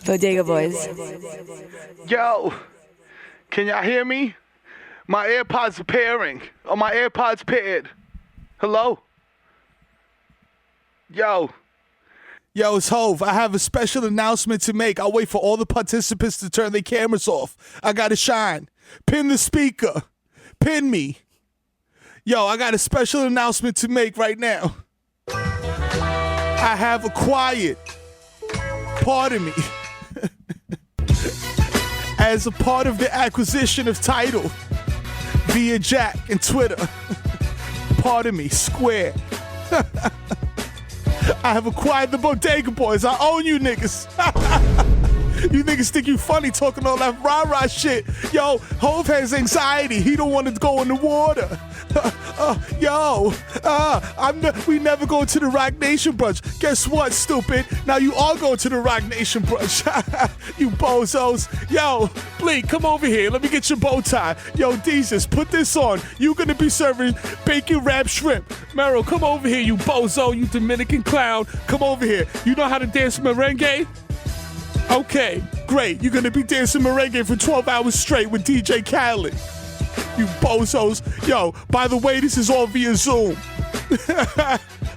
Bodega Boys. Yo, can y'all hear me? My AirPods are pairing. Are my AirPods paired? Hello? Yo, it's Hove. I have a special announcement to make. I'll wait for all the participants to turn their cameras off. I gotta shine. Pin the speaker. Pin me. Yo, I got a special announcement to make right now. I have acquired, pardon me, as a part of the acquisition of Tidal via Jack and Twitter, pardon me, Square. I have acquired the Bodega Boys. I own you niggas. You niggas think you funny talking all that rah-rah shit. Yo, Hove has anxiety. He don't want to go in the water. We never go to the Rock Nation brunch. Guess what, stupid? Now you all go to the Rock Nation brunch. You bozos. Yo, Bleak, come over here. Let me get your bow tie. Yo, Jesus, put this on. You gonna be serving bacon wrapped shrimp. Meryl, come over here, you bozo, you Dominican clown. Come over here. You know how to dance merengue? Okay, great. You're gonna be dancing merengue for 12 hours straight with DJ Khaled. You bozos. Yo, by the way, this is all via Zoom.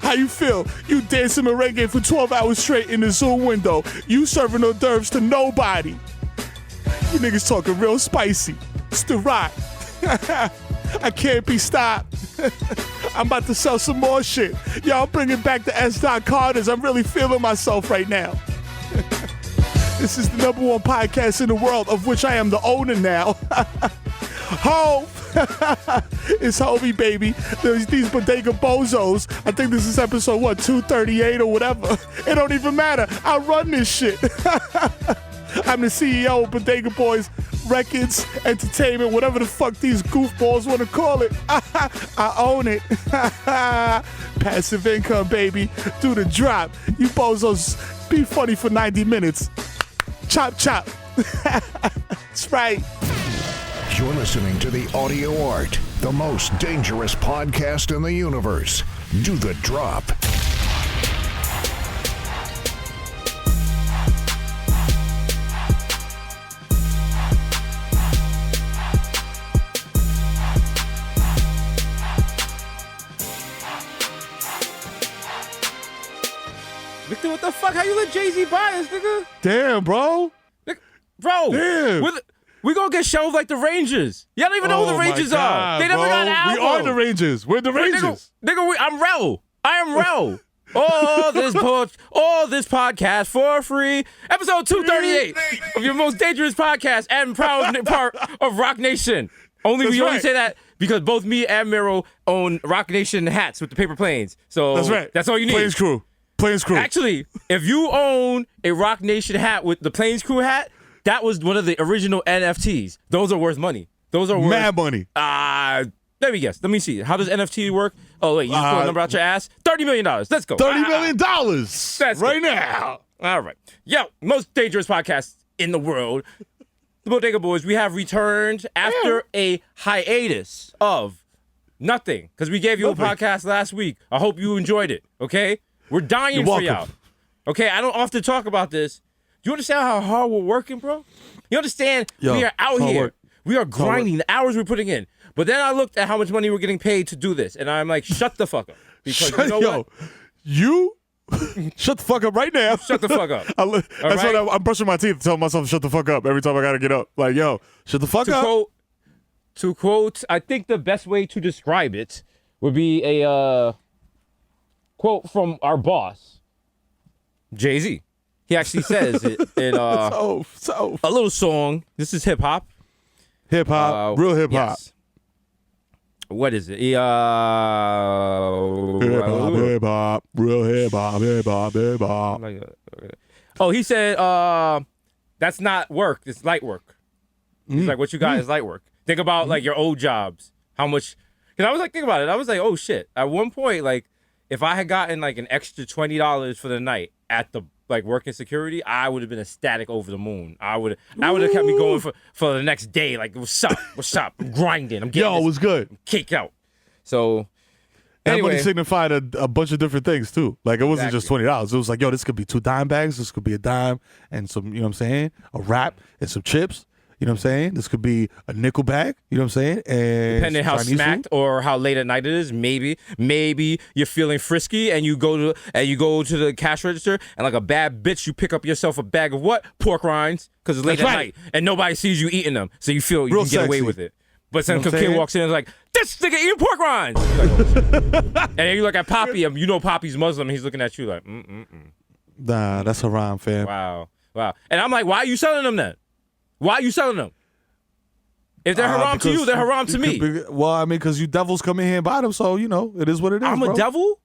How you feel? You dancing merengue for 12 hours straight in the Zoom window. You serving hors d'oeuvres to nobody. You niggas talking real spicy. It's the Rock. I can't be stopped. I'm about to sell some more shit. Yo, I'm bringing back the S. Carters. I'm really feeling myself right now. This is the #1 podcast in the world, of which I am the owner now. Hove. It's Hovey, baby. These Bodega Bozos. I think this is episode, 238 or whatever. It don't even matter. I run this shit. I'm the CEO of Bodega Boys Records, Entertainment, whatever the fuck these goofballs want to call it. I own it. Passive income, baby. Do the drop. You bozos, be funny for 90 minutes. Chop, chop. That's right. You're listening to The Audio Art, the most dangerous podcast in the universe. Do the drop. Victor, what the fuck? How you let Jay-Z buy us, nigga? Damn, bro. Bro, Damn. we gonna get shelved like the Rangers. Y'all don't even know who the Rangers are. They never got an album. We are the Rangers. We're the Rangers. Nigga, I'm Rel. I am Rel. all this podcast for free. Episode 238 of your most dangerous podcast and proud part of Rock Nation. We only say that because both me and Miro own Rock Nation hats with the paper planes. So that's right. That's all you need. Plains Crew. Actually, if you own a Rock Nation hat with the Plains Crew hat, that was one of the original NFTs. Those are worth money. Those are worth mad money. Let me guess. Let me see. How does NFT work? Oh, wait. You just pull a number out your ass? $30 million. Let's go. $30 million. That's right good. now. All right. Yo, most dangerous podcast in the world. The Bodega Boys, we have returned after a hiatus of nothing. Because we gave you a podcast last week. I hope you enjoyed it. Okay? We're dying for y'all. Okay? I don't often talk about this. Do you understand how hard we're working, bro? You understand? We are out here. Work. We are grinding the hours we're putting in. But then I looked at how much money we're getting paid to do this, and I'm like, shut the fuck up. Because you know what? You shut the fuck up right now. Shut the fuck up. That's what I'm brushing my teeth, telling myself to shut the fuck up every time I gotta get up. Like, yo, shut the fuck up. To quote, I think the best way to describe it would be a quote from our boss, Jay-Z. He actually says it in a little song. This is hip hop. Hip hop, real hip hop. Yes. What is it? Hip hop, real hip hop, hip hop, hip hop. Oh, he said, that's not work. It's light work. He's like, what you got is light work. Think about like your old jobs. How much? Because I was like, think about it. I was like, oh shit. At one point, like, if I had gotten like an extra $20 for the night at the like working security, I would have been ecstatic over the moon. I would have kept me going for the next day. Like, what's up? I'm grinding. I'm getting it was good. Kick out. So That money Anyway. signified a bunch of different things too. Like it wasn't just $20. It was like, yo, this could be 2 dime bags. This could be a dime and some, you know what I'm saying, a wrap and some chips. You know what I'm saying? This could be a nickel bag. You know what I'm saying? And Depending how Chinese smacked food. or how late at night it is, maybe you're feeling frisky and you go to the cash register and like a bad bitch, you pick up yourself a bag of what? Pork rinds, because it's late That's at right. night and nobody sees you eating them, so you feel you Real can get away sexy. with it. But some You know what I'm kid saying? walks in and is like, this nigga eating pork rinds. You're like, oh, shit. And then you look at Poppy, you know Poppy's Muslim, and he's looking at you like, Nah, that's haram, fam. wow. And I'm like, why are you selling them then? Why are you selling them? If they're haram to you, Because they're haram to you me. could be- well, I mean, because you devils come in here and buy them, so you know it is what it is. I'm bro. a devil?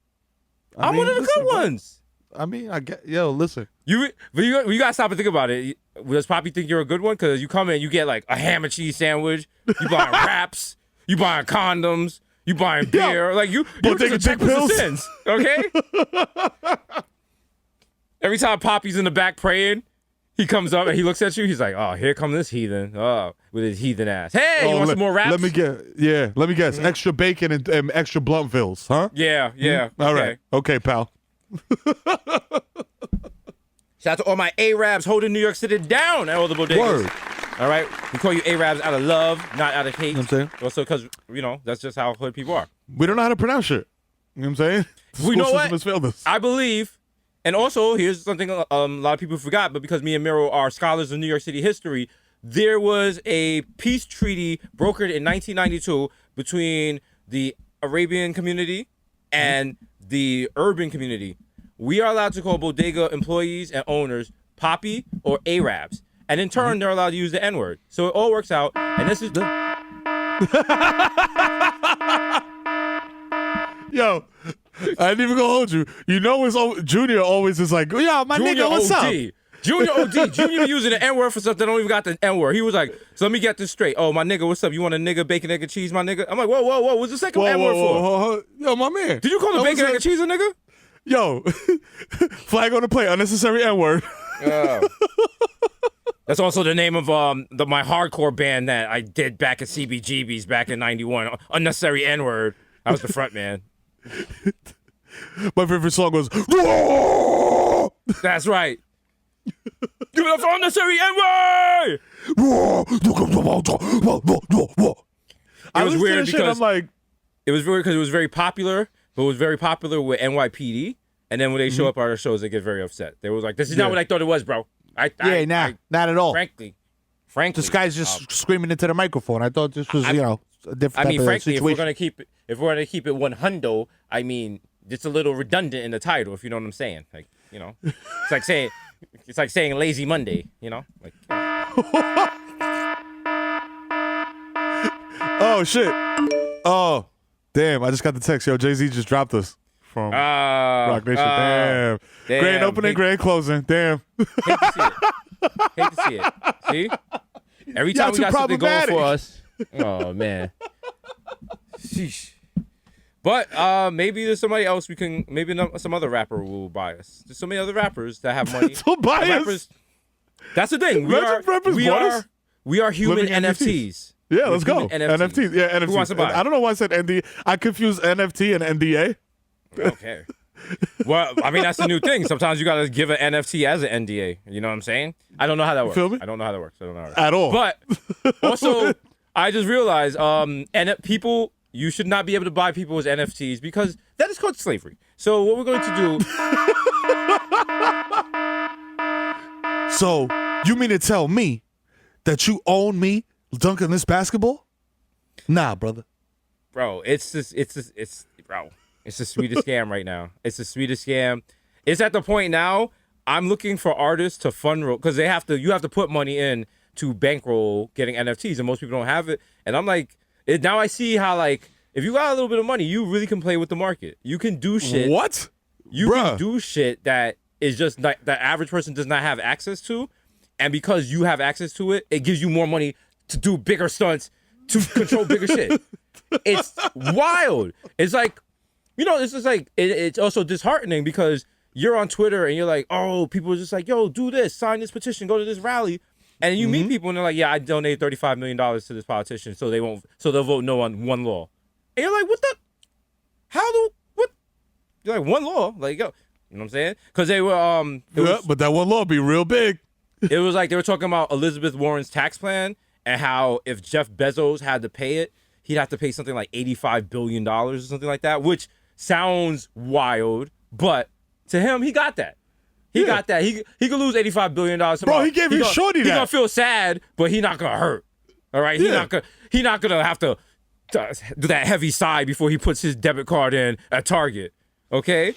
I I'm mean, one of the listen, good bro. ones. I mean, I get. Yo, listen. You gotta stop and think about it. Does Poppy think you're a good one? Because you come in, you get like a ham and cheese sandwich, you buying wraps, you buying condoms, you buying beer. Like you But just a taking dick checklist of pills? sins, okay? Every time Poppy's in the back praying, he comes up and he looks at you. He's like, "Oh, here come this heathen, with his heathen ass. Hey, you want some more wraps? Let me guess. Extra bacon and extra Bluntvilles, huh? Yeah. All right. Okay, pal. Shout out to all my Arabs holding New York City down at all the bodegas. Word. All right, we call you Arabs out of love, not out of hate. You know what I'm saying? Also, because that's just how hood people are. We don't know how to pronounce shit. You know what I'm saying? The We know school what? system has failed us. I believe, and also here's something a lot of people forgot, but because me and Miro are scholars of New York City history, there was a peace treaty brokered in 1992 between the Arabian community and the urban community. We are allowed to call bodega employees and owners Poppy or Arabs. And in turn, they're allowed to use the N-word. So it all works out. And this is the... Yo, I ain't even gonna hold you. You know, Junior always is like, yo, my Junior nigga, what's up? OD. Junior OD. Junior using the N-word for stuff that don't even got the N-word. He was like, so let me get this straight. Oh, my nigga, what's up? You want a nigga, bacon, egg, and cheese, my nigga? I'm like, whoa. What's the second N-word for? Yo, my man. Did you call the I was bacon, egg, like, and cheese a nigga? Yo, flag on the play, unnecessary N-word. That's also the name of my hardcore band that I did back at CBGB's back in 91. Unnecessary N-word. I was the front man. My favorite song was, That's right. Give it up for unnecessary N-word! I was listened to weird that shit, because- I'm like, It was weird because it was very popular, but it was very popular with NYPD. And then when they show up at our shows, they get very upset. They was like, "This is not Yeah. what I thought it was, bro." not at all. Frankly, This guy's just screaming into the microphone. I thought this was, a different I mean, type frankly, of if we're situation. gonna keep it 100, I mean, it's a little redundant in the title, if you know what I'm saying. Like, it's like saying Lazy Monday, like. Oh, shit. Oh, damn. I just got the text. Yo, Jay-Z just dropped us from Rock Nation. Damn. Grand opening, grand closing. Damn. Hate to see it. Hate to see it. See? Every time Y'all we too got something going problematic. for us. Oh, man. Sheesh. But maybe there's somebody else some other rapper will buy us. There's so many other rappers that have money. Don't buy us. Rappers, that's the thing. Legend rappers bought us? We are human Living NFTs. Yeah, We're let's go. human NFTs. Yeah, NFTs. Who wants to buy? I don't know why I said NDA. I confused NFT and NDA. Okay. Well, I mean, that's the new thing. Sometimes you got to give an NFT as an NDA. You know what I'm saying? I don't know how that works. feel me? I don't know how that works. I don't know how that At all. But also, I just realized, you should not be able to buy people as NFTs because that is called slavery. So what we're going to do... So, you mean to tell me that you own me dunking this basketball? Nah, brother. Bro, it's the sweetest scam right now. It's the sweetest scam. It's at the point now, I'm looking for artists to fundroll because you have to put money in to bankroll getting NFTs, and most people don't have it. And I'm like, now I see how, like, if you got a little bit of money, you really can play with the market. You can do shit. What? You Bruh. can do shit that is just like the average person does not have access to. And because you have access to it, it gives you more money to do bigger stunts, to control bigger shit. It's wild. It's like, it's just like, it's also disheartening because you're on Twitter and you're like, oh, people are just like, yo, do this, sign this petition, go to this rally. And you meet people and they're like, yeah, I donated $35 million to this politician, so they'll vote no on one law. And you're like, what the? how do what? You're like one law, like yo, you know what I'm saying? Because they were But that one law be real big. it was like they were talking about Elizabeth Warren's tax plan and how if Jeff Bezos had to pay it, he'd have to pay something like $85 billion or something like that, which sounds wild, but to him, he got that. He got that. He could lose $85 billion. Bro, he gave his shorty that. He gonna feel sad, but he not gonna hurt. All right, he not gonna have to do that heavy sigh before he puts his debit card in at Target. Okay,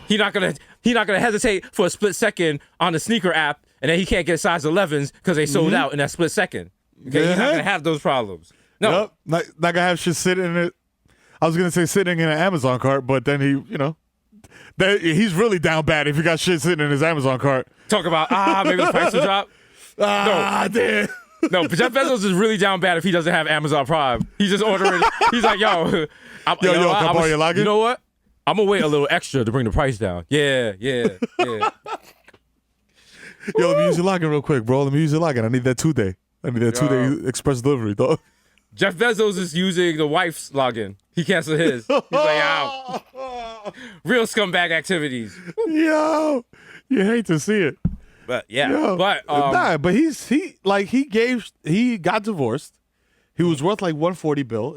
he not gonna hesitate for a split second on the sneaker app, and then he can't get size 11s because they sold out in that split second. Okay, he's not gonna have those problems. No, Yep. Not gonna have shit sitting in it. I was gonna say sitting in an Amazon cart, but then he's really down bad if he got shit sitting in his Amazon cart. talk about maybe the price will drop. Damn. No, but Jeff Bezos is really down bad if he doesn't have Amazon Prime. He's just ordering. He's like, yo, Can I borrow your login? You know what? I'm gonna wait a little extra to bring the price down. Yeah. Yo, let me use your login real quick, bro. Let me use your login. I need that 2-day. I need that 2-day express delivery, dog. Jeff Bezos is using the wife's login. He canceled his. He's like, ow. Real scumbag activities. Yo, you hate to see it. But yeah, Yo. but but he got divorced. He was worth like 140 bill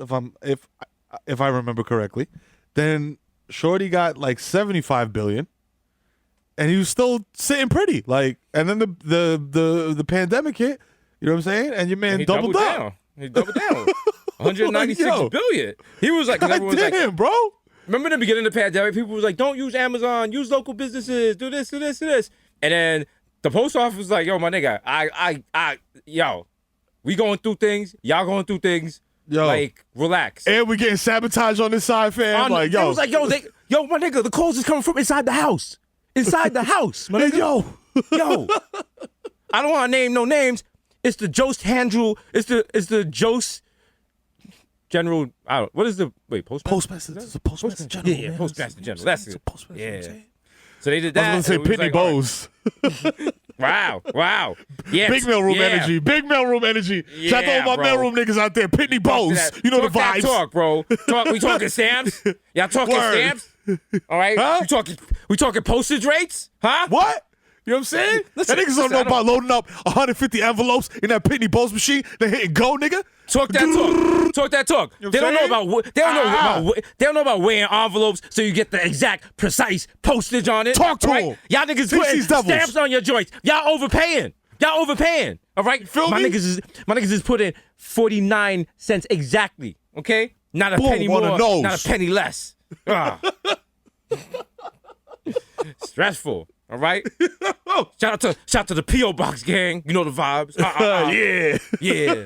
if I remember correctly. Then Shorty got like 75 billion, and he was still sitting pretty. Like, and then the pandemic hit. You know what I'm saying? And your man he doubled down. down. He doubled down. 196 Yo. billion. He was like, 'cause God everyone's like, damn, bro. remember in the beginning of the pandemic, people was like, don't use Amazon, use local businesses, do this, do this, do this. And then the post office was like, yo, my nigga, yo, we going through things, y'all going through things. Yo. Like, relax. And we getting sabotaged on this side, fam. Like, yo. It was like, yo, my nigga, the calls is coming from inside the house. Inside the house, my Hey, nigga. Yo. I don't want to name no names. It's the Jost Handrel. It's the Jost General. I don't. What is the Postmaster? It's a Postmaster General. Yeah, man. Postmaster General. That's it's it. a Postmaster. Yeah. So they did that. I was gonna say and it Pitney was like, Bowes. Wow. Yeah. Big mailroom energy. Big mailroom energy. Shout out to all my bro. mailroom niggas out there. Pitney Bowes. You know talk the that vibes. talk, bro. We talking stamps? Y'all talking Word. stamps? All right. Huh? We talking postage rates? Huh? What? You know what I'm saying? Listen, that niggas don't know about loading up 150 envelopes in that Pitney Bowes machine. They hitting go, nigga. Talk that talk. Talk that talk. You know They what don't I'm know saying? about they don't know about weighing envelopes so you get the exact precise postage on it. Talk to all right? 'em. Y'all niggas Teach putting these devils. stamps on your joints. Y'all overpaying. All right? Feel my me? niggas is putting 49 cents exactly. Okay? Not a Boom, penny on the more. nose. Not a penny less. Ah. Stressful. All right? Shout out to the P.O. Box gang. You know the vibes. Yeah. Yeah.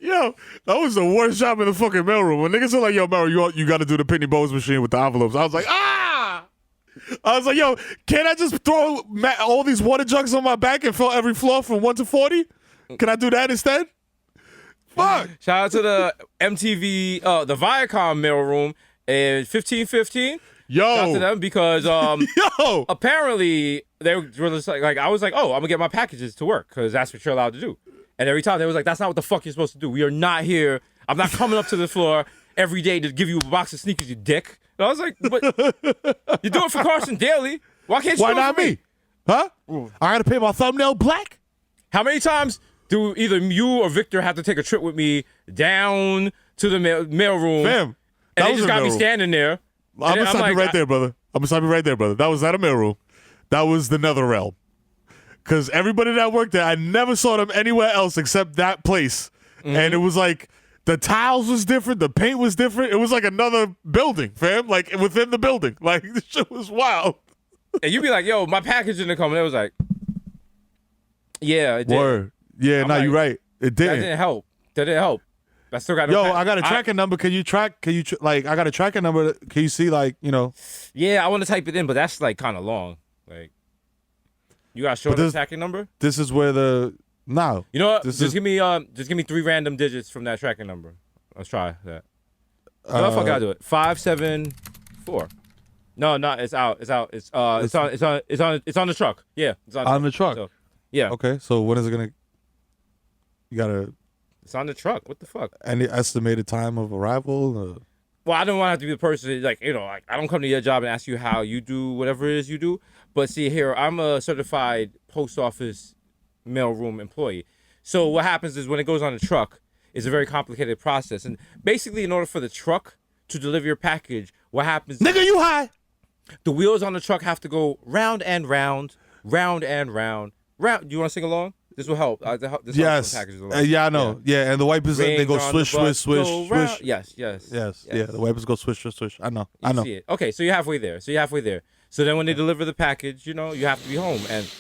Yo, that was the worst job in the fucking mailroom. When niggas are like, yo, Meryl, you got to do the Pitney Bowes machine with the envelopes. I was like, I was like, yo, can't I just throw all these water jugs on my back and fill every floor from 1 to 40? Can I do that instead? Fuck. Shout out to the MTV, the Viacom mailroom in 1515. Yo. Shout out to them because Yo. apparently they were just like I was like, oh, I'm gonna get my packages to work because that's what you're allowed to do. And every time they was like, that's not what the fuck you're supposed to do. We are not here. I'm not coming up to the floor every day to give you a box of sneakers, you dick. And I was like, but you do it for Carson Daly. Why can't you Why do it not for me? Huh? I got to paint my thumbnail black? How many times do either you or Victor have to take a trip with me down to the mailroom? Fam, and that they was just a got me mailroom. standing there. I'm going to stop you right there, brother. I'm going to stop you right there, brother. That was not a mailroom. That was the nether realm. Because everybody that worked there, I never saw them anywhere else except that place. Mm-hmm. And it was like the tiles was different, the paint was different. It was like another building, fam. Like within the building. Like this shit was wild. And you be like, yo, my package didn't come. And it was like, yeah, it did. Word. Yeah, I'm no, like, you're right. It That didn't. didn't help. That didn't help. I still got Yo, I got a tracking number. Can you like, I got a tracking number. Can you see, like, you know? Yeah, I want to type it in, but that's like kind of long. Like, you got to show the tracking number? This is where no. You know what? This Just give me 3 random digits from that tracking number. Let's try that. No, fuck, I'll do it. 574. No, it's out. It's on the truck. Yeah, it's On the truck? So, yeah. Okay, so when is it gonna? You got It's on the truck. What the fuck? any estimated time of arrival? well, I don't want to have to be the person like like I don't come to your job and ask you how you do whatever it is you do. But see here, I'm a certified post office mailroom employee. So what happens is when it goes on a truck, it's a very complicated process. And basically, in order for the truck to deliver your package, what happens? Nigga, you high? The wheels on the truck have to go round and round, round and round, round. Do you want to sing along? This will help. This Yes. helps the packages Yeah, I know. Yeah, and the wipers they go Rings on the swish, bus, swish, go swish, round. swish. Yes. Yeah, the wipers go swish, swish, swish. I know. I You know. see it. Okay, so you're halfway there. So then when they deliver the package, you have to be home. And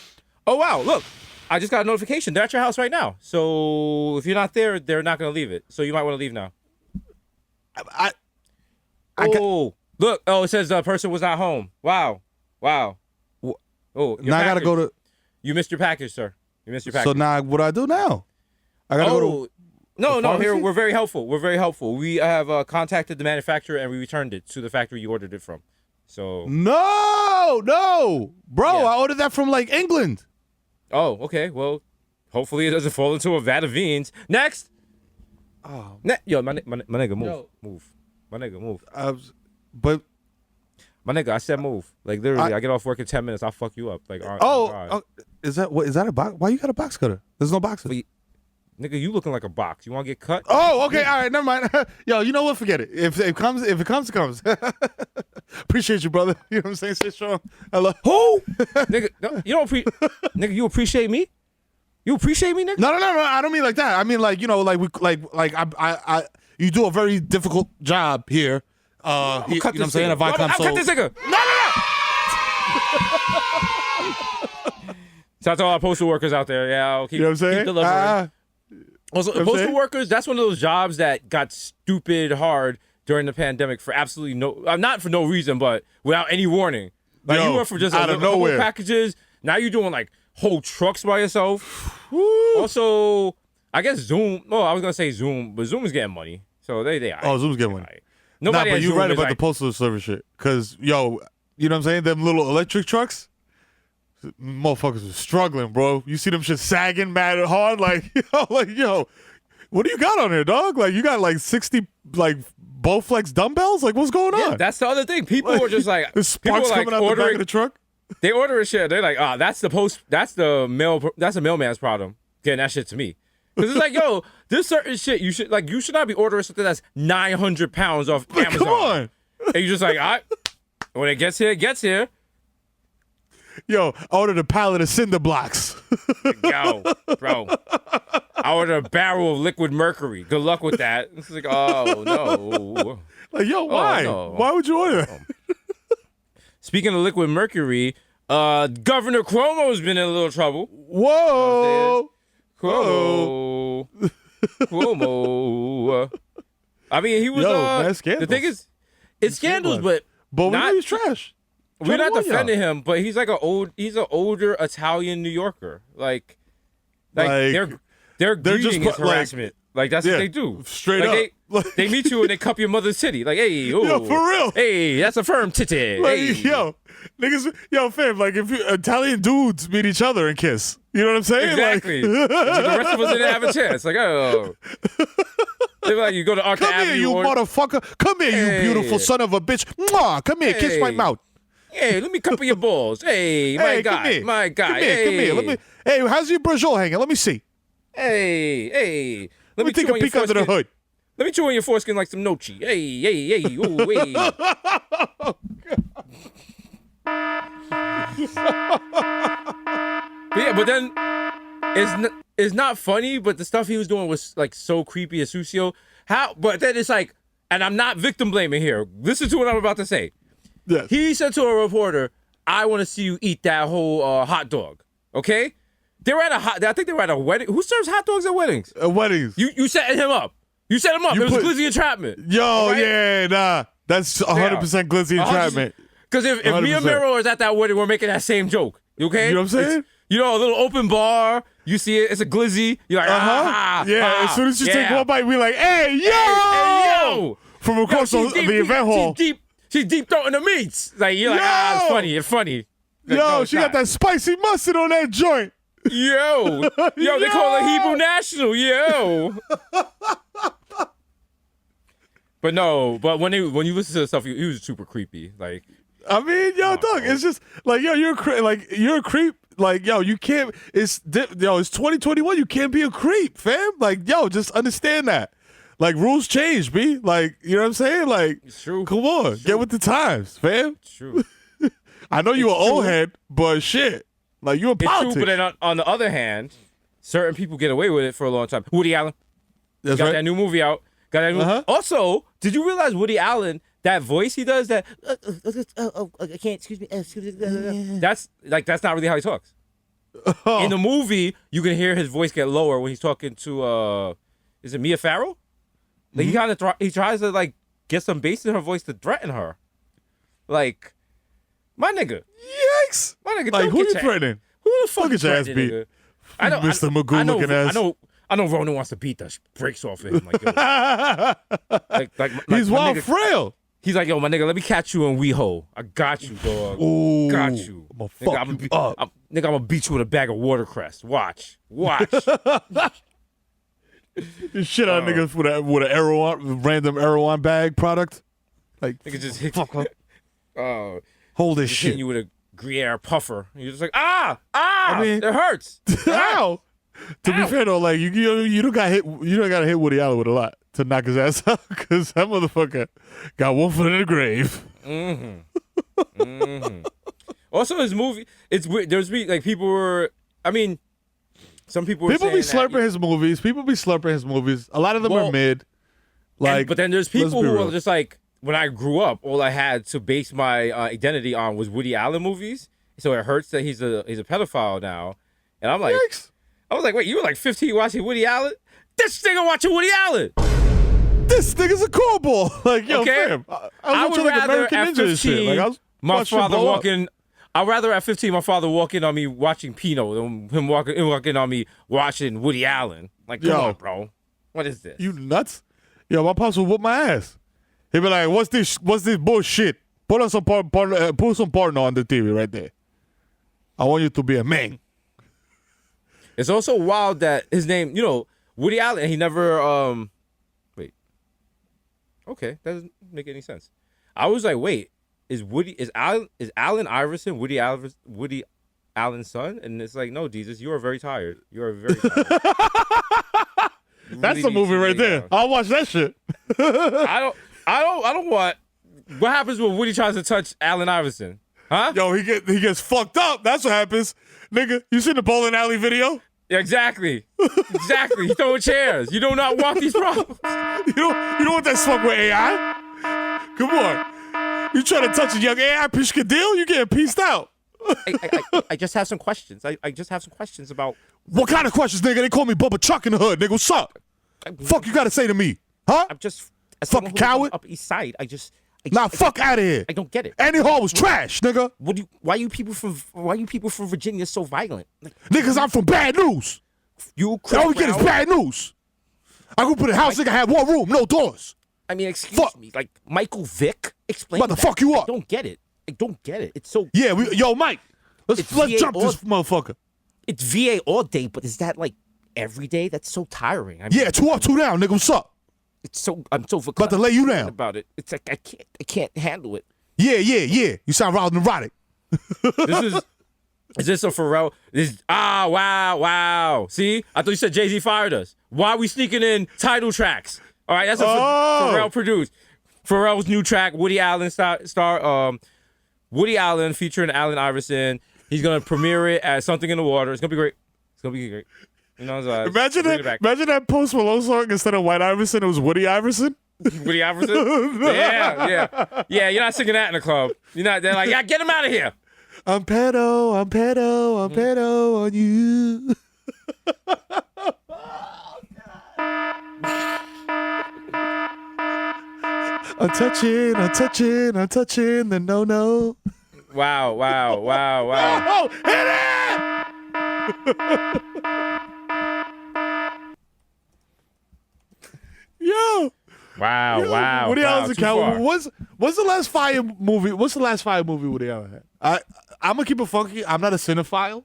oh wow, look, I just got a notification. They're at your house right now. So if you're not there, they're not gonna leave it. So you might want to leave now. I Look. Oh, it says the person was not home. Wow. Oh, your now I gotta package. go to. You missed your package, sir. You missed your package. So now what do I do now? I gotta go to. No, the here pharmacy? we're very helpful. We have contacted the manufacturer and we returned it to the factory you ordered it from. So. No, bro. Yeah. I ordered that from like England. Oh, okay. Well, hopefully it doesn't fall into a vat of beans. Next. Oh, Yo, my nigga, move, Yo. move. My nigga, move. but My nigga, I said move. Like literally, I get off work in 10 minutes. I'll fuck you up. Like, is that a box? Why you got a box cutter? There's no box cutter. But nigga, you looking like a box. You want to get cut? Oh, okay, all right, never mind. Yo, you know what? Forget it. If it comes, it comes. Appreciate you, brother. You know what I'm saying? Stay strong. I love. Who? Nigga, no, you don't nigga, you appreciate me? You appreciate me, nigga? No. I don't mean like that. I mean like I you do a very difficult job here. You know what I'm saying? If I come, I'll cut this nigga. No. Shout out to all our postal workers out there. Yeah, I'll keep, You know what I'm saying? keep delivering. Also, You know what I'm postal saying? workers, that's one of those jobs that got stupid hard during the pandemic for absolutely not for no reason, but without any warning. Like Yo, you went from just out a of couple nowhere. packages, now you're doing like whole trucks by yourself. Also, I guess Zoom. Oh, I was gonna say Zoom, but Zoom is getting money, so they. Oh, Zoom's getting money. Nobody. Nah, but at you're Zoom right is about like, the postal service shit. Cause yo, you know what I'm saying? Them little electric trucks, motherfuckers are struggling, bro. You see them shit sagging mad hard, like yo, what do you got on there, dog? Like you got like 60 like Bowflex dumbbells? Like what's going on? Yeah, that's the other thing. People were just like, the sparks people were, like, coming out the back ordering- of the truck. They order a shit. They're like, that's the mailman's problem. Getting that shit to me. Because it's like, yo, this certain shit you should not be ordering something that's 900 pounds off Amazon. Come on. And you just like, all right, when it gets here, it gets here. Yo, I ordered a pallet of cinder blocks. Yo, bro. I ordered a barrel of liquid mercury. Good luck with that. It's like, oh no. Like, yo, why? no. Why would you order that? Speaking of liquid mercury, Governor Cuomo's been in a little trouble. Whoa. Cuomo. I mean, he was. Yo, man, the scandals. thing is, it's scandals, but But not- we know he's trash. we're not Trying to warn defending him. But he's like he's an older Italian New Yorker. Like they're they're greeting just his like- harassment. Like that's Yeah, what they do. straight like, up. They meet you and they cup your mother's titty. Like, hey, ooh, Yo, for real. Hey, that's a firm titty. Like, Hey. yo, niggas, yo, fam, like if Italian dudes meet each other and kiss, you know what I'm saying? Exactly. Like, the rest of us didn't have a chance. Like, oh. They're like, you go to Arthur come Avenue. here, you motherfucker. Come here, Hey. you beautiful son of a bitch. Mwah, come here, kiss my Hey. mouth. Hey, let me couple your balls. Hey, my Hey, guy. come here. My guy. Come here, hey. come here. Let me. Hey, how's your brajol hanging? Let me see. Hey. Let me take chew a on your peek under the foreskin. hood. Let me chew on your foreskin like some nochi. Hey. Ooh, hey. But then it's not funny, but the stuff he was doing was like so creepy as Susio. But then it's like, and I'm not victim blaming here. Listen to what I'm about to say. Yes. He said to a reporter, I want to see you eat that whole hot dog. Okay? I think they were at a wedding. Who serves hot dogs at weddings? Weddings. You set him up. You set him up. You It was put- glizzy entrapment. Yo, Right? yeah, nah. That's 100% glizzy entrapment. Because if 100%. me and Miro is at that wedding, we're making that same joke. Okay? You know what I'm saying? A little open bar. You see it. It's a glizzy. You're like, Yeah, as soon as you take one bite, we like, hey, yo! Hey, yo! From across Yo, the event hall. She's deep throating the meats. Like, you're like, Yo! it's funny. Like, Yo, no, it's she got not. that spicy mustard on that joint. Yo, they call it Yo! Hebrew National. Yo. But no, but when you listen to the stuff, he was super creepy. Like, I mean, yo, dog, it's just like, yo, you're a creep. Like, yo, you can't. It's 2021. You can't be a creep, fam. Like, yo, just understand that. Like, rules change, b. Like, you know what I'm saying? Like, it's true. Come on, get with the times, fam. It's true. I know you an old head, but shit, like you in politics. True, but then on the other hand, certain people get away with it for a long time. Woody Allen, That's got right. that new movie out. Got that new. Also, did you realize Woody Allen? That voice he does, that I can't. Excuse me. That's not really how he talks. Oh. In the movie, you can hear his voice get lower when he's talking to is it Mia Farrow? Like he kind of he tries to like get some bass in her voice to threaten her. Like, my nigga. Yikes! My nigga. Like, don't who get you your- threatening? Who the fuck Look is at your ass threatening, beat. nigga? I know, Mr. Magoo looking ass. I know Ronan wants to beat the brakes off of him. Like, yo, He's my wild nigga- frail. He's like, yo, my nigga, let me catch you in WeHo. I got you, dog. Ooh, Got you. I'ma fuck you up. I'm gonna beat you with a bag of watercress. Watch. You shit on niggas with an Erewhon, random Erewhon bag product. Like, Nigga just hit fuck up. Oh, Hold this just hitting shit. you with a Gruyere puffer. You're just like, I mean- it hurts. Ow! To be fair though, like you don't got hit. You don't got to hit Woody Allen with a lot to knock his ass out, because that motherfucker got one foot in the grave. Also, his movie, it's weird. There's like people were. I mean, some people were People be saying that- slurping his movies. People be slurping his movies. A lot of them Well, are mid. Like, but then there's let's people be who real. are just like, when I grew up, all I had to base my identity on was Woody Allen movies. So it hurts that he's a pedophile now. And I'm like, Yikes. I was like, wait, you were like 15 watching Woody Allen? This nigga watching Woody Allen. This nigga's a cornball. Like, yo, Okay. fam. I was I watching would like rather American at Ninja and 15, shit. Like, I was my watching father blow up. walking. I'd rather at 15 my father walk in on me watching Pino than him walking on me watching Woody Allen. Like, come Yo. on, bro. What is this? You nuts? Yo, my pops would whoop my ass. He'd be like, "What's this bullshit? Put on some put some porno on the TV right there. I want you to be a man." It's also wild that his name, Woody Allen, he never wait. Okay, that doesn't make any sense. I was like, wait, is Allen Iverson Woody Allen's son? And it's like, no, Jesus, you are very tired. You are very tired. You That's really the need movie to right lay there. down. I'll watch that shit. I don't want. What happens when Woody tries to touch Allen Iverson? Huh? Yo, he gets fucked up. That's what happens, nigga. You seen the bowling alley video? Yeah, exactly. Exactly. He's throwing chairs. You do not want these problems. You don't want that smoke with AI. Come on. You trying to touch a young AI Pishkadil? You getting pieced out. I just have some questions. I just have some questions about. What kind of questions, nigga? They call me Bubba Chuck in the hood, nigga. What's up? Fuck you gotta say to me, huh? I'm just as Fucking someone who lives on coward. the Upper East Side. I Nah, fuck out of here. I don't get it. Andy Hall was trash, nigga. Why you people from Virginia so violent? Like, Niggas, I'm from bad news. you All we get is bad news. I grew up in a house, nigga, had one room, no doors. I mean, excuse Fuck. me. Like Michael Vick explained. About to fuck you up. I don't get it. It's so. Yeah, yo, Mike, let's It's VA jump this or- motherfucker. It's VA all day, but is that like every day? That's so tiring. I mean, Yeah, 2 up, 2 down, nigga. What's up? I'm so About to lay you down. about it. It's like I can't handle it. Yeah. You sound rather neurotic. Is this a Pharrell? Wow. See, I thought you said Jay-Z fired us. Why are we sneaking in title tracks? All right, that's a Pharrell produced. Pharrell's new track, Woody Allen star Woody Allen featuring Allen Iverson. He's gonna premiere it at Something in the Water. It's gonna be great. You know, Imagine that Post Malone song, instead of White Iverson, it was Woody Iverson. Woody Iverson. Yeah. You're not singing that in the club. You're not. They're like, yeah, get him out of here. I'm pedo on you. I'm touching the no. Wow. Oh, hit it! Yo. Wow. Woody Allen's a Too coward. far. What's the last fire movie? What's the last fire movie Woody Allen had? I'm gonna keep it funky. I'm not a cinephile.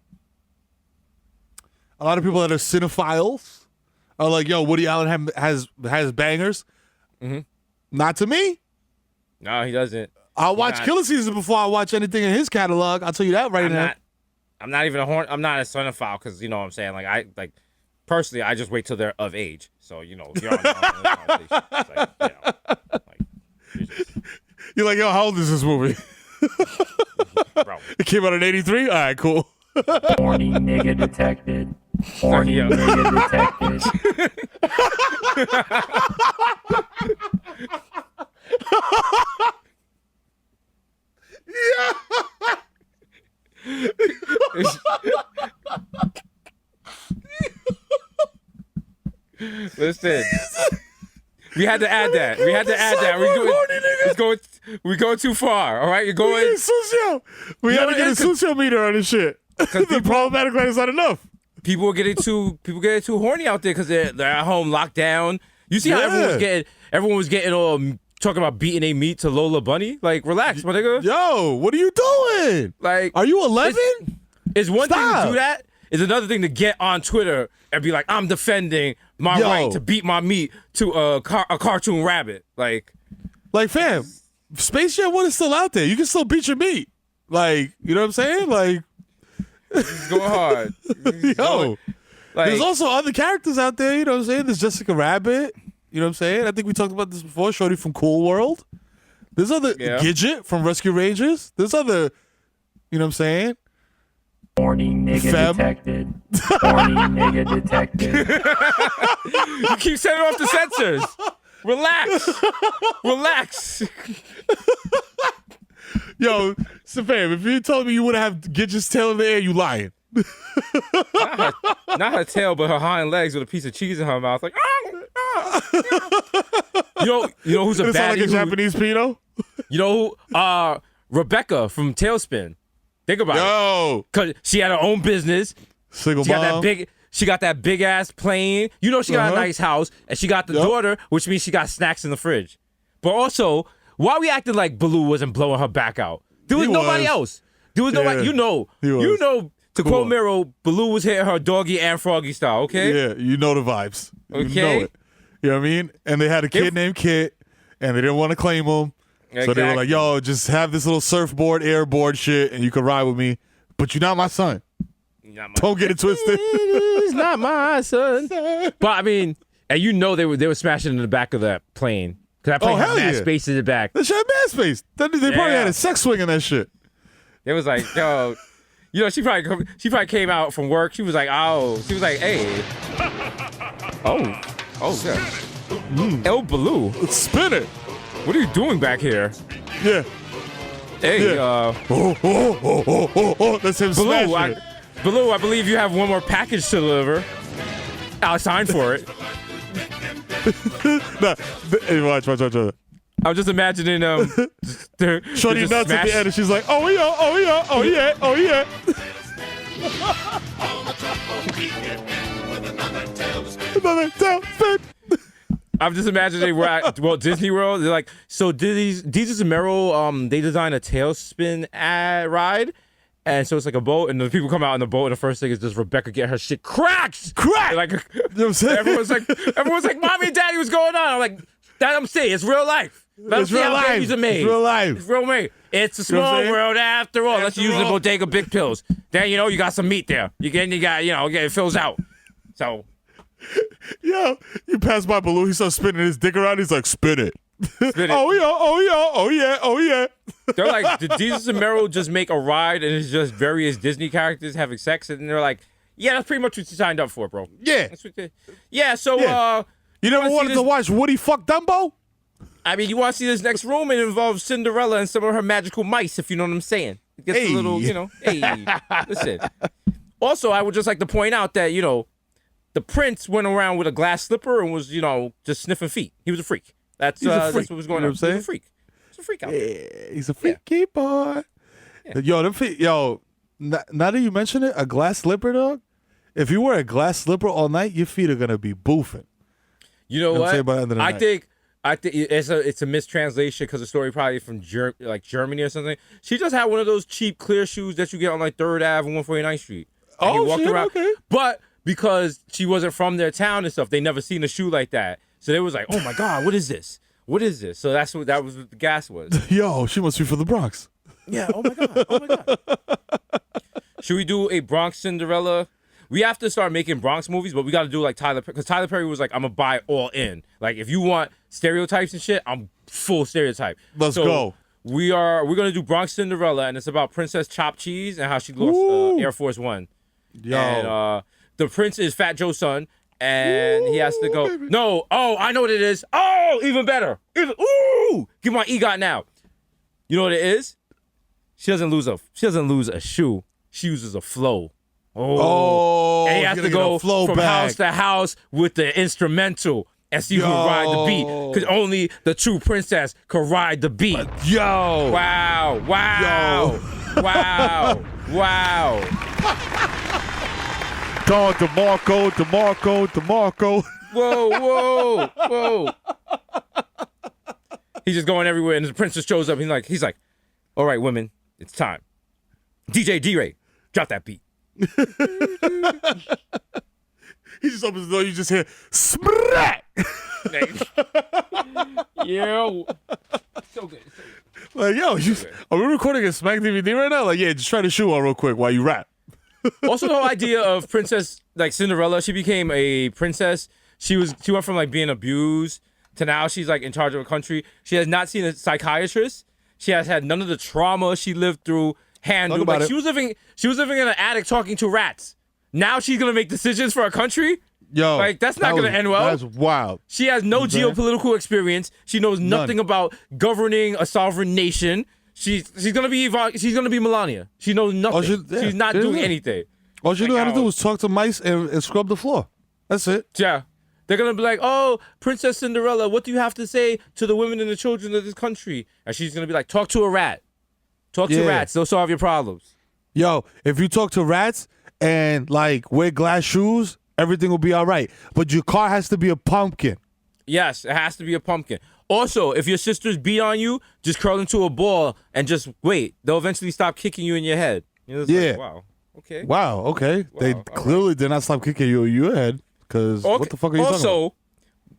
A lot of people that are cinephiles are like, yo, Woody Allen has bangers. Mm-hmm. Not to me. No, he doesn't. I'll watch not. Killer Season before I watch anything in his catalog. I'll tell you that right now. I'm not even I'm not a cinephile because you know what I'm saying. Like personally, I just wait till they're of age. So you know, you're on this conversation. It's like, you know, like, You're like, yo, how old is this movie? bro. It came out in '83. All right, cool. Horny nigga detected. Horny Yeah. nigga detected. Listen, we had to add that. We had to add that. We're going too far. All right, you're going. We had to know, get a it's a- socio meter on this shit. The problematic right is not enough. People are getting too horny out there because they're at home locked down. You see how everyone was getting all talking about beating a meat to Lola Bunny. Like, relax, my nigga. Yo, what are you doing? Like, Are you 11? It's one thing Stop. to do that. It's another thing to get on Twitter and be like, I'm defending my Yo. right to beat my meat to a cartoon rabbit. Like, Fam, Space Jam 1 is still out there. You can still beat your meat. Like, you know what I'm saying? Like, it's going hard. It's yo. going- like, There's also other characters out there, you know what I'm saying? There's Jessica Rabbit, you know what I'm saying? I think we talked about this before, Shorty from Cool World. There's other Gidget from Rescue Rangers. There's other, you know what I'm saying? Horny nigga Fem. detected. Horny nigga detected. you keep setting off the sensors. Relax. Relax. Yo, so fam, if you told me you would have Gidget's tail in the air, you lying. Not her tail, but her hind legs with a piece of cheese in her mouth. Like, you know who's a It sound like baddie? a Japanese pedo? You know who? Rebecca from Tailspin. Think about it. Yo, Cause she had her own business. single She got mom. that big ass plane. You know she got a nice house, and she got the daughter, which means she got snacks in the fridge. But also, why we acting like Baloo wasn't blowing her back out? There was He nobody was. else. There was nobody. Yeah, You know. he was. You know. To Come quote on. Miro, Baloo was hitting her doggy and froggy style. Okay. Yeah, you know the vibes. You Okay. know it. You know what I mean? And they had a kid named Kit, and they didn't want to claim him. So they were Exactly. like, yo, just have this little surfboard, airboard shit, and you can ride with me. But you're not my son. Not my- Don't get it twisted. It's not my son. But I mean, and you know they were smashing in the back of that plane. Cause that plane had hell mad yeah. space in the back. That shit had mad space. They probably Yeah. had a sex swing in that shit. It was like, yo, you know, she probably came out from work. She was like, hey, yeah. El Baloo, Spin it. what are you doing back here? Yeah. Hey, Yeah. Oh. That's him Baloo, smashing it. Baloo, I believe you have one more package to deliver. I'll sign for it. Nah, hey, watch. I'm just imagining Shorty just nuts at smash- the end, and she's like, oh yeah. Another tail spin. I'm just imagining we're at Disney World. They're like, so Deezus and Meryl, they designed a tailspin ride, and so it's like a boat, and the people come out on the boat, and the first thing is just Rebecca get her shit cracked. You Like, know what I'm saying? everyone's like, mommy and daddy, what's going on? I'm like, that I'm saying, it's real life. Let them It's see real how life. babies are made. It's real life. It's real made. It's a You know what I'm small saying? world after all. Let's After use the all. Bodega Big Pills. Then you got some meat there. You got it fills out. So Yo, you pass by Baloo, he starts spinning his dick around. He's like, spin it. spin it. Oh yeah. They're like, did Jesus and Meryl just make a ride and it's just various Disney characters having sex? And they're like, yeah, that's pretty much what you signed up for, bro. Yeah. That's what yeah, so, Yeah. You never wanna see wanted this- to watch Woody fuck Dumbo? I mean, you want to see this next room? It involves Cinderella and some of her magical mice, if you know what I'm saying. It gets Hey. a little, hey, listen. Also, I would just like to point out that, the prince went around with a glass slipper and was, just sniffing feet. He was a freak. That's He's a freak. that's what was going You know on. what I'm He saying? was a freak. He's a freak out there. Yeah, he's a freaky boy. Yo, them feet, now that you mention it, a glass slipper, dog. If you wear a glass slipper all night, your feet are gonna be boofing. You know what I'm what? saying by the end of the I night. think it's a mistranslation because the story probably from Germany or something. She just had one of those cheap clear shoes that you get on like 3rd Ave and 149th Street. And Oh, he walked shit, around. okay. But because she wasn't from their town and stuff, they never seen a shoe like that. So they was like, "Oh my God, what is this? what is this? So that was what the gas was. Yo, she must be from the Bronx. Yeah. Oh my god. Oh my god. Should we do a Bronx Cinderella? We have to start making Bronx movies, but we got to do like Tyler, because Tyler Perry was like, I'm gonna buy all in. Like, if you want stereotypes and shit, I'm full stereotype. Let's go. We're gonna do Bronx Cinderella, and it's about Princess Chopped Cheese and how she lost Air Force One. Yo. And the prince is Fat Joe's son, and he has to go. Baby. No, I know what it is. Oh, even better. Give my EGOT now. You know what it is? She doesn't lose a shoe. She uses a flow. Oh, and he has to go from back. house to house with the instrumental and see who can ride the beat. Because only the true princess can ride the beat. Yo. Wow. Yo. Wow. Don DeMarco. Whoa. He's just going everywhere, and the princess shows up. He's like, all right, women, it's time. DJ D-Ray, drop that beat. He just opens the door. You just hear smack. Yo, so good. Like, yo, are we recording a Smack DVD right now? Like, yeah, just try the shoe on real quick while you rap. Also, the whole idea of Princess, like Cinderella, she became a princess. She went from like being abused to now she's like in charge of a country. She has not seen a psychiatrist. She has had none of the trauma she lived through handled. Like, she was living in an attic talking to rats. Now she's gonna make decisions for a country. Yo, like, that's not gonna end well. That's wild. She has no geopolitical experience. She knows nothing about governing a sovereign nation. She's gonna be Melania. She knows nothing. She's not doing anything. All she knew how to do was talk to mice and scrub the floor. That's it. Yeah. They're gonna be like, oh, Princess Cinderella, what do you have to say to the women and the children of this country? And she's gonna be like, talk to a rat. Talk to rats. They'll solve your problems. Yo, if you talk to rats and like wear glass shoes, everything will be all right. But your car has to be a pumpkin. Yes, it has to be a pumpkin. Also, if your sisters beat on you, just curl into a ball and just wait. They'll eventually stop kicking you in your head. Like, wow. Okay. Wow. Okay. They clearly did not stop kicking you in your head. Because what the fuck are you talking about? Also,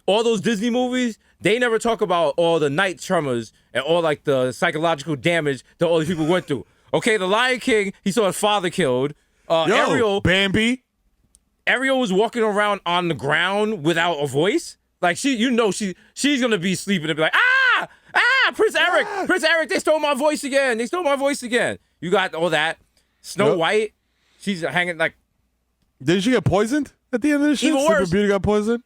all those Disney movies, they never talk about all the night tremors and all like the psychological damage that all these people went through. Okay, the Lion King, he saw his father killed. Ariel, Bambi. Ariel was walking around on the ground without a voice. Like, she's gonna be sleeping and be like, Prince Eric, they stole my voice again. You got all that. Snow White, she's hanging like. Didn't she get poisoned at the end of the shit? Even worse. Sleeping Beauty got poisoned?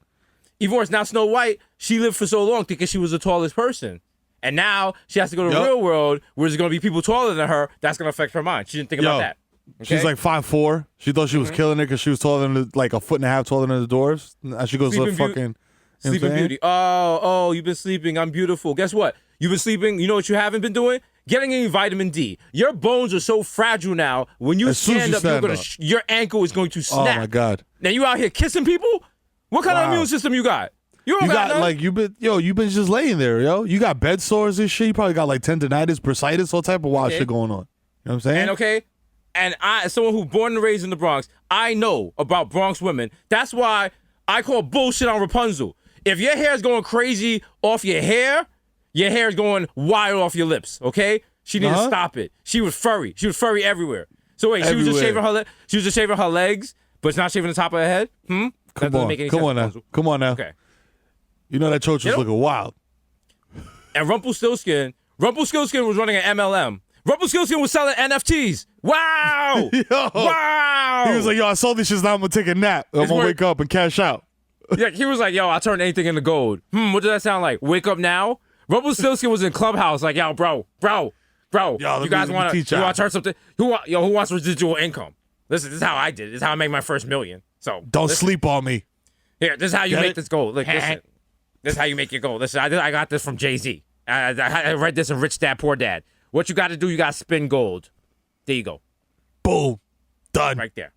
Even worse, now Snow White, she lived for so long thinking she was the tallest person. And now she has to go to the real world where there's going to be people taller than her. That's going to affect her mind. She didn't think about that. Okay? She's like 5'4". She thought she was killing it because she was taller than like a foot and a half taller than the dwarves. As she goes to fucking Sleeping Beauty. Oh, you've been sleeping. I'm beautiful. Guess what? You've been sleeping. You know what you haven't been doing? Getting any vitamin D. Your bones are so fragile now. When you stand up, your ankle is going to snap. Oh my God. Now you out here kissing people? What kind of immune system you got? You got like you've been just laying there, yo. You got bed sores and shit. You probably got like tendonitis, bursitis, all type of wild shit going on. You know what I'm saying? And I, as someone who's born and raised in the Bronx, I know about Bronx women. That's why I call bullshit on Rapunzel. If your hair is going crazy off your hair is going wild off your lips. Okay, she needs to stop it. She was furry. She was furry everywhere. So wait, she was just shaving her. She was just shaving her legs, but it's not shaving the top of her head. That doesn't make any sense. Come on now. Okay. You know that church was looking wild. And Rumpelstiltskin was running an MLM. Rumpelstiltskin was selling NFTs. Wow! Wow! He was like, yo, I saw these shits, now I'm going to take a nap. I'm going to wake up and cash out. Yeah, he was like, yo, I turned anything into gold. What does that sound like? Wake up now? Rumpelstiltskin was in Clubhouse like, yo, bro. Yo, you guys want to turn something? Who wants residual income? Listen, this is how I did it. This is how I made my first $1 million. So don't sleep on me. Here, this is how you make this gold. Like, listen, this is how you make your gold. Listen, I got this from Jay-Z. I read this in Rich Dad, Poor Dad. What you got to do, you got to spin gold. There you go. Boom. Done. Right there.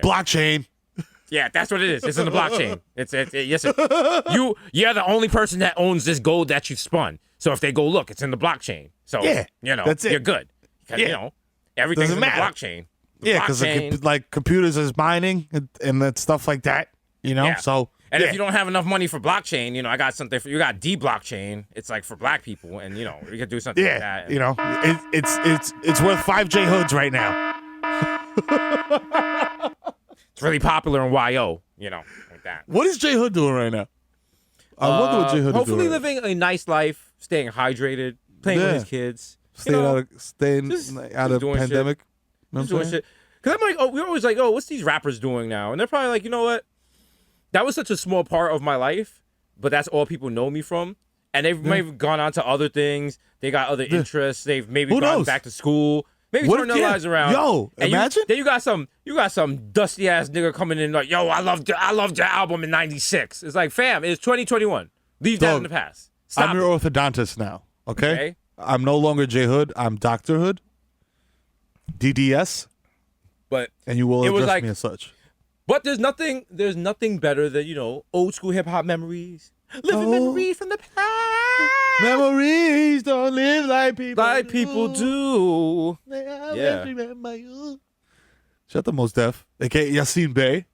Blockchain. Yeah, that's what it is. It's in the blockchain. Yes. You're the only person that owns this gold that you spun. So if they go look, it's in the blockchain. So that's it. You're good. Because everything's in the blockchain. Because like computers is mining and that stuff like that. So And Yeah. if you don't have enough money for blockchain, I got something for you. Got D blockchain. It's like for black people, and you could do something like that. It's worth 5 J hoods right now. It's really popular in YO. Like that. What is J Hood doing right now? I wonder what J Hood is Hopefully doing. living a nice life, staying hydrated, playing with Yeah. his kids, Staying just out of doing shit. pandemic. Know just what I'm doing saying? shit. Because I'm like, we're always like, what's these rappers doing now? And they're probably like, you know what? That was such a small part of my life, but that's all people know me from. And they've maybe gone on to other things. They got other interests. They've maybe Who gone knows? back to school. Maybe What turn if- their yeah. lives around. Yo, And imagine. then you got some dusty ass nigga coming in like, yo, I loved your album in '96. It's like, fam, it's 2021. Leave that in the past. Stop I'm it. your orthodontist now. Okay? Okay. I'm no longer J Hood. I'm Dr. Hood. DDS. But And you will It was address like- me as such. But there's nothing better than, old school hip hop memories. Living Oh. memories from the past. Memories don't live like people. Like people do. Yeah. Shut the Most Def. AKA Yassine Bey.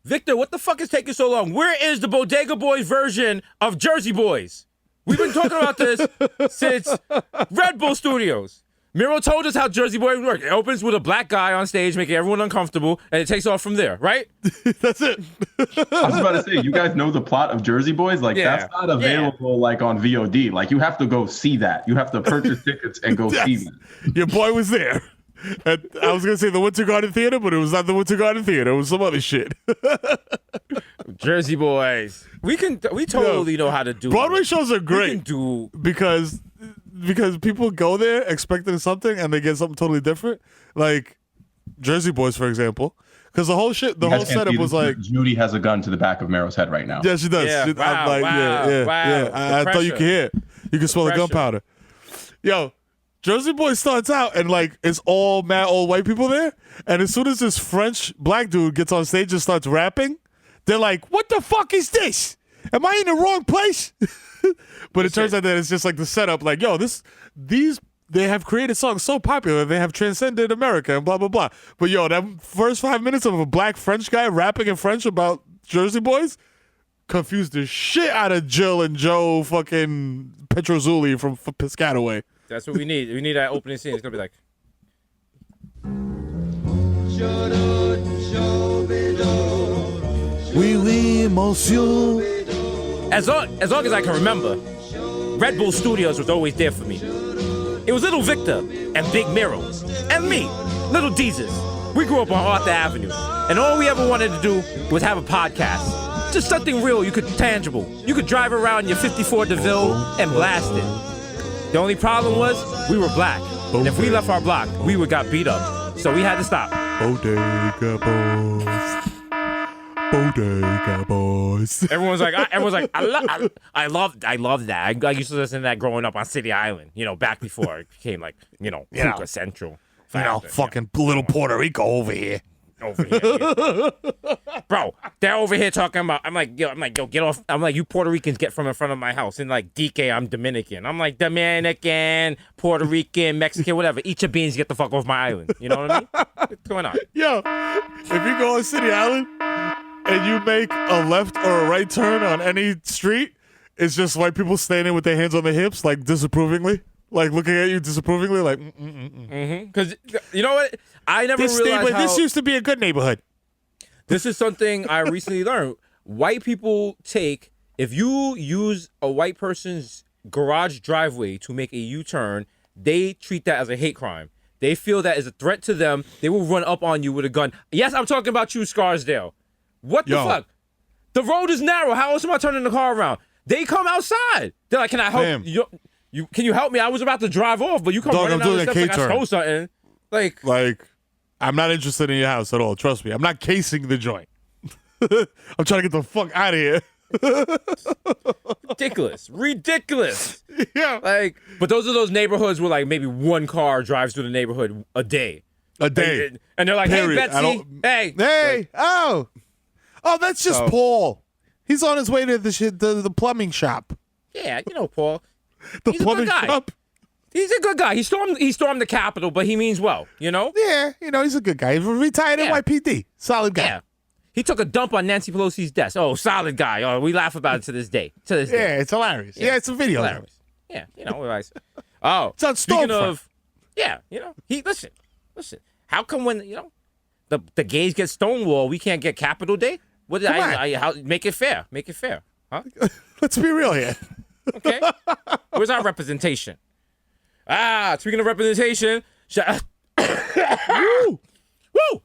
Victor, what the fuck is taking so long? Where is the Bodega Boys version of Jersey Boys? We've been talking about this since Red Bull Studios. Miro told us how Jersey Boys work. It opens with a black guy on stage making everyone uncomfortable, and it takes off from there, right? That's it. I was about to say, you guys know the plot of Jersey Boys? Like, Yeah. that's not available, like, on VOD. Like, you have to go see that. You have to purchase tickets and go see Yes. that. Your boy was there. And I was going to say the Winter Garden Theater, but it was not the Winter Garden Theater. It was some other shit. Jersey Boys. We totally know how to do Broadway it. shows are We can great do because people go there expecting something and they get something totally different. Like Jersey Boys, for example. Because the whole You guys can't setup see was this, like, but Judy has a gun to the back of Mero's head right now. yeah, she does. Yeah, I'm wow, like, wow, yeah. wow. I The thought you pressure. could hear it. You can smell the pressure. gunpowder. Yo, Jersey Boy starts out and like it's all mad old white people there. And as soon as this French black dude gets on stage and starts rapping, they're like, what the fuck is this? Am I in the wrong place? But it turns out that it's just like the setup, like, yo, these they have created songs so popular, they have transcended America and blah blah blah. But yo, that first 5 minutes of a black French guy rapping in French about Jersey Boys confused the shit out of Jill and Joe fucking Petrozulli from Piscataway. That's what we need. We need that opening scene. It's gonna be like, Oui, oui, monsieur. as long as I can remember, Red Bull Studios was always there for me. It was Little Victor and Big Miro and me, Little Jesus. We grew up on Arthur Avenue, and all we ever wanted to do was have a podcast. Just something real, tangible. You could drive around your 54 DeVille and blast it. The only problem was we were black, and if we left our block, we would got beat up. So we had to stop. Bodega Boys. Bodega Boys. Everyone's like, I love that. I used to listen to that growing up on City Island. Back before it became like, Hookah Central. Fucking little Puerto Rico over here. Over here. Bro, they're over here talking about. I'm like, yo, get off. I'm like, you Puerto Ricans get from in front of my house. And like, DK, I'm Dominican. I'm like, Dominican, Puerto Rican, Mexican, whatever. Eat your beans, get the fuck off my island. You know what I mean? What's going on? Yo, if you go on City Island and you make a left or a right turn on any street, it's just white people standing with their hands on their hips, like disapprovingly, like looking at you disapprovingly, like. Because you know what? I never realized how this used to be a good neighborhood. this is something I recently learned. White people if you use a white person's garage driveway to make a U-turn, they treat that as a hate crime. They feel that is a threat to them. They will run up on you with a gun. Yes, I'm talking about you, Scarsdale. What the Yo. fuck? The road is narrow. How else am I turning the car around? They come outside. They're like, can I help Fam. you? Can you help me? I was about to drive off, but you come Dog, running I'm down doing the a steps like I K-turn. stole something. Like, I'm not interested in your house at all. Trust me. I'm not casing the joint. I'm trying to get the fuck out of here. ridiculous. Yeah. Like, but those are those neighborhoods where like maybe one car drives through the neighborhood a day. A day. And they're like, Period. hey, I Betsy, don't- hey. Hey, oh, that's just So- Paul. He's on his way to the plumbing shop. Yeah, Paul. The He's a good plumbing guy. shop. He's a good guy. He stormed the Capitol, but he means well, Yeah, he's a good guy. He's a retired Yeah. NYPD. Solid guy. Yeah. He took a dump on Nancy Pelosi's desk. Oh, solid guy. Oh, we laugh about it to this day. To this day. Yeah, it's hilarious. Yeah, it's a video. Hilarious. Yeah, you know, like, oh, It's on speaking Stormfront. of, yeah, you know, listen. How come when you know the gays get Stonewall, we can't get Capitol Day? What did Come on. how make it fair? Make it fair, huh? Let's be real here. Okay, where's our representation? Speaking of representation, Woo! woo!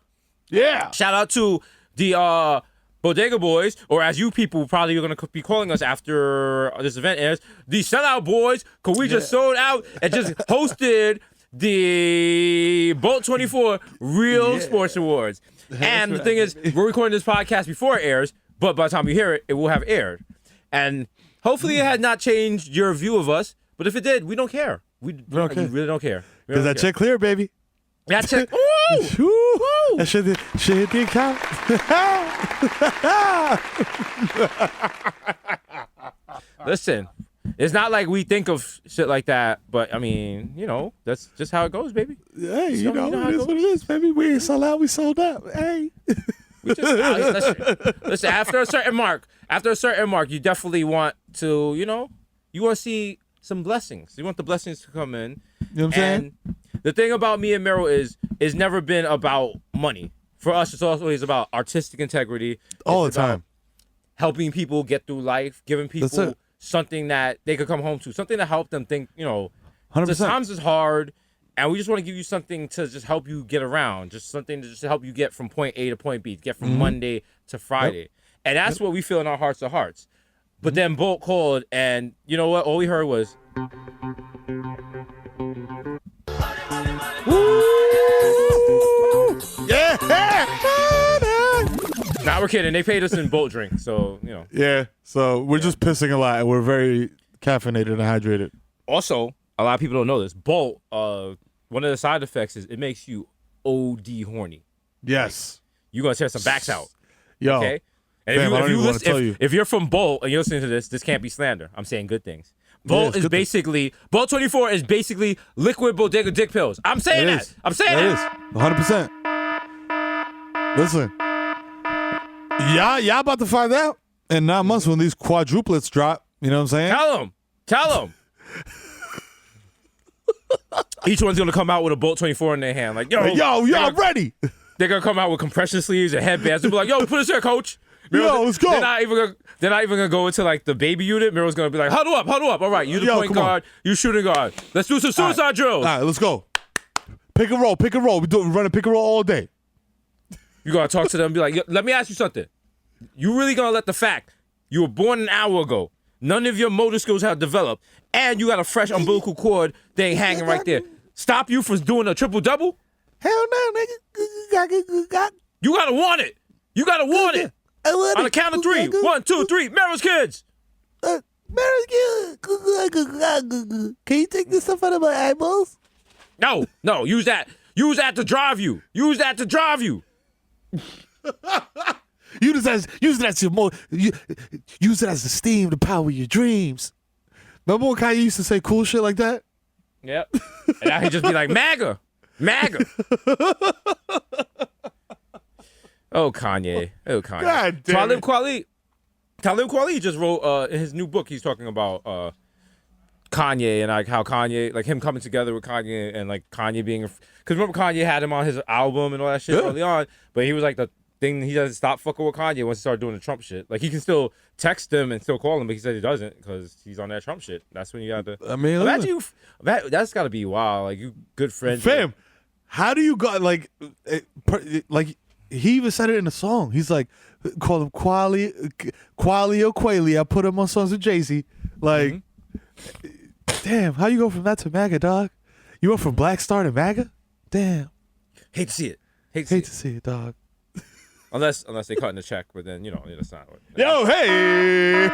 Yeah. Shout out to the Bodega Boys, or as you people probably are going to be calling us after this event airs, the Sellout Boys, because we just sold out and just hosted the Bolt 24 Real Sports Awards. And the thing is, we're recording this podcast before it airs, but by the time you hear it, it will have aired. And hopefully it had not changed your view of us, but if it did, we don't care. We don't care. We really don't care. We Because don't that care. check clear, baby. That check. Woo! Woo! That should hit the account. Listen, it's not like we think of shit like that, but I mean, you know, that's just how it goes, baby. Hey, you know how it it is goes. what it is, baby. We ain't sold out. We sold out. Hey. We just listen. After a certain mark, you definitely want to, you know, you want to see some blessings. You want the blessings to come in. You know what I'm saying? And the thing about me and Meryl is, it's never been about money. For us, it's always about artistic integrity. All It's the about time. helping people get through life, giving That's people it. something that they could come home to, something to help them think, you know, 100%. the times is hard, and we just want to give you something to just help you get around, just something to just help you get from point A to point B, get from Monday to Friday. And that's what we feel in our hearts of hearts. But then Bolt called, and you know what? All we heard was, Yeah. nah, we're kidding. They paid us in Bolt drink, so, you know. Yeah. So we're just pissing a lot, and we're very caffeinated and hydrated. Also, a lot of people don't know this. Bolt, one of the side effects is it makes you OD horny. Yes. You're going to tear some backs out. Yo. Okay? And Fam, I don't even wanna tell you. if you're from Bolt and you're listening to this can't be slander. I'm saying good things. Bolt it's is good things. basically, Bolt 24 is basically liquid bodega dick pills. I'm saying It that. is. I'm saying It that. is. 100%. Listen. Y'all about to find out in 9 months when these quadruplets drop. You know what I'm saying? Tell them. Each one's going to come out with a Bolt 24 in their hand. Like, yo, I'm ready. They're going to come out with compression sleeves and headbands. They'll be like, yo, put us here, coach. Yo, let's go. They're not even gonna go into like the baby unit. Miro's gonna be like, huddle up. All right, you the point come on. guard, you shooting guard. Let's do some suicide drills. All right, let's go. Pick and roll. We're running pick and roll all day. You gotta talk to them and be like, yo, let me ask you something. You really gonna let the fact you were born an hour ago, none of your motor skills have developed, and you got a fresh umbilical cord thing hanging right there, stop you from doing a triple double? Hell no, nigga. You gotta want it. You gotta want it. On the count of 3. 1, 2, 3. Mary's kids. Can you take this stuff out of my eyeballs? No. Use that. Use that to drive you. Use it as the steam to power your dreams. Remember when Kanye used to say cool shit like that? Yep. And I could just be like, MAGA. Oh, Kanye. God damn it. Talib Kweli just wrote in his new book, he's talking about Kanye and like how Kanye, like him coming together with Kanye and like Kanye being, because remember Kanye had him on his album and all that shit early on, but he was like the thing, he doesn't stop fucking with Kanye once he started doing the Trump shit. Like he can still text him and still call him, but he said he doesn't because he's on that Trump shit. That's when you got to, I mean, imagine that's got to be wild. Like you good friends. fam, how do you got like he even said it in the song. He's like, call him Kweli or Quayle. I put him on songs with Jay-Z. Like, damn, how you go from that to MAGA, dog? You went from Black Star to MAGA? Damn. Hate to see it. Hate to see it, dog. Unless they cut in the check, but then, you know, that's not what. Yo, hey!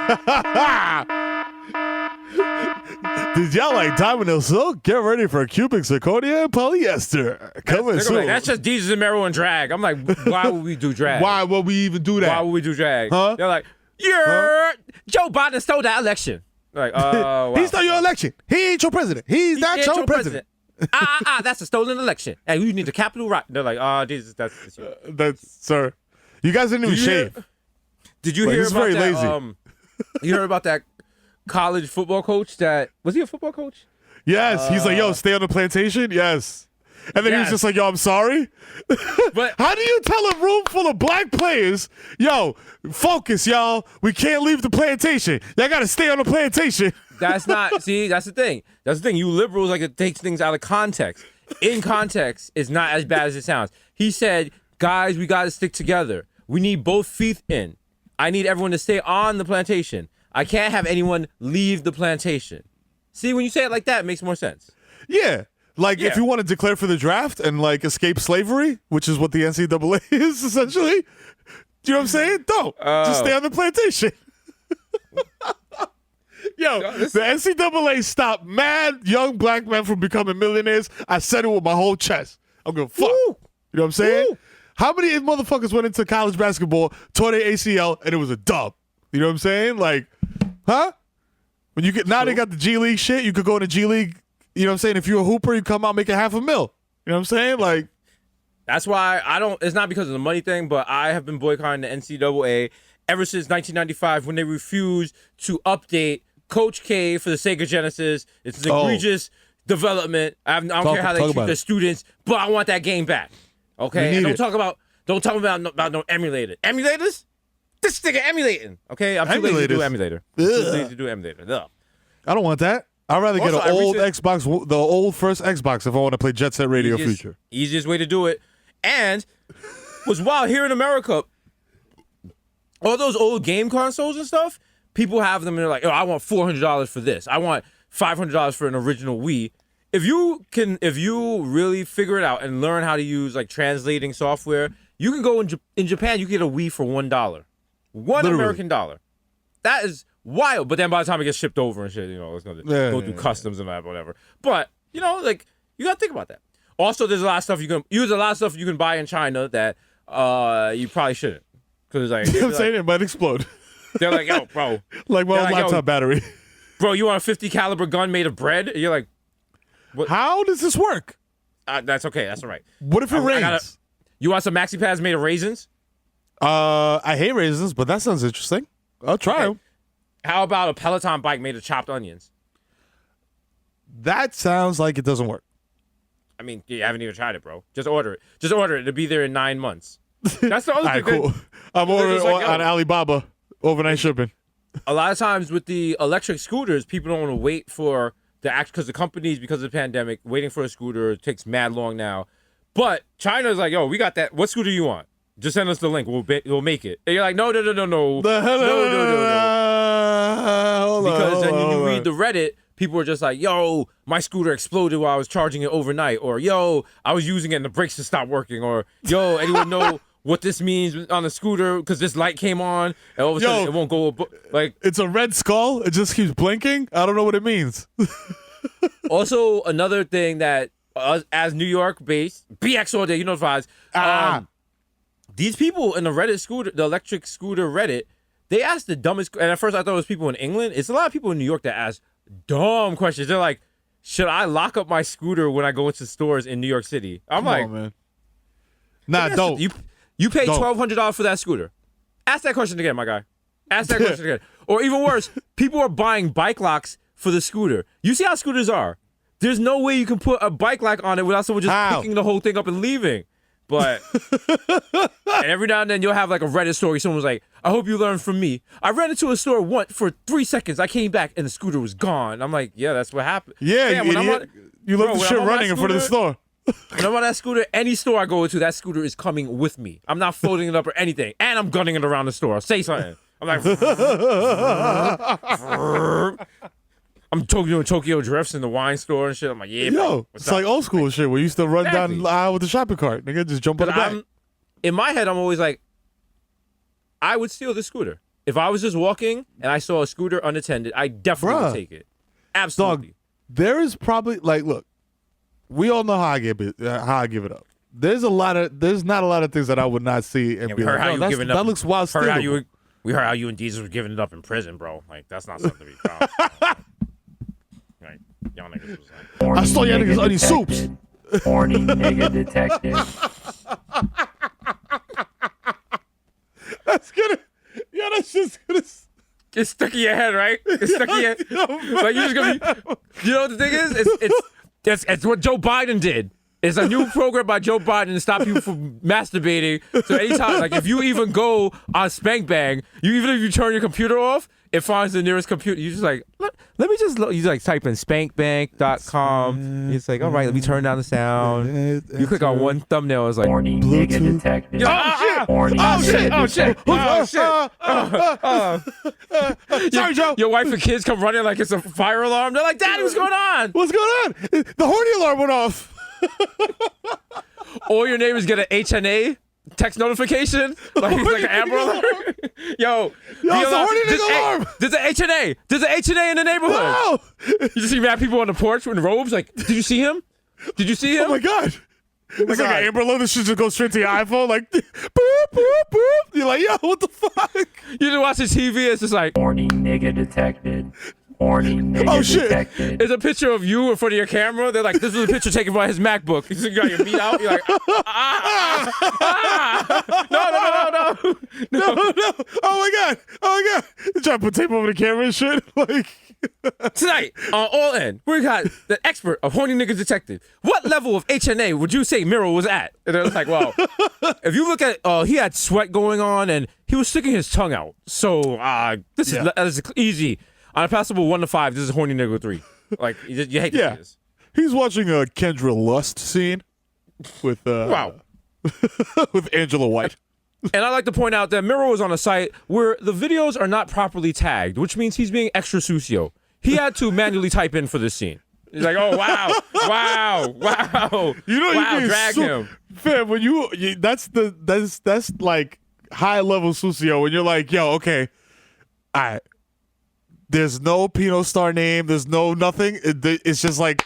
Did y'all like Diamond Hill Silk? Get ready for cubic zirconia and polyester. Coming They're soon. like, that's just Jesus and Meryl and drag. I'm like, why would we do drag? Why would we even do that? Why would we do drag? Huh? They're like, Joe Biden stole that election. They're like, wow. He stole your election. He ain't your president. He's not ain't your president. That's a stolen election. Hey, you need the Capitol right. They're like, Jesus, that's you. That's, sir. You guys didn't even Did you hear- shave. Did you Like, hear this is about very that? lazy. You heard about that college football coach? That was he a football coach? Yes, he's like, yo, stay on the plantation. Yes, and then he was Yes. just like, yo, I'm sorry. But How do you tell a room full of black players, yo, focus, y'all. We can't leave the plantation. Y'all got to stay on the plantation. that's not. See, that's the thing. That's the thing. You liberals like to take things out of context. In context, it's not as bad as it sounds. He said, guys, we got to stick together. We need both feet in. I need everyone to stay on the plantation. I can't have anyone leave the plantation. See, when you say it like that, it makes more sense. Yeah. Like, if Yeah. you want to declare for the draft and, like, escape slavery, which is what the NCAA is, essentially, you know what I'm saying? Don't. Just stay on the plantation. Yo, the NCAA stopped mad young black men from becoming millionaires. I said it with my whole chest. I'm going, fuck. Woo. You know what I'm saying? Woo. How many motherfuckers went into college basketball, tore their ACL, and it was a dub? You know what I'm saying? Like, huh? When you get now, they got the G League shit. You could go in the G League. You know what I'm saying? If you're a hooper, you come out making $500,000. You know what I'm saying? Like, That's why I don't. It's not because of the money thing, but I have been boycotting the NCAA ever since 1995 when they refused to update Coach K for the Sega Genesis. It's an egregious development. I don't care how they talk treat about the it. students, but I want that game back. Okay, We and need don't it. talk about no emulator. Emulators? This nigga emulating. Okay, I'm too lazy to do Emulators. emulator. I'm too lazy to do emulator. Ugh. I don't want that. I'd rather get Also, an I old recent- Xbox, the old first Xbox, if I want to play Jet Set Radio Future. Easiest way to do it. And was wild here in America, all those old game consoles and stuff, people have them and they're like, oh, I want $400 for this. I want $500 for an original Wii. If you really figure it out and learn how to use like translating software, you can go in Japan, you can get a Wii for $1. One Literally. American dollar. That is wild. But then by the time it gets shipped over and shit, you know, it's gonna go through customs and that, whatever. But you know, like you gotta think about that. Also, there's a lot of stuff you can buy in China that you probably shouldn't, because like, You know what I'm saying? It might explode. they're like, yo, bro, Like my They're old like, yo, laptop battery. bro, you want a 50 caliber gun made of bread? And you're like, How does this work? that's okay, that's all right. What if it I rains? gotta- You want some maxi pads made of raisins? I hate raisins, but that sounds interesting. I'll try them. How about a Peloton bike made of chopped onions? That sounds like it doesn't work. I mean, you haven't even tried it, bro. Just order it. Just order it. It'll be there in 9 months. That's the All other right, thing. cool. I'm they're ordering just like, on yo. Alibaba overnight shipping. A lot of times with the electric scooters, people don't want to wait for the act because the companies, because of the pandemic, waiting for a scooter takes mad long now. But China's like, yo, we got that. What scooter you want? Just send us the link. We'll make it. And you're like, no. The hell? No. Hold on, Because hold then on, you hold read on. the Reddit, people are just like, yo, my scooter exploded while I was charging it overnight. Or, yo, I was using it and the brakes just stopped working. Or, yo, anyone know what this means on the scooter? Because this light came on and all of a sudden Yo. it won't go. Like, It's a red skull. It just keeps blinking. I don't know what it means. also, another thing that, as New York based, BX all day, you know the vibes. These people in the Reddit scooter, the electric scooter Reddit, they ask the dumbest. And at first I thought it was people in England. It's a lot of people in New York that ask dumb questions. They're like, should I lock up my scooter when I go into stores in New York City? I'm Come like, on, man. Nah, Yes, don't. You pay Don't. $1,200 for that scooter. Ask that question again, my guy. Ask that question again. Or even worse, people are buying bike locks for the scooter. You see how scooters are. There's no way you can put a bike lock on it without someone just How? picking the whole thing up and leaving. But and every now and then you'll have like a Reddit story. Someone's like, I hope you learned from me. I ran into a store once for 3 seconds. I came back and the scooter was gone. I'm like, yeah, that's what happened. Yeah, Damn, you when I'm idiot. on- You Bro, left the when shit I'm on that running in front of the scooter- store. When I'm on that scooter, any store I go into, that scooter is coming with me. I'm not folding it up or anything. And I'm gunning it around the store. Say something. I'm like, I'm Tokyo drifts in the wine store and shit. I'm like, yeah, bro. Yo, What's it's up? like old school shit where you used to run down Exactly. the aisle with the shopping cart. Nigga, just jump on the But back. in my head, I'm always like, I would steal the scooter. If I was just walking and I saw a scooter unattended, I definitely Bruh. would take it. Absolutely. Dog, there is probably like, look, we all know how I give it up. There's not a lot of things that I would not see and Yeah, be we heard like, how no, you that's, giving that up. looks wild. Heard how stealable. we heard how you and Diesel were giving it up in prison, bro. Like that's not something to be proud of. Right. Y'all niggas was like, Horny I stole your nigga niggas onion soups. detected. Horny nigga detected. That's gonna. Yeah, that's just gonna. It's stuck in your head, right? It's stuck in your head. Like you're just gonna be. You know what the thing is? It's what Joe Biden did. It's a new program by Joe Biden to stop you from masturbating. So anytime, like if you even go on Spank Bang, even if you turn your computer off, it finds the nearest computer. You just like, let me just, you like type in spankbank.com. It's like, all right, let me turn down the sound. You click on one thumbnail, it's like, Warning, nigga detected. Warning, Sorry, Joe. Your wife and kids come running like it's a fire alarm. They're like, Daddy, what's going on? What's going on? The horny alarm went off. All your neighbors get an HNA text notification, like it's like an Amber Alert. Yo, it's a horny nigga alarm. There's an HNA. There's an HNA in the neighborhood. Wow. You just see mad people on the porch with robes. Like, did you see him? Did you see him? Oh my god. It's like God. an Amber Alert that should just go straight to your iPhone. Like, boop, boop, boop. You're like, yo, what the fuck? You just watch the TV. It's just like, warning, nigga detected. Warning, nigga Oh, shit. detected. it's a picture of you in front of your camera. They're like, this is a picture taken by his MacBook. You got your meat out. You're like, no. No. Oh my god. You trying to put tape over the camera and shit? Like, Tonight on All In, we got the expert of horny niggas detected. What level of HNA would you say Miro was at? And they're like, well, if you look at, he had sweat going on and he was sticking his tongue out. So this is easy. On a passable 1 to 5, this is horny nigga 3. Like you hate to see this. He's watching a Kendra Lust scene with Wow. with Angela White. And I like to point out that Miro is on a site where the videos are not properly tagged, which means he's being extra sucio. He had to manually type in for this scene. He's like, oh wow. You know, wow, you drag him. Fam, when that's like high level sucio when you're like, yo, okay, all right. There's no Pinot Star name. There's no nothing. It's just like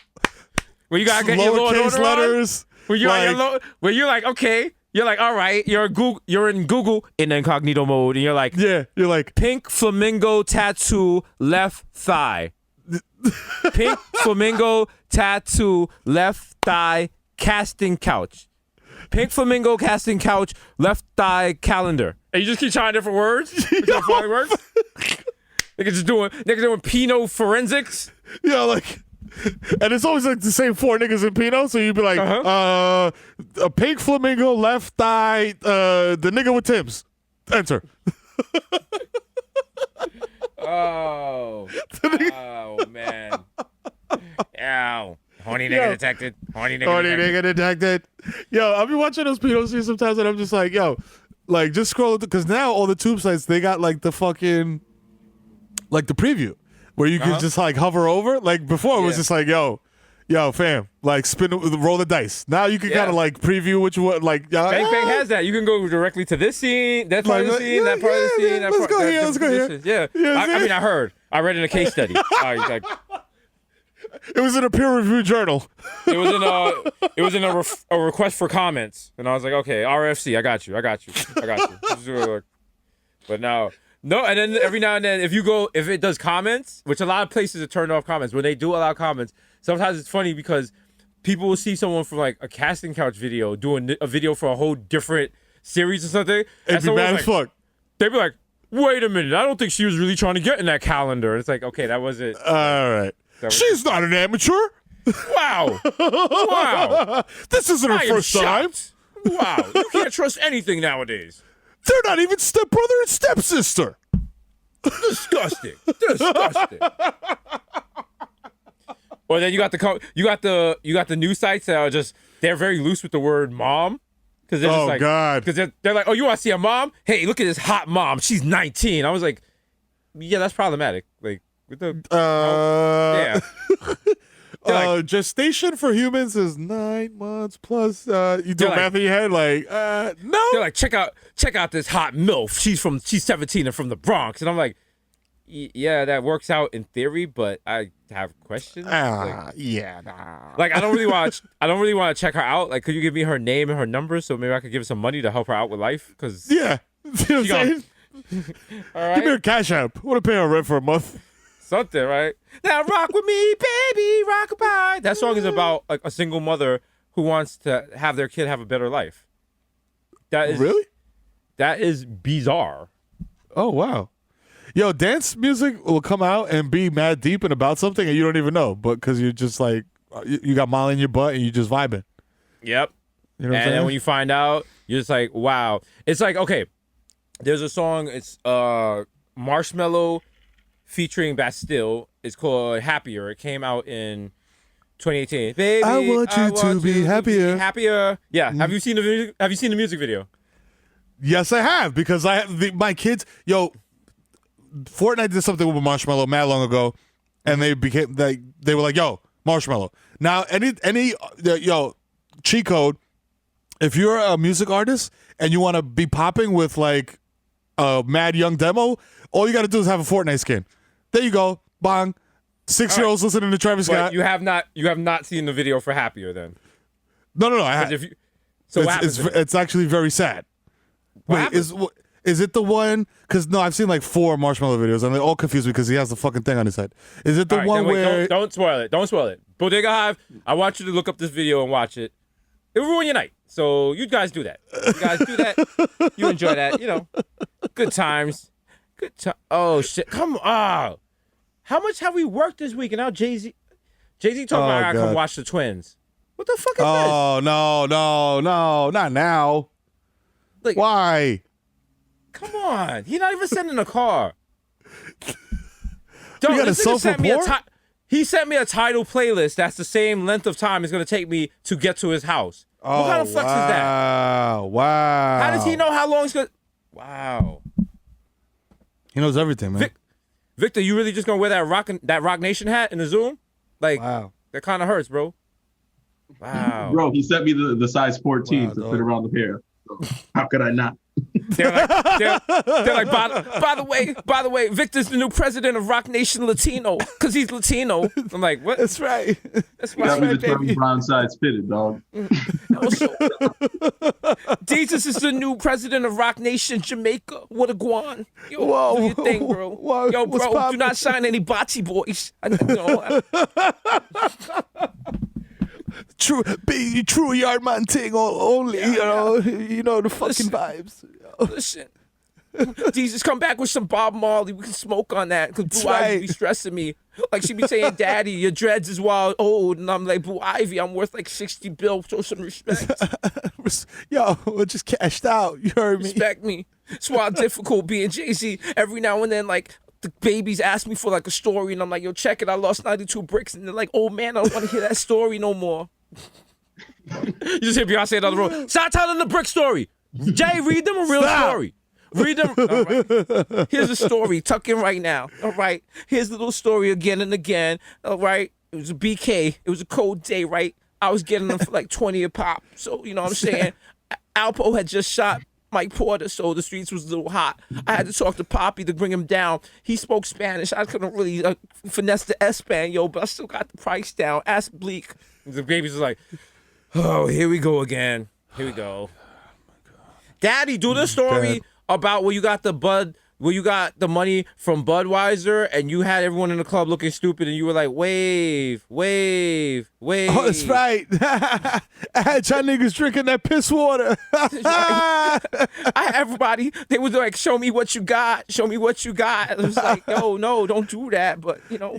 Well, you gotta get your Law and lowercase Order letters. Where you're like, where you're like, okay, you're like, all right, you're in Google in incognito mode, and you're like, yeah, you're like, pink flamingo tattoo left thigh. Pink flamingo tattoo left thigh casting couch. Pink flamingo casting couch left thigh calendar. And you just keep trying different words until it finally works. Niggas doing Pinot forensics. yeah, like, and it's always like the same 4 niggas in Pinot. So you'd be like, a pink flamingo left thigh, the nigga with Tim's. Enter. Oh man. Ow. Horny nigga detected. Horny nigga detected. Yo, I'll be watching those Pinot scenes sometimes, and I'm just like, yo, like just scroll because now all the tube sites they got like the fucking like the preview where you can just like hover over. Like before, it was just like, yo, fam, like roll the dice. Now you can kind of like preview what you want. Like, Bang Bang has that. You can go directly to this scene, that part of the scene, that part of the scene. Let's go here. Let's go here. Yeah. I read in a case study. Like, it was in a peer reviewed journal. it was in a request for comments, and I was like, okay, RFC, I got you. But no, and then every now and then, if it does comments, which a lot of places are turned off comments, when they do allow comments, sometimes it's funny because people will see someone from like a casting couch video doing a video for a whole different series or something. It'd be mad as fuck. They'd be like, wait a minute, I don't think she was really trying to get in that calendar. And it's like, okay, that wasn't. All right. She's not an amateur. Wow. This isn't her I am first time. shocked. Wow. You can't trust anything nowadays. They're not even stepbrother and stepsister. Disgusting. Or then you got the news sites that are just they're very loose with the word mom. Because they're just like, God. Because they're like, oh, you want to see a mom? Hey, look at this hot mom. She's 19. I was like, yeah, that's problematic. Like with the yeah. Like, gestation for humans is 9 months plus. You do math in your head, like no. They're like, check out this hot MILF. She's 17 and from the Bronx, and I'm like, yeah, that works out in theory, but I have questions. Nah. Like I don't really want to check her out. Like, could you give me her name and her number so maybe I could give her some money to help her out with life? Because yeah, you know what I'm saying? All right. Give me a cash app. I want to pay her rent for a month. Something, right? Now rock with me, baby, rock-a-bye. That song is about like a single mother who wants to have their kid have a better life. That is really. That is bizarre. Oh wow. Yo, dance music will come out and be mad deep and about something and you don't even know, but because you're just like you got Molly in your butt and you just vibing. Yep. You know what I'm And saying? then when you find out, you're just like, wow. It's like, okay, there's a song, it's Marshmello featuring Bastille. It's called Happier. It came out in 2018. Baby, I want you to be happier. Happier. Yeah. Have you seen the music video? Yes, I have because I have my kids. Yo, Fortnite did something with Marshmello mad long ago, and they became they were like, "Yo, Marshmello." Now, yo, cheat code. If you're a music artist and you want to be popping with like a mad young demo, all you got to do is have a Fortnite skin. There you go, bang. 6-year-olds listening to Travis But Scott. you have not seen the video for Happier then. No. I have. So what happens? It's actually very sad. What Wait, happens? is it the one? Because no, I've seen like 4 Marshmello videos, and they all confuse me because he has the fucking thing on his head. Is it the All right, one then wait, where? don't spoil it. Don't spoil it. Bodega Hive, I want you to look up this video and watch it. It will ruin your night. So you guys do that. You guys do that. You enjoy that. You know, good times. Good time. Oh shit! Come on. How much have we worked this week? And now Jay-Z talking about I gotta come God. watch the Twins. What the fuck is Oh no, not now. Like- Why? this? Come on. He's not even sending a car. We got a this nigga sent me self-report? he sent me a title playlist that's the same length of time it's gonna take me to get to his house. What kind of flex is that? Wow. How does he know how long it's gonna? Wow. He knows everything, man. Victor, you really just gonna wear that Rock Nation hat in the Zoom? Like, Wow. that kind of hurts, bro. Wow. Bro, he sent me the size 14 Wow, to dog. fit around the pair. So how could I not? They're like, by the way, Victor's the new president of Rock Nation Latino because he's Latino. I'm like, what? That's right. That's You got me right, the term baby. brown size fitted, dog. Also, Jesus is the new president of Rock Nation Jamaica. What a guan. Yo, Whoa, do your thing, bro. whoa, Yo, what's bro, do poppin'? not sign any Bocce boys. I know. True Yardman thing only. You know the fucking vibes. Listen. Jesus, come back with some Bob Marley. We can smoke on that because Blue That's Ivy right. be stressing me. Like she be saying, "Daddy, your dreads is wild old," and I'm like, "Blue Ivy, I'm worth like 60 bill. Show some respect. Yo, we're just cashed out. You heard me. Respect me." It's why it's difficult being Jay-Z. Every now and then, like the babies ask me for like a story, and I'm like, "Yo, check it. I lost 92 bricks," and they're like, "Oh man, I don't want to hear that story no more." You just hear Beyonce down the road. Stop telling the brick story. Jay, read them a real Stop. story. Read them. All right. Here's a story. Tuck in right now. All right. Here's a little story again and again. All right. It was a BK. It was a cold day, right? I was getting them for like 20 a pop. So, you know what I'm saying? Alpo had just shot Mike Porter, so the streets was a little hot. I had to talk to Poppy to bring him down. He spoke Spanish. I couldn't really finesse the Espanol, but I still got the price down. Ask Bleak. The baby's just like, oh, here we go again. Here we go. Daddy, do the story about where you got the money from Budweiser and you had everyone in the club looking stupid and you were like, wave, wave, wave. Oh, that's right. I had y'all niggas drinking that piss water. I had everybody, they was like, show me what you got. Show me what you got. It was like, no, don't do that. But, you know,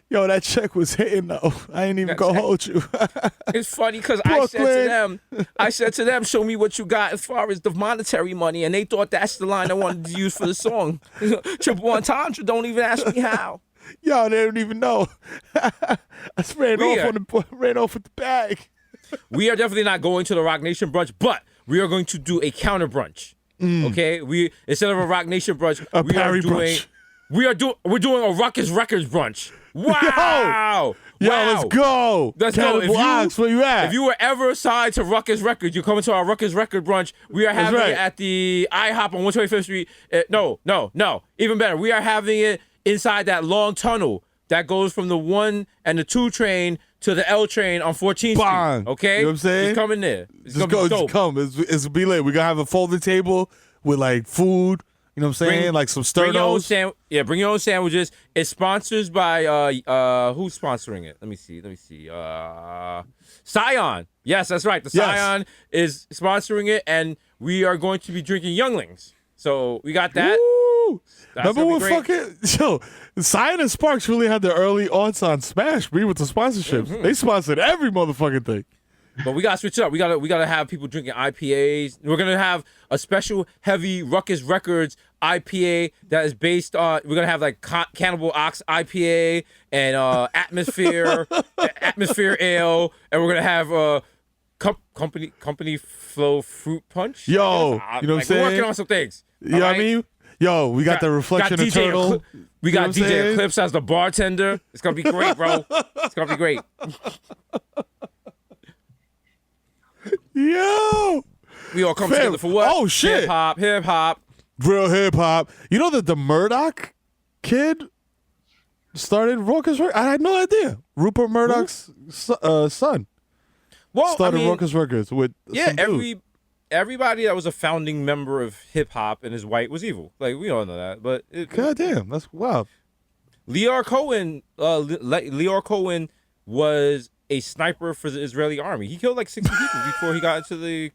Yo, that check was hitting though. I ain't even gonna hold you. it's funny because Brooklyn. I said to them, show me what you got as far as the monetary money. And they thought that's the line I wanted to use for the song. Triple entendre, don't even ask me how. Yo, they don't even know. I just ran off with the bag. We are definitely not going to the Rock Nation brunch, but we are going to do a counter brunch. Okay, we instead of a Rock Nation brunch, Parry brunch. we're doing a Ruckus Records brunch. Wow! Yo, Wow. let's go. Let's go. Cannibal Ox, where you at? If you were ever assigned to Ruckus Records, you're coming to our Ruckus Record brunch. We are having right. it at the IHOP on 125th Street. No. Even better. We are having it inside that long tunnel that goes from the 1 and the 2 train to the L train on 14th Bang. Street. Okay? You know what I'm saying? It's coming there. It's Just gonna go, be dope. just come. It's gonna be lit. We're gonna have a folding table with like food, You know what I'm saying? Like some Bring your own Sternos. bring your own sandwiches. It's sponsored by who's sponsoring it? Let me see. Scion. Yes, that's right. The Yes. Scion is sponsoring it, and we are going to be drinking Younglings. So we got that. Woo! That's Remember when gonna be great. Cyan and Sparks really had their early odds on Smash me with the sponsorships. Mm-hmm. They sponsored every motherfucking thing. But we gotta switch it up. We gotta have people drinking IPAs. We're gonna have a special heavy Ruckus Records IPA that is based on. We're gonna have like Cannibal Ox IPA and Atmosphere Ale, and we're gonna have company Flow Fruit Punch. Yo, you know what I'm We're saying? working on some things. You know what I mean? Yo, we got the reflection of turtle. We You know got what I'm DJ saying? Eclipse as the bartender. It's gonna be great, bro. It's gonna be great. Yo, We all come Fam, together for what? oh, shit. Hip hop. real hip hop. You know that the Murdoch kid started Ruckus Records? I had no idea. Rupert Murdoch's son Well, started I mean, Ruckus Records with yeah, some dude. everybody that was a founding member of hip hop and is white was evil. Like we all know that. But God damn, that's wild. Leor Cohen was a sniper for the Israeli army. He killed like 60 people before he got into the.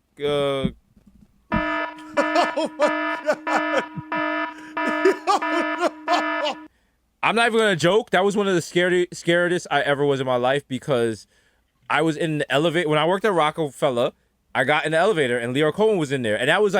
I'm not even gonna joke. That was one of the scaredest I ever was in my life because I was in the elevator when I worked at Rockefeller. I got in the elevator and Leor Cohen was in there, and that was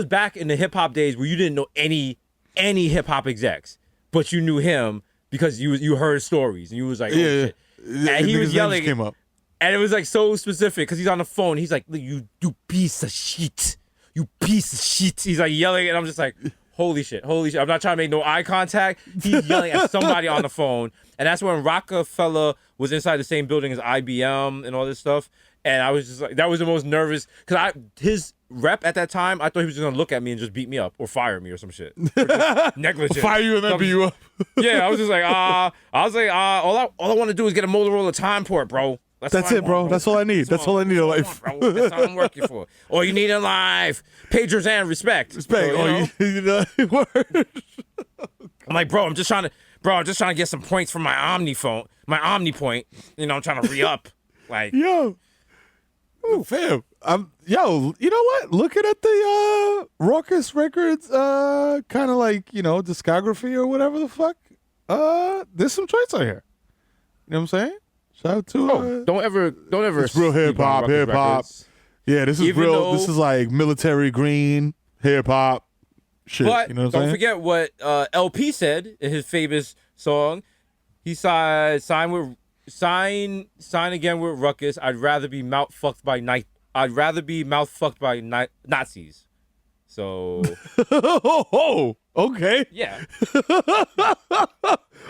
back in the hip hop days where you didn't know any hip hop execs, but you knew him because you heard stories and you was like, oh, Yeah, shit. And he niggas' was names yelling, came up. and it was like so specific because he's on the phone. He's like, you piece of shit, you piece of shit. He's like yelling, and I'm just like, holy shit. I'm not trying to make no eye contact. He's yelling at somebody on the phone, and that's when Rockefeller was inside the same building as IBM and all this stuff. And I was just like, that was the most nervous because his rep at that time, I thought he was just gonna look at me and just beat me up or fire me or some shit. Negligent. Fire you and then beat you up. Yeah, I was just like, all I want to do is get a Motorola Time Port, bro. That's what I it, bro. want, That's all I need. That's all I need in life. Bro. That's all I'm working for. All you need in life, pagers and respect. Respect. So, you know, Word. I'm like, bro, I'm just trying to get some points from my OmniPoint. You know, I'm trying to re-up. Like, Yo. Oh, fam. Yo, you know what? Looking at the Ruckus Records kind of like, discography or whatever the fuck, there's some traits on here. You know what I'm saying? Shout out to don't ever. it's real sleep on hip-hop. Ruckus Records. Yeah, this is Even real. though- This is like military green hip hop shit. But you know what I'm don't saying? forget what LP said in his famous song. He said, "Sign again with Ruckus. I'd rather be mouth fucked by Nazis." So Oh, okay. yeah,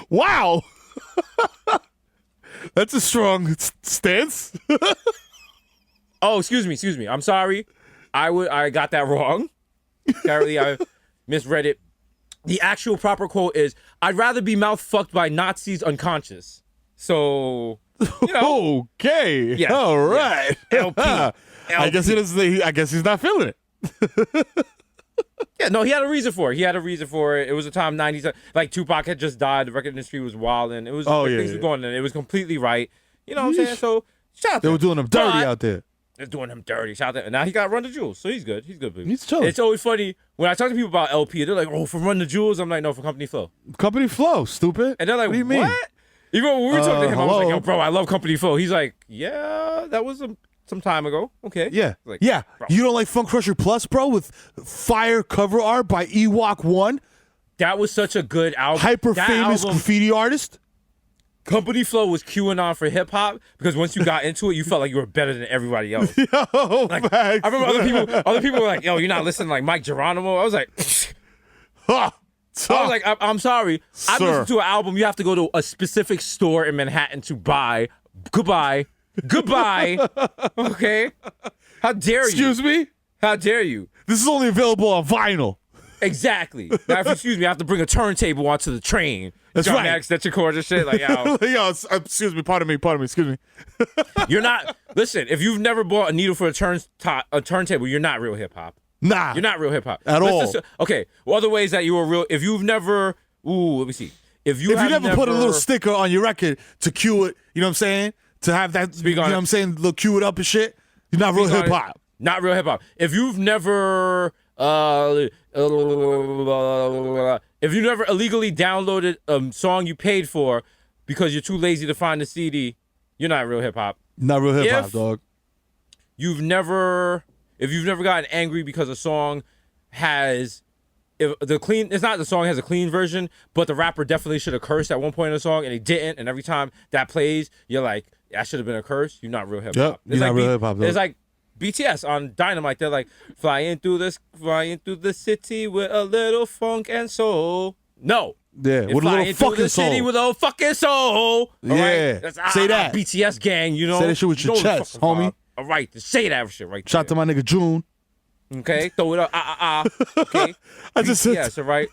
Wow. That's a strong stance. oh, excuse me. I'm sorry. I got that wrong. Apparently, I misread it. The actual proper quote is, "I'd rather be mouth fucked by Nazis unconscious." So, Okay. Yeah, All right. LP. I guess he doesn't. I guess he's not feeling it. yeah, no, he had a reason for it. It was a time 90s, like Tupac had just died. The record industry was wild, and it was things were going on. It was completely right. You know what I'm saying? So shout out to They were him. doing him dirty But- out there. They're doing him dirty. Shout out to him. And now he got Run the Jewels, so he's good. He's good. Baby. He's chilling. It's always funny when I talk to people about LP. They're like, "Oh, for Run the Jewels." I'm like, "No, for Company Flow." Company Flow, stupid. And they're like, what do you mean? "What?" Even when we were talking to him, I was like, hello? "Yo, bro, I love Company Flow." He's like, "Yeah, that was some time ago. Okay." Yeah. Like, Yeah. bro. You don't like Funk Crusher Plus, bro, with fire cover art by Ewok One, That was such a good album. hyper That famous album- graffiti artist. Company Flow was QAnon for hip hop because once you got into it, you felt like you were better than everybody else. Yo, Like, facts. I remember other people were like, "Yo, you're not listening to like Mike Geronimo." I was like, I'm sorry. I Sir. listened to an album. You have to go to a specific store in Manhattan to buy. Goodbye. Okay. How dare you? Excuse me? How dare you? This is only available on vinyl. Exactly. Now, if you excuse me, I have to bring a turntable onto the train. That's John right. Extension cords and shit. Like, yo, Yo, excuse me, pardon me, excuse me. you're not. Listen, if you've never bought a needle for a turntable, you're not real hip hop. Nah. You're not real hip hop At all. Okay. Well, other ways that you were real. If you've never, let me see. If you never put a little sticker on your record to cue it, you know what I'm saying? To have that, you know on what it. I'm saying? Look, cue it up and shit. You're not real hip hop. Not real hip hop. If you've never illegally downloaded a song you paid for because you're too lazy to find the CD, you're not real hip hop. Not real hip hop, If- dog. If you've never gotten angry because a song has it's not the song has a clean version, but the rapper definitely should have cursed at one point in the song and he didn't, and every time that plays, you're like, that should have been a curse. You're not real hip hop. Yep, you're not real hip hop, dog. It's like BTS on Dynamite. They're like flying through the city with a little funk and soul. No. Yeah, It's with a flying little through fucking the city soul. with a fucking soul. All Yeah. right? Say that. BTS gang, you know. Say that shit with You your know the chest, fucking homie. vibe. All right, say that shit right Shout out to there. my nigga June. Okay, throw it up. Okay. I just said- BTS, all right.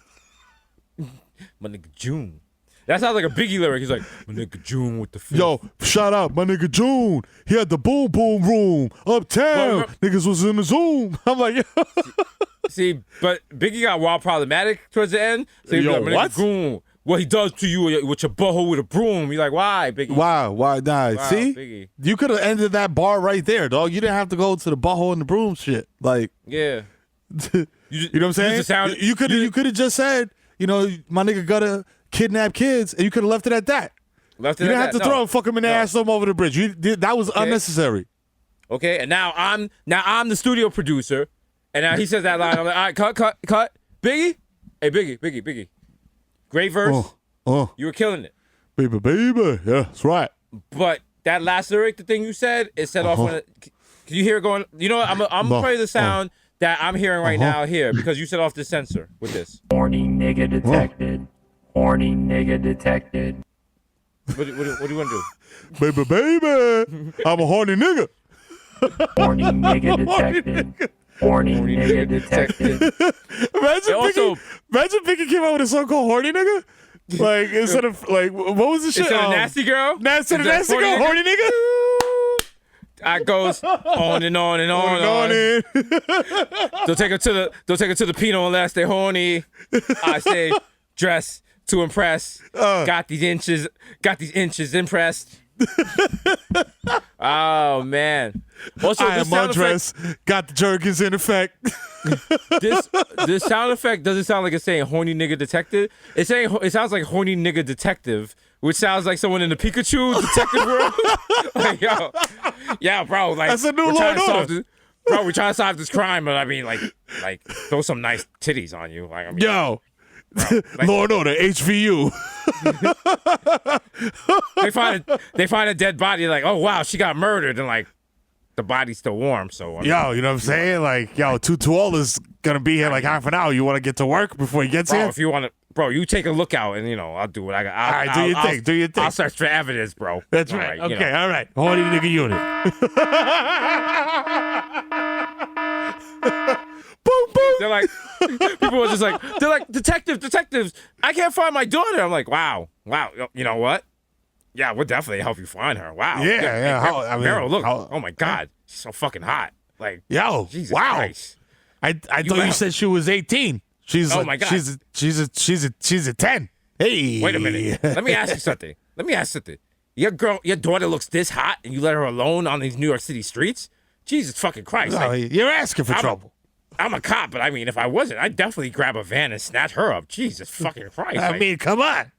My nigga June. That sounds like a Biggie lyric. He's like, my nigga June with the fifth. Yo, shout out my nigga June. He had the boom boom room uptown. Niggas was in the Zoom. I'm like, yo. See, but Biggie got wild problematic towards the end. So he's Yo, like, my what? nigga June, what he does to you with your butthole with a broom. You're like, why, Biggie? Wow, why not? Wow, See? Biggie. You could have ended that bar right there, dog. You didn't have to go to the butthole and the broom shit. Like, Yeah. you know what I'm saying? just sound- you could have just said, you know, my nigga gotta kidnap kids, and you could have left it at that. Left it You didn't at have to that. throw No. him, fuck him in the ass, throw him over the bridge. That was unnecessary. Okay, and now I'm the studio producer, and now he says that line. I'm like, all right, cut. Biggie, hey Biggie, great verse. You were killing it, Baby, yeah, that's right. but that last lyric, the thing you said, it set off on it. Can you hear it going? You know what? I'm gonna play the sound that I'm hearing right now here because you set off the sensor with this. Horny nigga detected. Horny nigga detected. What do you want to do? Baby, I'm a horny nigga. Horny nigga detected. Horny nigga detected. Imagine Biggie came out with a song called Horny Nigga. Like, instead of, like, what was the shit? Instead of Nasty Girl? Instead of Nasty Girl, Horny Nigga? I goes on and on and on. in. Don't take her to the Pinot unless they're horny. I say dress to impress. Got these inches impressed. Oh man. Also, I this am sound undressed. Got the jerkins in effect. this sound effect doesn't sound like it's saying horny nigga detective. It sounds like horny nigga detective, which sounds like someone in the Pikachu detective world. Like, yo, bro, like That's a new we're Law trying and to solve Order. this- Bro, we're trying to solve this crime, but I mean, like throw some nice titties on you. Like, I mean, Yo. like- Law and Order, HVU. they find a dead body. Like, oh wow, she got murdered, and like the body's still warm. So I mean, Yo, you know what I'm saying? Like, yo, Tutuola is going to be here like half an hour. You want to get to work before he gets bro, here? if you want to, bro, you take a look out, and I'll do what I got. All right, do your thing. I'll search for evidence, bro. That's All right. you Okay, know. all right. Horny nigga unit. Boom, boom. They're like, people are just like, they're like, detectives, I can't find my daughter. I'm like, wow. You know what? Yeah, we'll definitely help you find her. Wow. Yeah. Meryl, look. Oh my God. She's so fucking hot. Like, Yo, Jesus wow. Christ. I thought you left. said she was 18. Oh, my God. She's a 10. Hey. Wait a minute. Let me ask you something. Your daughter looks this hot and you let her alone on these New York City streets? Jesus fucking Christ. No, Like, you're asking for trouble. I'm a cop, but I mean, if I wasn't, I'd definitely grab a van and snatch her up. Jesus fucking Christ. I Like, mean, come on.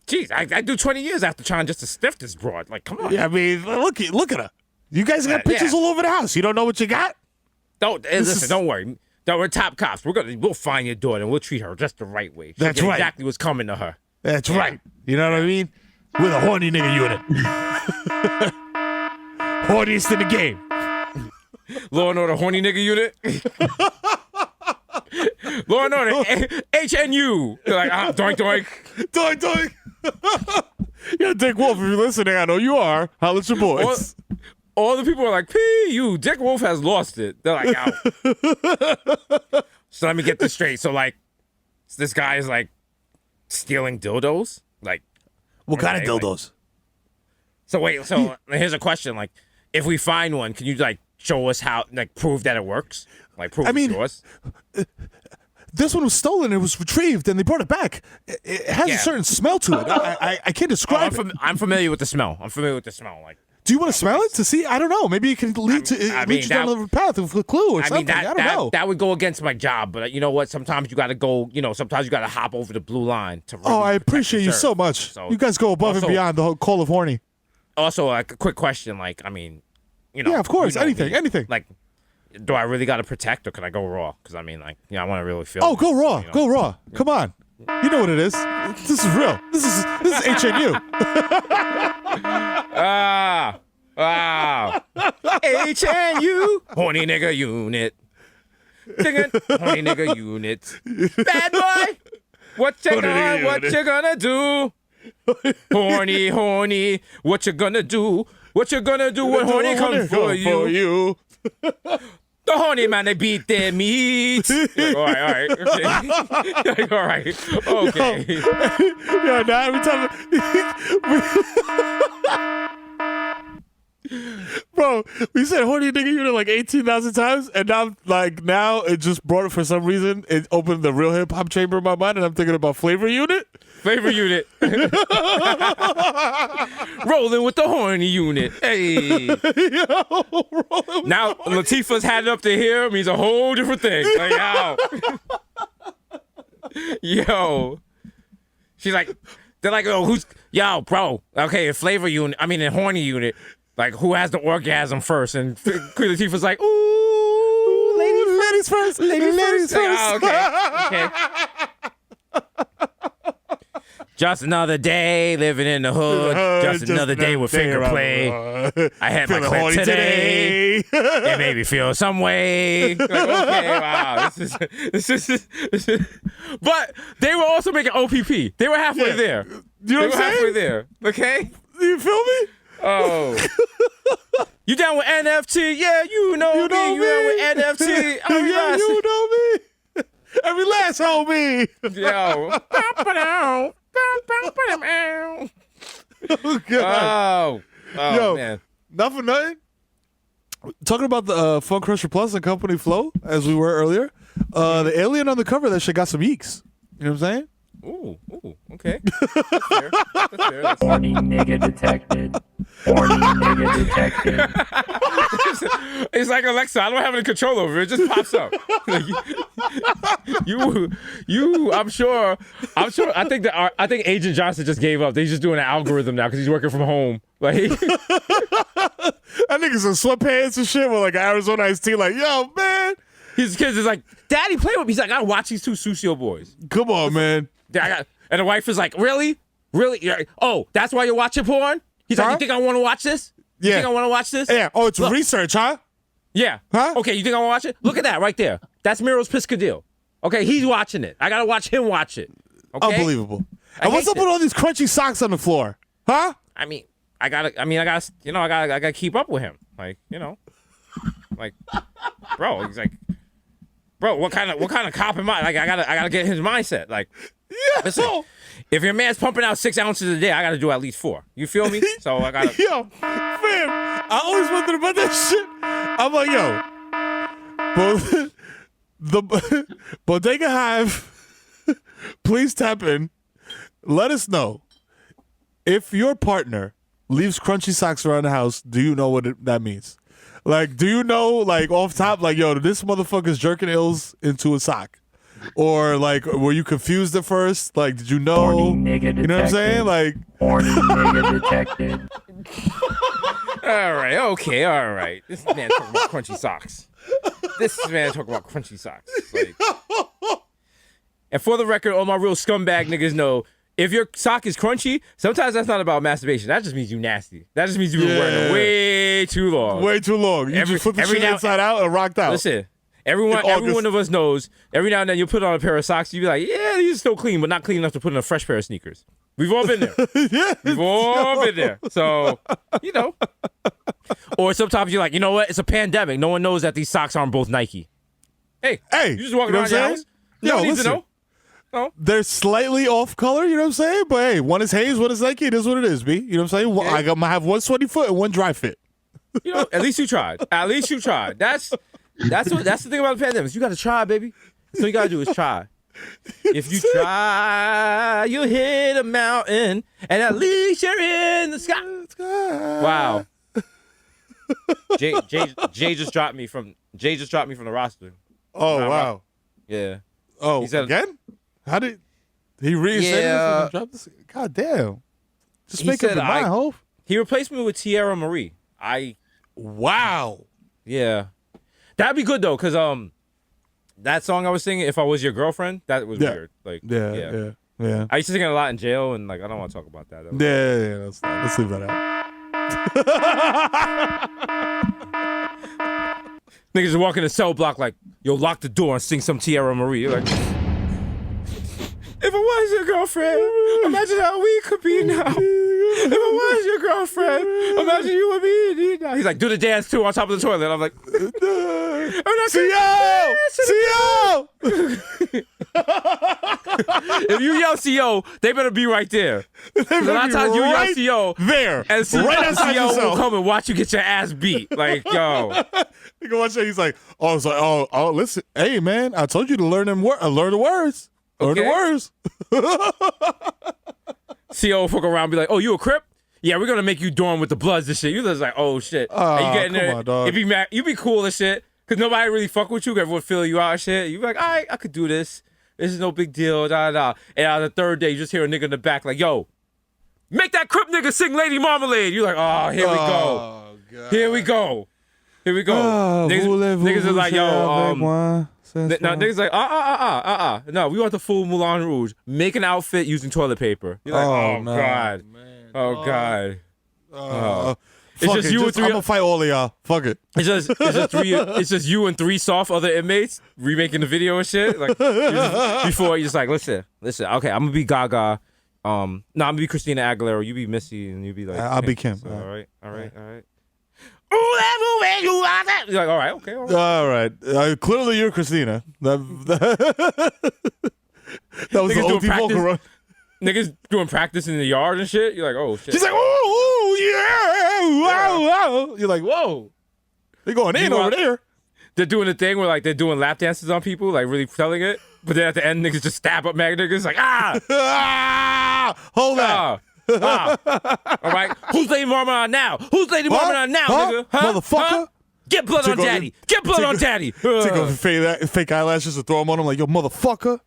jeez, I do 20 years after trying just to sniff this broad. Like, come on. Yeah, I mean, look at her. You guys got pictures yeah. all over the house. You don't know what you got? Listen, don't worry. We're top cops. We'll find your daughter and we'll treat her just the right way. She'll That's get right. Exactly what's coming to her. That's right. You know what I mean? We're the horny nigga unit. Horniest in the game. Law and Order horny nigga unit. Law and Order HNU. They're like, doink doink. Doink, doink. Yeah, Dick Wolf, if you're listening, I know you are. Holla at your boys. All the people are like, P.U. Dick Wolf has lost it. They're like, out. So let me get this straight. So like, this guy is like stealing dildos. Like, What kind of okay, like- dildos? so wait. So here's a question. Like, if we find one, can you like show us how? Like, prove that it works? Like, prove I mean, it's yours. This one was stolen. It was retrieved, and they brought it back. It has Yeah. a certain smell to it. I can't describe it. I'm familiar with the smell. Like, Do you want to smell it to see? I don't know. Maybe it can lead you down the path of a clue or something. I don't know. That would go against my job, but you know what? Sometimes you got to go. Sometimes you got to hop over the blue line to. Really I protect appreciate the you turf. so much. So, You guys go above and also- beyond the whole call of horny. Also, like a quick question, like Yeah, of course. Anything. Like, do I really got to protect or can I go raw? Because I want to really feel. Oh, go raw. you know? Go raw. Come on. You know what it is. This is real. This is HNU. HNU, horny nigga unit. Horny nigga unit. Bad boy, what you gonna do? Horny, what you gonna do? What you gonna do when horny comes for you? The horny man, they beat their meat. Like, all right, okay. Like, all right, okay. Yeah, now every time. Bro, we said horny nigga unit like 18,000 times, and now it just brought it for some reason. It opened the real hip hop chamber in my mind, and I'm thinking about Flavor Unit. Flavor unit. Rolling with the horny unit. Hey. Now Latifah's had it up to here means a whole different thing. Like, yo. She's like, they're like, oh, bro. Okay, Flavor unit. In horny unit. Like, who has the orgasm first? And Queen Latifah's like, ooh, ladies first. Ladies first. Like, oh, okay. Just another day living in the hood. Just another day with finger play. I had my clip today. It made me feel some way. Like, okay, wow. This is. But they were also making OPP. They were halfway there. You know what I'm saying? Halfway there. Okay. You feel me? Oh. You down with NFT? Yeah, you know me. You down with NFT? Yeah, you know me. Every last homie. Yo. Oh, God. Oh, Yo, man. not for nothing. Talking about the Fun Crusher Plus and Company Flow, as we were earlier, the alien on the cover of that shit got some eeks. You know what I'm saying? Ooh, okay. That's fair. Horny nigga detected. Horny nigga detected. It's like Alexa. I don't have any control over it. It just pops up. Like, you. I'm sure. I think Agent Johnson just gave up. They're just doing an algorithm now because he's working from home. Like, That nigga's in sweatpants and shit with like Arizona iced tea. Like, yo, man. his kids is like, Daddy, play with me. He's like, I gotta watch these two Susio boys. Come on, man. And the wife is like, really? You're like, oh, that's why you're watching porn? He's like, Huh? you think I want to watch this? You Yeah. think I want to watch this? Yeah. Oh, it's Look. research, huh? Yeah. Huh? Okay, you think I want to watch it? Look at that right there. That's Miro's Piscadillo. Okay, he's watching it. I gotta watch him watch it. Okay? Unbelievable. I And what's hate up with all these crunchy socks on the floor? Huh? I gotta keep up with him. Like, bro, he's like, bro, what kind of cop am I? Like, I gotta get his mindset. Like, Yeah. listen, if your man's pumping out 6 ounces a day, I gotta do at least 4. You feel me? So I gotta. Yo, fam, I always wondered about that shit. I'm like, yo, the Bodega Hive, please tap in. Let us know if your partner leaves crunchy socks around the house. Do you know what that means? Like, do you know, like, off top, like, yo, this motherfucker's jerking ills into a sock? Or, like, were you confused at first? Like, did you know? Horny nigga You know what I'm saying? detected. Like, Horny nigga detected. All right, okay, all right. This man talking about crunchy socks. Like, and for the record, all my real scumbag niggas know, if your sock is crunchy, sometimes that's not about masturbation. That just means you nasty. That just means you've been wearing it way too long. way too long. You just flip the shit inside out and rocked out. Listen, every one of us knows, every now and then you put on a pair of socks, you be like, yeah, these are still clean, but not clean enough to put in a fresh pair of sneakers. We've all been there. Yeah. We've all been there. So, Or sometimes you're like, you know what? It's a pandemic. No one knows that these socks aren't both Nike. Hey, you just walking you know around what your I'm house. saying? No one Yo, needs to listen. know. They're slightly off color, you know what I'm saying? But hey, one is Hanes, one is Nike. It is what it is, B. You know what I'm saying? I have one sweaty foot and one dry fit. At least you tried. At least you tried. That's That's the thing about the pandemic. You got to try, baby. So you got to do is try. If you try, you hit a mountain, and at least you're in the sky. Wow. Jay just dropped me from the roster. Oh, wow. Yeah. Oh, He said- again? How did he reinstated Yeah. this and dropped this? God damn. Just He make up said your mind, Hov. He replaced me with Tierra Marie. Wow. Yeah. That'd be good though, cause that song I was singing, "If I Was Your Girlfriend," that was Yeah. weird. Like, Yeah. I used to sing it a lot in jail, and like I don't want to talk about that. Yeah. Let's leave that out. Niggas just walk in the cell block like, yo, lock the door and sing some Tierra Marie. You're like, if I was your girlfriend, imagine how we could be now. If I was your girlfriend, imagine you and me now. He's like, do the dance too on top of the toilet. I'm like, CO! if you yell CO, they better be right there. A lot of times you yell CO there. and right outside CO will yourself. come and watch you get your ass beat. Like, yo. You can watch that. He's like, listen, hey man, I told you to learn the words. Learn the Okay. words. CO will fuck around and be like, oh, you a Crip? Yeah, we're gonna make you dorm with the Bloods and shit. You just like, oh shit. And you get in come there, on, dog. you be mad, you be cool and shit, cause nobody really fuck with you. Everyone feel you out and shit. You be like, all right, I could do this. This is no big deal. Da da. And on the third day, you just hear a nigga in the back like, yo, make that Crip nigga sing Lady Marmalade. You're like, oh, here we go. Oh, God. Here we go. Here we go. Niggas are like, yo, niggas like, no, we want the full Moulin Rouge. Make an outfit using toilet paper. You're like, oh no. God. Oh God. It's Fuck just it. you and I'm three. gonna fight all of y'all. Fuck it. It's just you and three soft other inmates remaking the video and shit. Like before, you're just like, listen. Okay, I'm gonna be Gaga. I'm gonna be Christina Aguilera. You be Missy, and you be like, I'll be Kim. So, all right. Ooh, everywhere you are, that. You're like, all right, okay. All right. Clearly, you're Christina. That was Niggas the doing OD vocal practice. run. Niggas doing practice in the yard and shit. You're like, oh shit. She's like, oh, yeah, wow. You're like, whoa. They're going in over there. They're doing the thing where like they're doing lap dances on people, like really selling it. But then at the end, niggas just stab up mad niggas like, Hold that. All right, who's Lady Marmalade now? Who's Lady Marmalade now, nigga? Huh? Motherfucker. Huh? Get blood on Take daddy. Get blood on daddy. Take off fake eyelashes and throw them on him like, yo, motherfucker.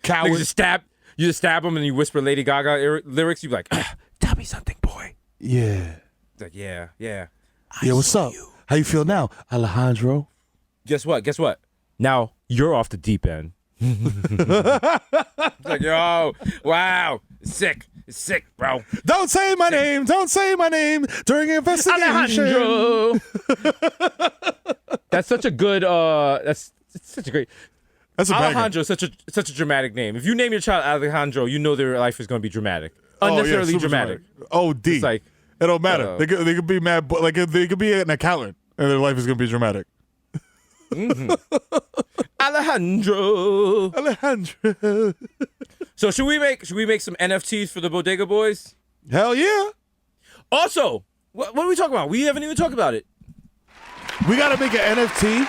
Coward. You just stab him and you whisper Lady Gaga lyrics. You be like, tell me something, boy. Yeah. He's like, yeah. Yeah, what's up? How you feel now, Alejandro? Guess what? Now you're off the deep end. It's like, yo, wow, it's sick, bro. Don't say my name. Don't say my name during investigation. Alejandro. That's such a good. It's such a great. That's a banger. Alejandro is such a dramatic name. If you name your child Alejandro, you know their life is going to be dramatic. Oh, yeah, Unnecessarily super dramatic. OD. It's like, it don't matter. They could be mad, but like they could be an accountant, and their life is gonna be dramatic. Alejandro. Alejandro. So should we make some NFTs for the Bodega Boys? Hell yeah. Also, what are we talking about? We haven't even talked about it. We gotta make an NFT.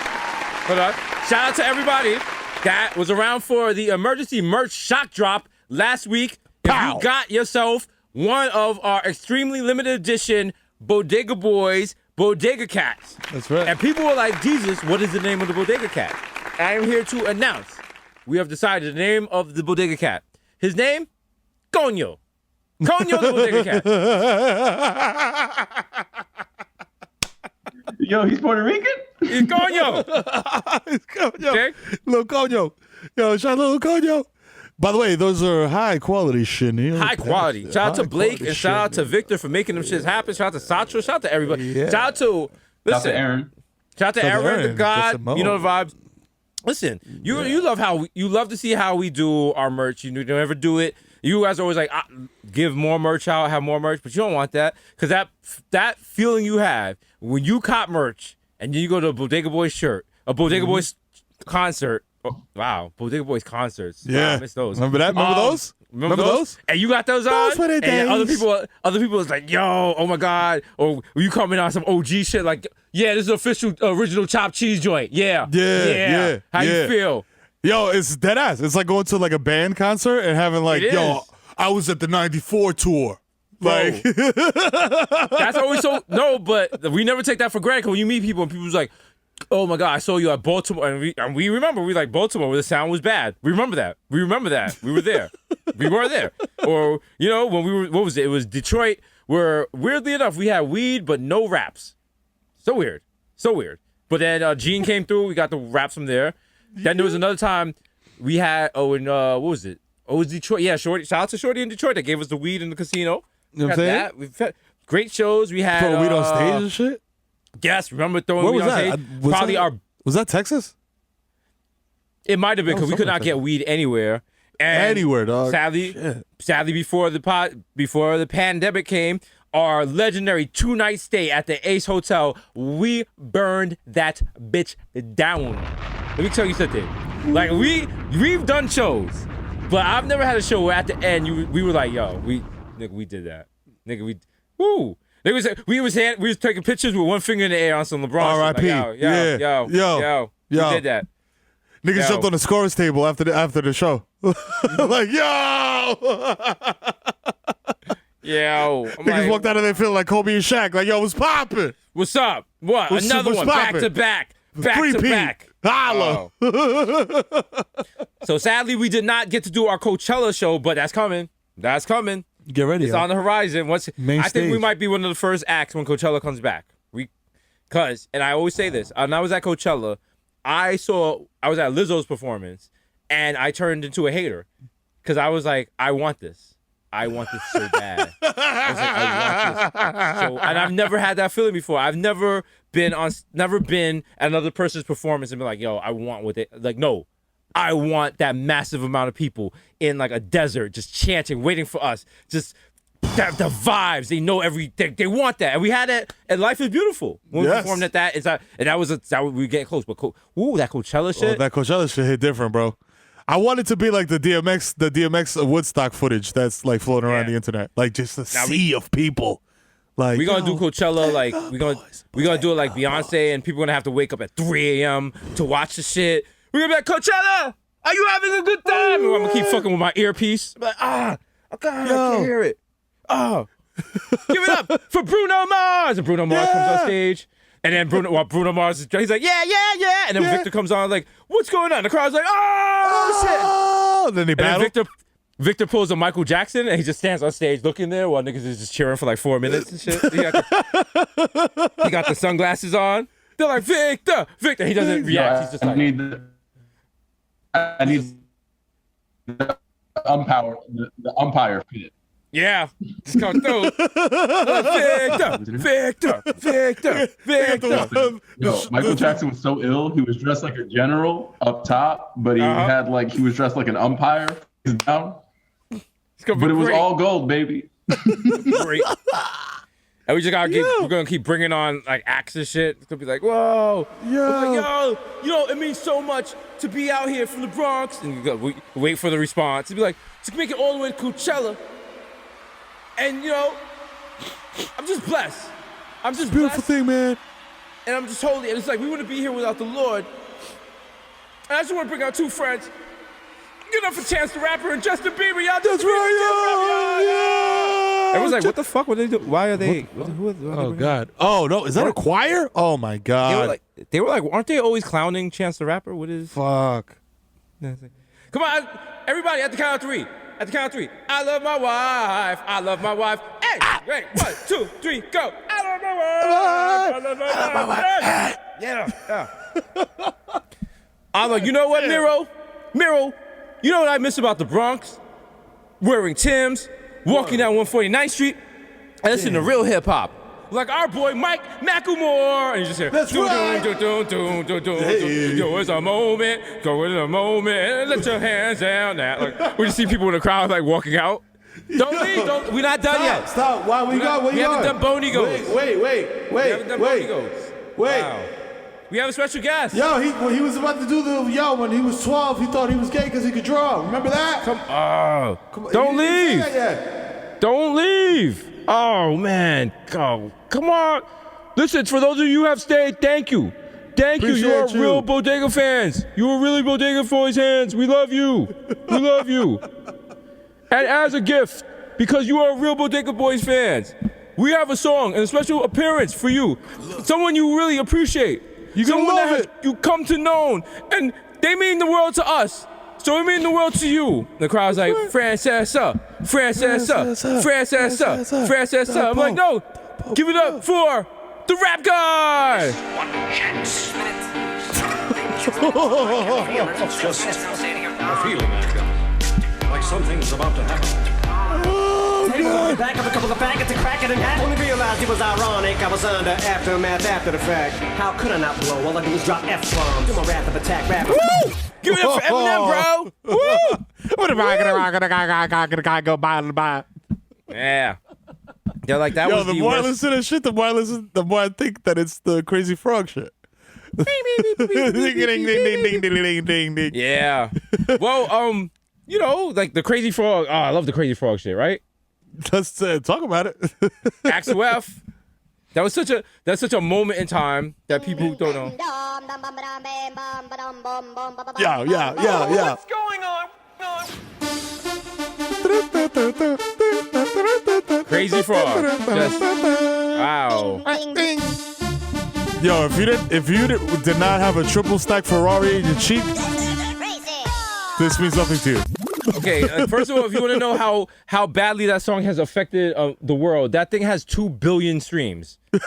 Hold on. Shout out to everybody that was around for the emergency merch shock drop last week. If Pow. you got yourself one of our extremely limited edition Bodega Boys Bodega Cats. That's right. And people were like, Jesus, what is the name of the Bodega Cat? I am here to announce we have decided the name of the Bodega Cat. His name? Coño. Coño the Bodega Cat. Yo, he's Puerto Rican? He's Coño. It's Coño. Okay. Little Coño. Yo, shout out Little Coño. By the way, those are high quality shit. High quality. Shout out to Blake and shout out to Victor for making them shits happen. Shout out to Satcho. Shout out to everybody. Yeah. Shout out to Shout out to Aaron. Shout out to Shout out to Aaron, the Aaron. God. Get some You know more. the vibes. Listen, you love to see how we do our merch. You don't ever do it. You guys are always like, give more merch out, have more merch, but you don't want that because that feeling you have when you cop merch and you go to a Bodega Boys shirt, a Bodega Boys concert, Oh, wow, Bodega Boys concerts. Wow, Yeah. I miss those. Remember that? Remember those? Remember those? And you got those on? Those were the And other days. people was like, yo, oh my God. Or you coming on some OG shit like, yeah, this is official original chopped cheese joint. Yeah. Yeah. How Yeah. you feel? Yo, it's dead ass. It's like going to like a band concert and having like, It yo, is. I was at the '94 tour. Like, That's always so, no, but we never take that for granted. 'Cause when you meet people and people's like, oh my God, I saw you at Baltimore. And we remember, we like Baltimore where the sound was bad. We remember that. We were there. We were there. Or, you know, when we were, what was it? It was Detroit where, weirdly enough, we had weed, but no raps. So weird. But then Gene came through. We got the raps from there. Then there was another time we had, what was it? Oh, it was Detroit. Yeah, Shorty. Shout out to Shorty in Detroit that gave us the weed in the casino. You know what I'm saying? We've had great shows. We had throwing weed on stage and shit. Yes, remember throwing Where weed was on that? stage? Probably Was that Texas? It might have been because we could somewhere not get weed anywhere. And Anywhere, dog. Sadly, before the pandemic came, our legendary 2-night stay at the Ace Hotel, we burned that bitch down. Let me tell you something. Like we've done shows, but I've never had a show where at the end we were like, yo, we did that, nigga, we was taking pictures with one finger in the air on some LeBron. R.I.P. Like, Yo. we did that. Niggas Yo. jumped on the scorer's table after the show. Like, yo! Yo, I'm Niggas like, walked out of there feeling like Kobe and Shaq. Like, yo, what's poppin'? what's up? What? What's Another one, back poppin'? to back, back to Three-peat. back. Holla. Oh. So sadly, we did not get to do our Coachella show, but that's coming. That's coming. Get ready. It's on the horizon. Main I think we stage. might be one of the first acts when Coachella comes back. And I always say this, when I was at Coachella, I was at Lizzo's performance, and I turned into a hater because I was like, I want this. I want this so bad. I was like, I want this. So, and I've never had that feeling before. I've never been at another person's performance and been like, yo, I want what they like. No, I want that massive amount of people in like a desert, just chanting, waiting for us. Just the vibes. They know they want that, and we had it. And Life is Beautiful when we Yes. performed at that. We were getting close. But that Coachella shit. Oh, that Coachella shit hit different, bro. I want it to be like the DMX Woodstock footage that's like floating around the internet, like just a sea of people. Like We're gonna do Coachella, like we're gonna do it like Beyonce, and people are gonna have to wake up at 3 a.m. to watch the shit. We're gonna be like, Coachella, are you having a good time? And I'm gonna keep fucking with my earpiece. I'm like, oh God, I can't hear it. Oh, give it up for Bruno Mars. And Bruno Mars comes on stage. And then Bruno Mars is, he's like, yeah. And then Victor comes on like, what's going on? The crowd's like, oh, shit. Oh, then they And then battle. Victor pulls a Michael Jackson and he just stands on stage looking there while niggas is just cheering for like 4 minutes and shit. He got the sunglasses on. They're like, Victor. He doesn't react. He's just like, I need the umpire pit. yeah, just come through. Victor. Yo, Michael Jackson was so ill. He was dressed like a general up top, but he he was dressed like an umpire down. It's gonna be But it was great. all gold, baby. Great. And we just we're gonna keep bringing on like acts and shit. It's gonna be like, whoa, yo, it means so much to be out here from the Bronx. And we wait for the response. It'd be like, to make it all the way to Coachella. And I'm just blessed. I'm just Beautiful blessed, thing, man. and I'm just holy. And it's like we wouldn't be here without the Lord. And I just want to bring out two friends. Give it up for Chance the Rapper and Justin Bieber. Y'all That's right, yo. Everyone's like, what the fuck? What are they doing? Why are they? Who are they Oh bringing? God. Oh no, is that a choir? Oh my God. They were like, aren't they always clowning Chance the Rapper? What is? Fuck. Come on, everybody, at the count of three. At the count of three. I love my wife. I love my wife. Hey, wait, 1, 2, 3, go. I love my wife. I love my wife. Yeah. I'm like, you know what, Miro? You know what I miss about the Bronx? Wearing Timbs, walking down 149th Street, and listening to real hip hop. Like our boy Mike Macklemore, and you just hear, That's right. Yo, it's a moment, go in a moment, let your hands down. Now, like, we just see people in the crowd like walking out. Don't leave, we're not done yet. Stop. Why we got? We haven't done Boney Goes. Wait. We haven't done Boney Goes. Wait. Wow. We have a special guest. Yo, when he was about to do when he was 12, he thought he was gay because he could draw. Remember that? Come on. Don't leave. Don't leave. Oh, man. Go. Come on. Listen, for those of you who have stayed, thank you. Thank you. You are real Bodega fans. You are really Bodega Boys fans. We love you. We love you. And as a gift, because you are real Bodega Boys fans, we have a song and a special appearance for you. Someone you really appreciate. You're gonna love it. You come to know, and they mean the world to us. So we mean the world to you. The crowd's like, Francesa, Francesa, Francesa, Francesa. I'm like, no, give it up for the rap guy. One chance. Just a feeling I've got. Like something's about to happen. Back up a couple of faggots and crack it in half. Only realized it was ironic. I was under aftermath after the fact. How could I not blow? All I do is drop F-bombs. Do my wrath of attack rap. Woo! Give it up for Eminem, bro. Woo! What am I gonna go by? Yeah. They're like, that Yo, was the the more I worst. listen to that shit, the more I think that it's the Crazy Frog shit. Ding, ding, ding, ding, ding, ding, ding. Yeah. Well, you know, like the Crazy Frog. Oh, I love the Crazy Frog shit, right? Let's talk about it. Axel F. That's such a moment in time that people don't know. Yeah. What's going on? Crazy Frog. Just, wow. Yo, if you did not have a triple stack Ferrari in your cheek, this means nothing to you. Okay, first of all, if you want to know how badly that song has affected the world, that thing has 2 billion streams. So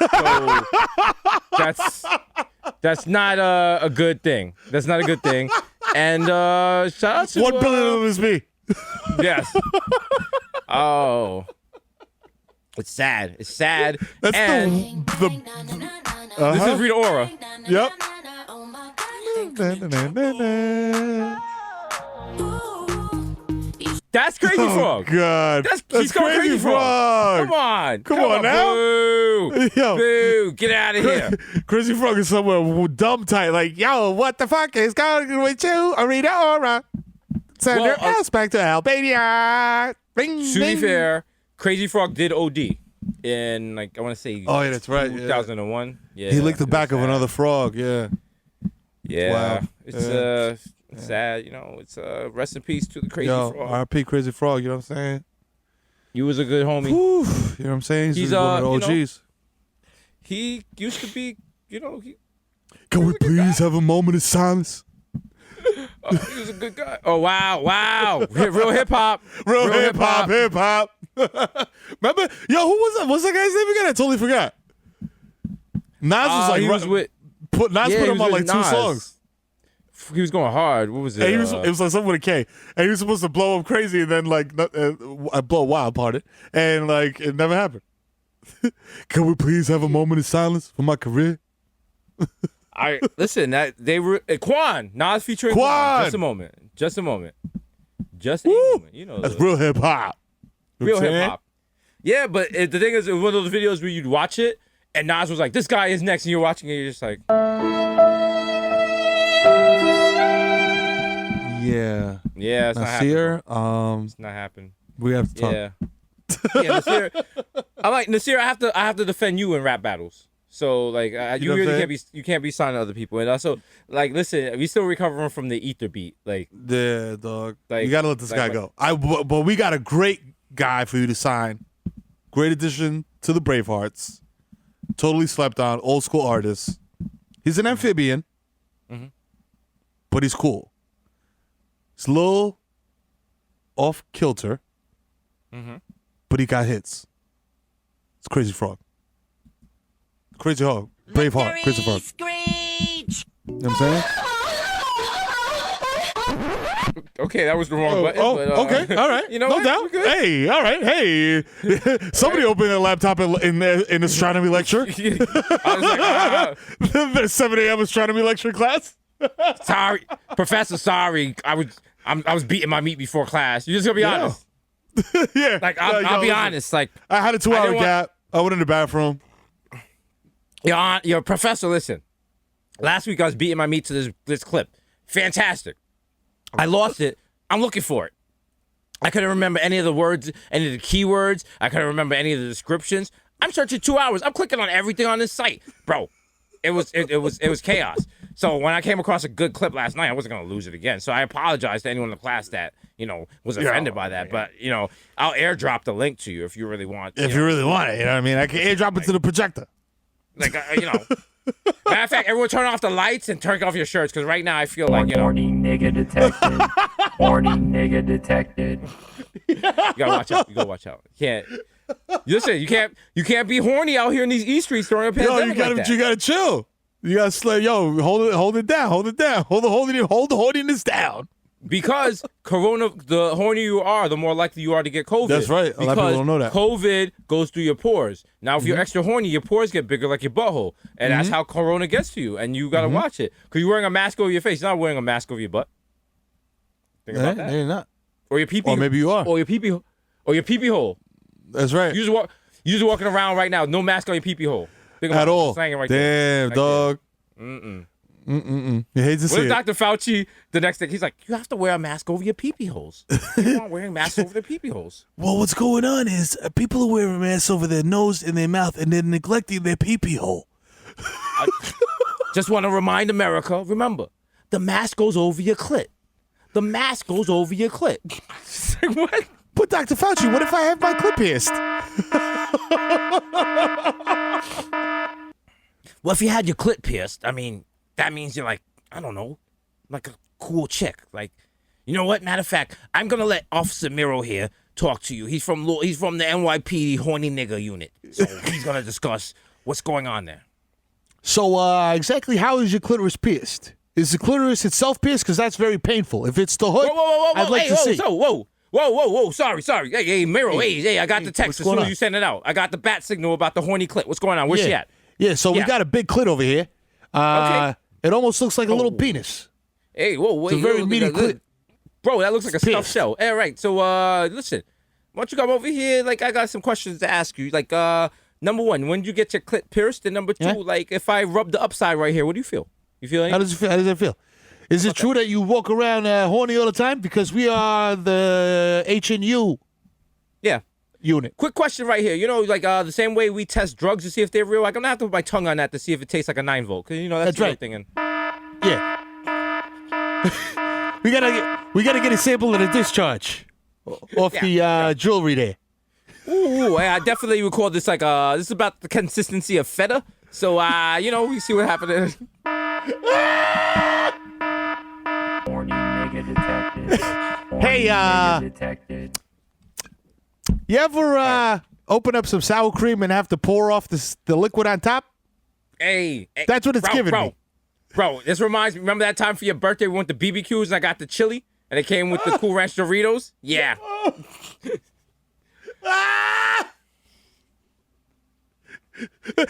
that's not a good thing. That's not a good thing. And shout out to 1 billion of them is me. Yes. Oh, it's sad. It's sad. That's and the this is Rita Ora. Yep. That's Crazy Frog. God. She's called Crazy Frog. Come on. Come on now. Boo. Yo. Boo. Get out of here. Crazy Frog is somewhere dumb tight. Like, yo, what the fuck is going with you, Rita Ora? Send your ass back to Albania. Ring, To be fair, Crazy Frog did OD in, like, I want to say, oh, yeah, that's right. 2001. Yeah. He licked the back of sad. another frog. Yeah. Yeah. Wow. It's sad, you know. It's rest in peace to the Crazy Frog. R.I.P. Crazy Frog. You know what I'm saying? You was a good homie. Whew, you know what I'm saying? He's, one of the you know, OGs. He used to be, you know, Can we please have a moment of silence? he was a good guy. Oh, wow. Real hip-hop. Real hip hop. Remember? Yo, who was that? What's that guy's name again? I totally forgot. Nas was like, he was with, Nas yeah, put he him was on with like 2 Nas. songs. He was going hard. What was it? And it was like something with a K. And he was supposed to blow up crazy and then like blow wild, pardon. And like it never happened. Can we please have a moment of silence for my career? Listen, that they were Quan, Nas featuring Quan. Just a moment. Just a moment. You know, That's real hip hop. real hip hop. Yeah, but the thing is, it was one of those videos where you'd watch it and Nas was like, "This guy is next," and you're watching it, you're just like, Yeah. "Yeah, it's not happening. Nasir, It's not happening." we have to talk. Yeah, yeah, Nasir. I'm like Nasir. I have to defend you in rap battles. So like, You know you what I'm really can't be signing other people. And also, like, listen, we still recovering from the ether beat. Like, Yeah, dog. Like- you gotta let this like- guy go. But we got a great guy for you to sign. Great addition to the Bravehearts. Totally slept on. Old school artist. He's an amphibian, but he's cool. He's a little off kilter, but he got hits. It's Crazy Frog. Crazy Hog. Braveheart. Crazy Frog. You know what I'm saying? okay, that was the wrong button. But, okay, all right. You know no what? doubt. We're good. Hey, all right. Hey, somebody opened a laptop in astronomy lecture. I was like, The 7 a.m. astronomy lecture class. sorry, Professor. Sorry, I was beating my meat before class. You're just gonna be honest. Yeah. Like, I'll be listen, honest. Like, I had a 2-hour didn't want- gap. I went in the bathroom. your professor. Listen, Last week I was beating my meat to this clip. Fantastic. I lost it. I'm looking for it. I couldn't remember any of the words, any of the keywords. I couldn't remember any of the descriptions. I'm searching 2 hours. I'm clicking on everything on this site, bro. It was chaos. So when I came across a good clip last night, I wasn't gonna lose it again. So I apologize to anyone in the class that was offended by that. But I'll airdrop the link to you if you really want. If you really want it, you know what I mean. I can airdrop it to the projector. Matter of fact, everyone turn off the lights and turn off your shirts because right now I feel like Horny nigga detected. Horny nigga detected. You gotta watch out. Listen, you can't be horny out here in these East streets during a pandemic. You gotta chill. You gotta slay. Yo, hold it down. Hold the horniness down. Because the hornier you are, the more likely you are to get COVID. That's right. A lot of people don't know that. COVID goes through your pores. Now, if you're extra horny, your pores get bigger like your butthole. And that's how Corona gets to you. And you got to watch it. Because you're wearing a mask over your face. You're not wearing a mask over your butt. Think about that. No, you're not. Or your pee-pee. Or maybe you are. Or your pee-pee hole. That's right. You're just walking around right now, no mask on your pee-pee hole. Think about At all. Slang it right Damn, there. Right dog. There. You hate to What see if it. Dr. Fauci, the next thing, he's like, you have to wear a mask over your pee-pee holes. People aren't wearing masks over their pee-pee holes. Well, what's going on is people are wearing masks over their nose and their mouth, and they're neglecting their pee-pee hole. Just want to remind America, remember, the mask goes over your clit. The mask goes over your clit. Like, what? But Dr. Fauci, what if I have my clit pierced? Well, if you had your clit pierced, I mean, that means you're like, I don't know, like a cool chick. Like, you know what? Matter of fact, I'm going to let Officer Miro here talk to you. He's from the NYPD horny nigga unit. So he's going to discuss what's going on there. So, exactly how is your clitoris pierced? Is the clitoris itself pierced? Because that's very painful. If it's the hood, Whoa. I'd like to see. Whoa. Sorry. Hey, Miro. Hey, I got the text as soon as you sent it out. I got the bat signal about the horny clit. What's going on? Where's she at? Yeah, so we got a big clit over here. Okay. It almost looks like a little penis. Hey, whoa. It's a very meaty clit. Bro, that looks like a Pierced. stuffed shell. All right, so, listen. Why don't you come over here? Like, I got some questions to ask you. Like, number one, when did you get your clit pierced? And number two, like, if I rub the upside right here, what do you feel? You feel anything? How does it feel? Is it true that you walk around horny all the time? Because we are the HNU Yeah. unit. Quick question right here. You know, like the same way we test drugs to see if they're real. Like I'm gonna have to put my tongue on that to see if it tastes like a 9-volt. Cause that's the right. thing. And Yeah. we gotta get a sample of the discharge off the jewelry there. ooh, I definitely would call this like this is about the consistency of feta. So we see what happens. Horny nigga detected. Horny Hey, nigga detected. You ever open up some sour cream and have to pour off the liquid on top? Hey, That's what it's giving me. Bro, this reminds me. Remember that time for your birthday we went to BBQs and I got the chili and it came with the Cool Ranch Doritos? Yeah.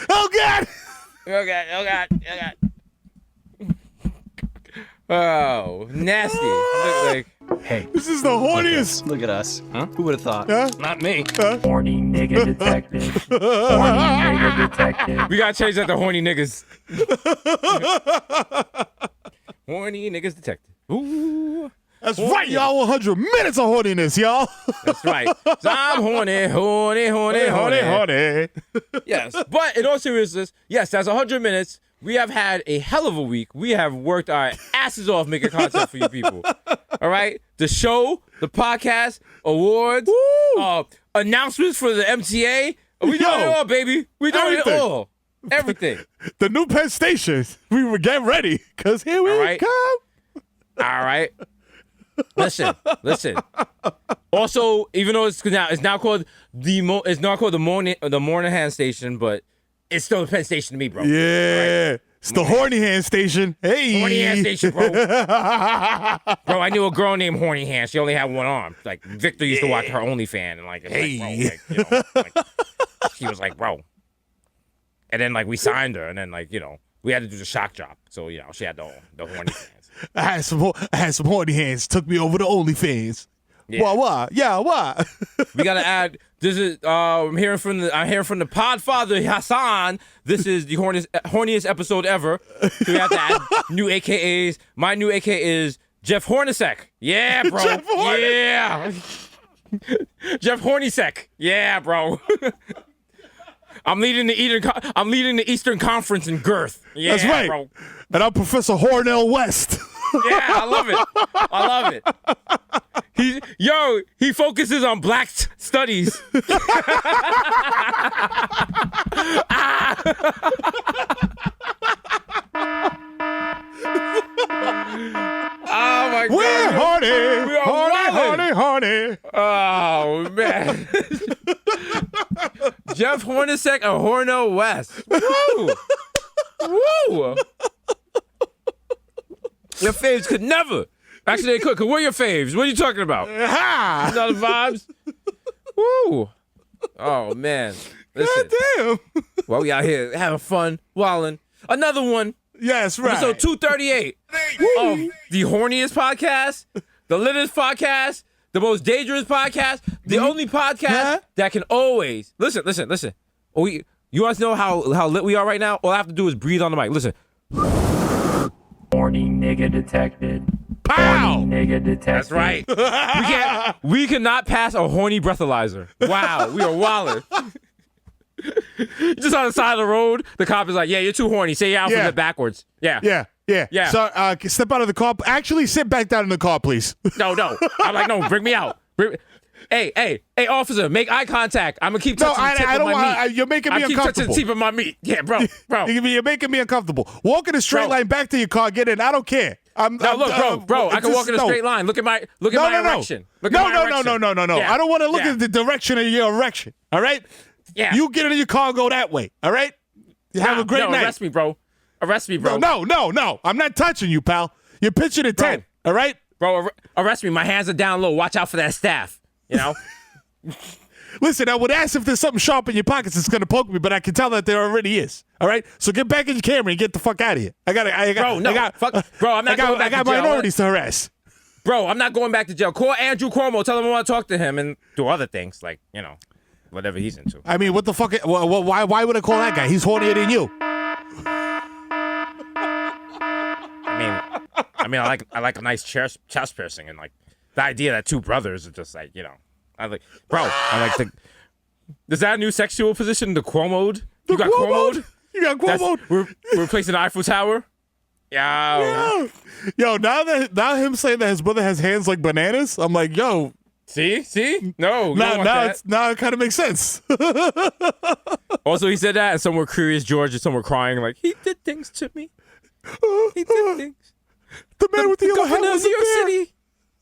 Oh God! Oh God. Oh, nasty. Like, Hey, This is the horniest. Look at us. Huh? Who would have thought? Huh? Not me. horny nigga detected. Horny nigga detected. we gotta change that to horny niggas. Horny niggas detected. Ooh. That's right, y'all. 100 minutes of horniness, y'all. That's right. So I'm horny. horny. Yes. But in all seriousness, yes, that's 100 minutes. We have had a hell of a week. We have worked our asses off making content for you people. All right? The show, the podcast, awards, announcements for the MTA. We doing it all, baby. We doing everything. it all. Everything. The new Penn Station. We were getting ready because here we All right. come. All right. Listen. Also, even though it's now called the Moynihan Station, but it's still the Penn Station to me, bro. Yeah. It's the Horny Hand Station. Hey. Horny Hand Station, bro. Bro, I knew a girl named Horny Hand. She only had one arm. Like Victor used to watch her OnlyFans, and like, she was like, bro. And then like we signed her, and then like we had to do the shock job. So she had the horny hands. I had some horny hands. Took me over to OnlyFans. Yeah. What? Yeah, what? We gotta add. This is I'm hearing from the Podfather Hassan. This is the horniest episode ever. So we have to add new AKAs. My new AKA is Jeff Hornacek. Yeah, bro. Jeff Hornacek. Yeah. Jeff Hornacek. Yeah, bro. I'm leading the Eastern Conference in girth. Yeah, That's right. bro. And I'm Professor Hornell West. Yeah, I love it. I love it. He focuses on black studies. Oh my God. We're horny. We are horny. Oh man. Jeff Hornacek and Hornell West. Woo! Woo! Your faves could never. Actually, they could. Cause we're your faves. What are you talking about? Ha! Not the vibes. Woo! Oh man. Listen. Damn. Well, we out here having fun, wilding. Another one. Yes, right. Episode 238 of the horniest podcast, the littest podcast, the most dangerous podcast, the only podcast that can always listen. Oh, you want to know how lit we are right now? All I have to do is breathe on the mic. Listen. Horny nigga detected. Pow! Horny nigga detected. That's right. We cannot pass a horny breathalyzer. Wow, we are wildin'. Just on the side of the road, the cop is like, "Yeah, you're too horny. Say your alphabet backwards." Yeah. Yeah. So, step out of the car. Actually, sit back down in the car, please. No. I'm like, no, bring me out. Hey, officer, make eye contact. I'm gonna keep touching the tip I of don't my want. meat. You're making me I keep touching uncomfortable. the tip of my meat. Yeah, bro. You're making me uncomfortable. Walk in a straight Bro. line back to your car. Get in. I don't care. Bro. I can walk in a straight line. Look at my erection. Look at my erection. No. Yeah. I don't want to look Yeah. at the direction of your erection. All right. Yeah. You get in your car and go that way. All right. You have a great night. Arrest me, bro. No. I'm not touching you, pal. You're pitching a 10. All right. Bro, arrest me. My hands are down low. Watch out for that staff. You know. Listen, I would ask if there's something sharp in your pockets that's gonna poke me, but I can tell that there already is. All right, so get back in your camera and get the fuck out of here. I'm not going back I got to jail. minorities to harass. Bro, I'm not going back to jail. Call Andrew Cuomo. Tell him I want to talk to him and do other things like whatever he's into. I mean, what the fuck? Why would I call that guy? He's hornier than you. I mean, I like a nice chest piercing and like the idea that two brothers are just like I like the. Is that a new sexual position? The Cuomo'd? You got Cuomo'd? You got Cuomo'd? We're replacing the Eiffel Tower. Yo, now him saying that his brother has hands like bananas. I'm like, yo. See? No. Now it kind of makes sense. Also, he said that, and some were Curious George, and some were crying like, he did things to me. He did things. The man with the yellow hat governor was of New York there.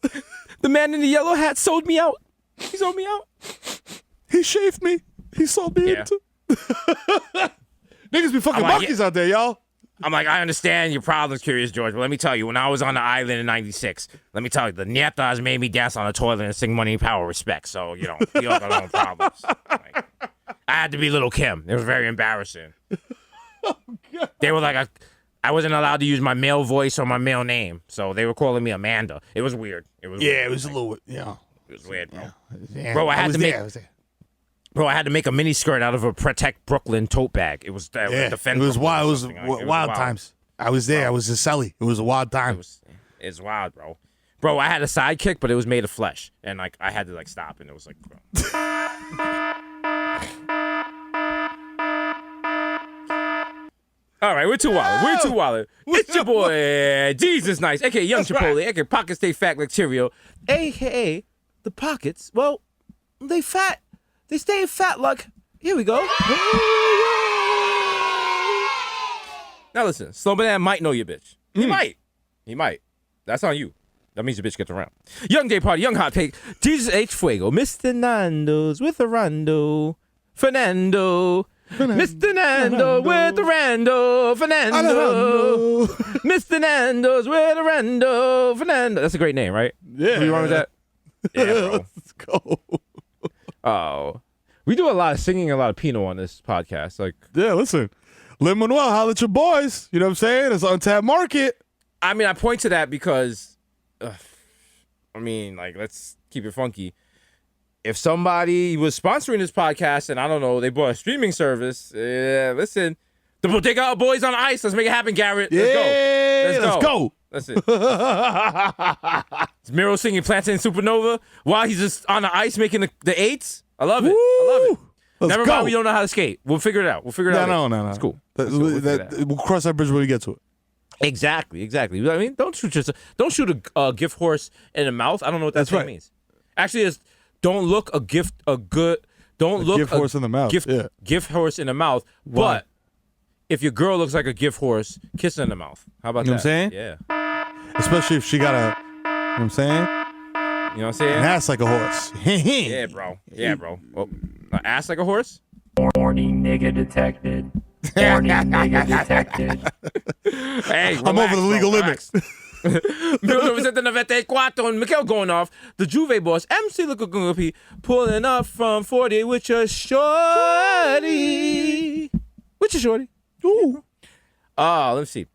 City. The man in the yellow hat sold me out. He sold me out. He shaved me. He sold me into. Niggas be fucking monkeys out there, y'all. I'm like, I understand your problems, Curious George, but let me tell you, when I was on the island in '96, let me tell you, the Nietas made me dance on the toilet and sing Money, Power, Respect. So, we all got our own problems. Like, I had to be Little Kim. It was very embarrassing. They were like, I wasn't allowed to use my male voice or my male name, so they were calling me Amanda. It was weird. It was a little, It was weird, bro. Yeah, Bro, I had to make a mini skirt out of a Protect Brooklyn tote bag. It was it was wild. It was wild times. I was there. I was in Selly. It was a wild time. It's wild, bro. Bro, I had a sidekick, but it was made of flesh, and like I had to stop, and it was like, bro. All right, we're too wild. It's your boy, Jesus Nice, aka Young Chipotle, aka Pocket Stay Fat Material, aka the pockets. Well, they fat. They stay fat like. Here we go. Now listen, Slow Banana might know your bitch. He might. That's on you. That means your bitch gets around. Young Day Party, Young Hot Take, Jesus H. Fuego, Mr. Nando's with a Rando, Fernando. Mr. Nando with the Rando, Fernando. Mr. Nando's with a Rando, Fernando. That's a great name, right? Yeah. What you want with that? Yeah, bro. Let's go. Oh. We do a lot of singing, a lot of Pinot on this podcast. Like, yeah, listen. Lin-Manuel, holla at your boys. You know what I'm saying? It's untapped market. I mean, I point to that because I mean, like, let's keep it funky. If somebody was sponsoring this podcast and I don't know, they bought a streaming service, listen, the Bodega Boys on Ice. Let's make it happen, Garrett. Let's go. That's it. It's Miro singing Plantain Supernova while he's just on the ice making the eights. I love it. I love it. Never mind, we don't know how to skate. We'll figure it out. No. It's cool. We'll cross that bridge when we get to it. Exactly. I mean, don't shoot a gift horse in the mouth. I don't know what that thing means. Actually, it's don't look a gift horse in the mouth. Gift horse in the mouth. Why? But if your girl looks like a gift horse, kiss her in the mouth. How about that? You know what I'm saying? Yeah. Especially if she got a, you know what I'm saying? You know what I'm saying? An ass like a horse. Yeah, bro. Oh, an ass like a horse? Horny nigga detected. Horny nigga detected. Hey, I'm over the legal limits. 1994 and Mikhail going off. The Juve boss, MC Lukakupi, pulling up from 40 with your shorty. With your shorty. Ooh. Let's see.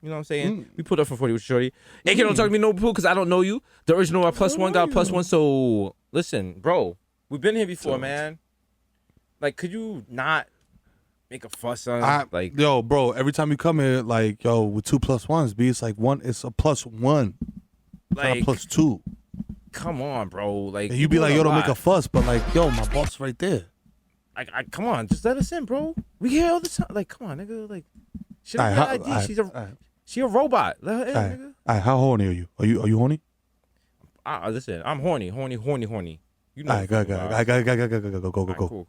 You know what I'm saying? We put up from 40 with your shorty. AK, don't talk to me no pool because I don't know you. The original +1 got +1. So listen, bro, we've been here before, man. Like, could you not make a fuss on yo, bro, every time you come here, like, yo, with 2 +1s, B, it's like one, it's a +1. Like, not a +2. Come on, bro. Like, and you be like, yo, don't make a fuss, but like, yo, my boss right there. Come on, just let us in, bro. We here all the time. Like, come on, nigga. Like, she doesn't have ID. She a robot. Let her in, nigga. All right, how horny are you? Are you horny? Listen, I'm horny. You know. All right, go. Cool.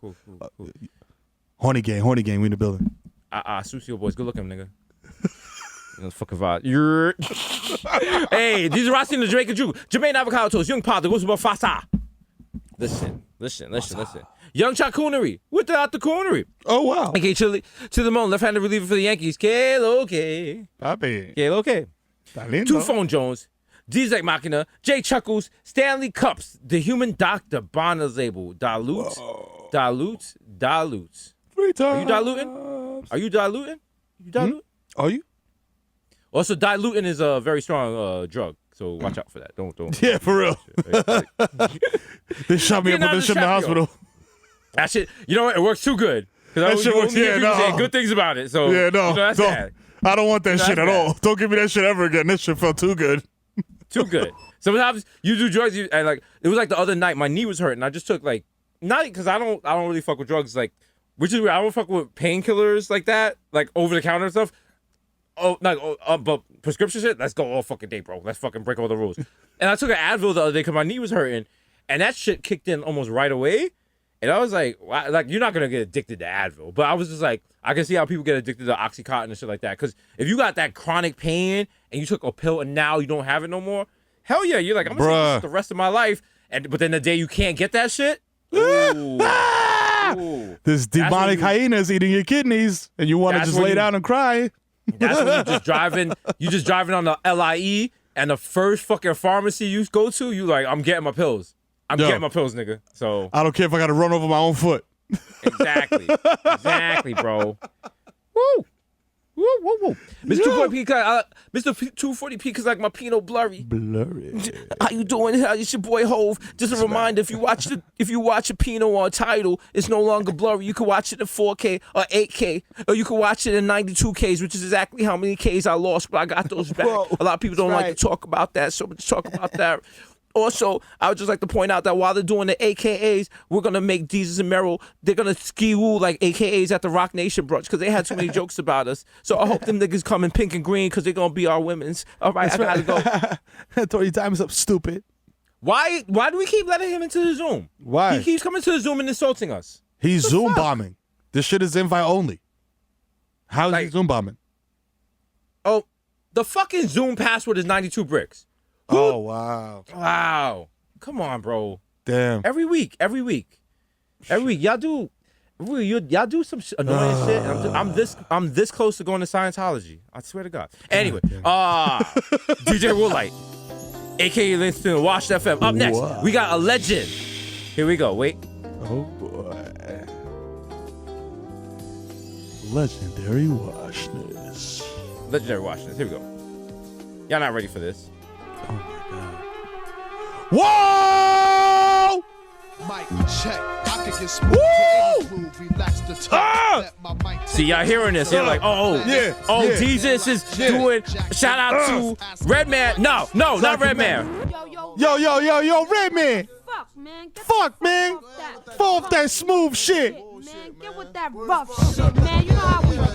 Horny gang, we in the building. Sucio boys, good looking, nigga. That's fucking vibe. Hey, these are Rossi and the Drake and Drew. Jermaine Avocado Toast, Young Pod, the Goose about Fasa. Listen. Young Charcoonery, without the cornery. Oh, wow. Okay, Chili to the moon, left-handed reliever for the Yankees. K-Lo-K. K-Lo-K. Two Phone Jones, D-Zek Machina, Jay Chuckles, Stanley Cups, the Human Doctor, Bonner's label, dilutes. 3 times. Are you diluting? Are you? Also, diluting is a very strong drug, so watch out for that. Don't. Yeah, for real. They shot me up and then shot in the hospital. That shit, you know what? It works too good. That shit works, saying good things about it. So yeah, no, that's bad. I don't want that shit at all. Don't give me that shit ever again. That shit felt too good. Too good. Sometimes you do drugs, and like it was like the other night, my knee was hurting. I just took like not because I don't really fuck with drugs, like which is weird. I don't fuck with painkillers like that, like over the counter stuff. But prescription shit, let's go all fucking day, bro. Let's fucking break all the rules. And I took an Advil the other day because my knee was hurting, and that shit kicked in almost right away. And I was like, wow, like you're not gonna get addicted to Advil, but I was just like, I can see how people get addicted to OxyContin and shit like that. Because if you got that chronic pain and you took a pill and now you don't have it no more, hell yeah, you're like, I'm gonna take this the rest of my life. But then the day you can't get that shit, ooh, this demonic hyena is eating your kidneys, and you want to just lay down and cry. That's when you just driving on the LIE, and the first fucking pharmacy you go to, you like, I'm getting my pills. I'm getting my pills, nigga. So I don't care if I got to run over my own foot. Exactly, bro. Woo. Mr. 240p, because like my Pinot blurry. How you doing? It's your boy Hove. Just a reminder, if you watch a Pinot on Tidal, it's no longer blurry. You can watch it in 4K or 8K, or you can watch it in 92Ks, which is exactly how many Ks I lost, but I got those back. A lot of people don't like to talk about that, so let's talk about that. Also, I would just like to point out that while they're doing the AKAs, we're going to make Jesus and Meryl, they're going to ski-woo like AKAs at the Rock Nation brunch because they had too many jokes about us. So I hope them niggas come in pink and green because they're going to be our women's. All right, I got to go. Throw your time is up, stupid. Why do we keep letting him into the Zoom? Why? He keeps coming to the Zoom and insulting us. He's Zoom bombing. This shit is invite only. How is he Zoom bombing? Oh, the fucking Zoom password is 92 bricks. Oh, wow. Wow. Come on, bro. Damn. Every week. Y'all do some annoying shit. I'm this close to going to Scientology. I swear to God. Anyway, DJ Woolite, a.k.a. Langston, Washed FM. Up next, we got a legend. Here we go. Wait. Oh, boy. Legendary washness. Legendary washness. Here we go. Y'all not ready for this. Oh, my God. Whoa! Mic check. I can get smooth Woo! to any groove. Relax the top. Ah! Let my mic take See, y'all hearing this? You're like, Yeah, oh, yeah. Jesus is doing. Shout out to Redman. No, not Redman. Yo, Redman. Fuck, man. Get Fuck, the man. off that Fall off that smooth shit. man. Get with that rough shit, man. You know how we do.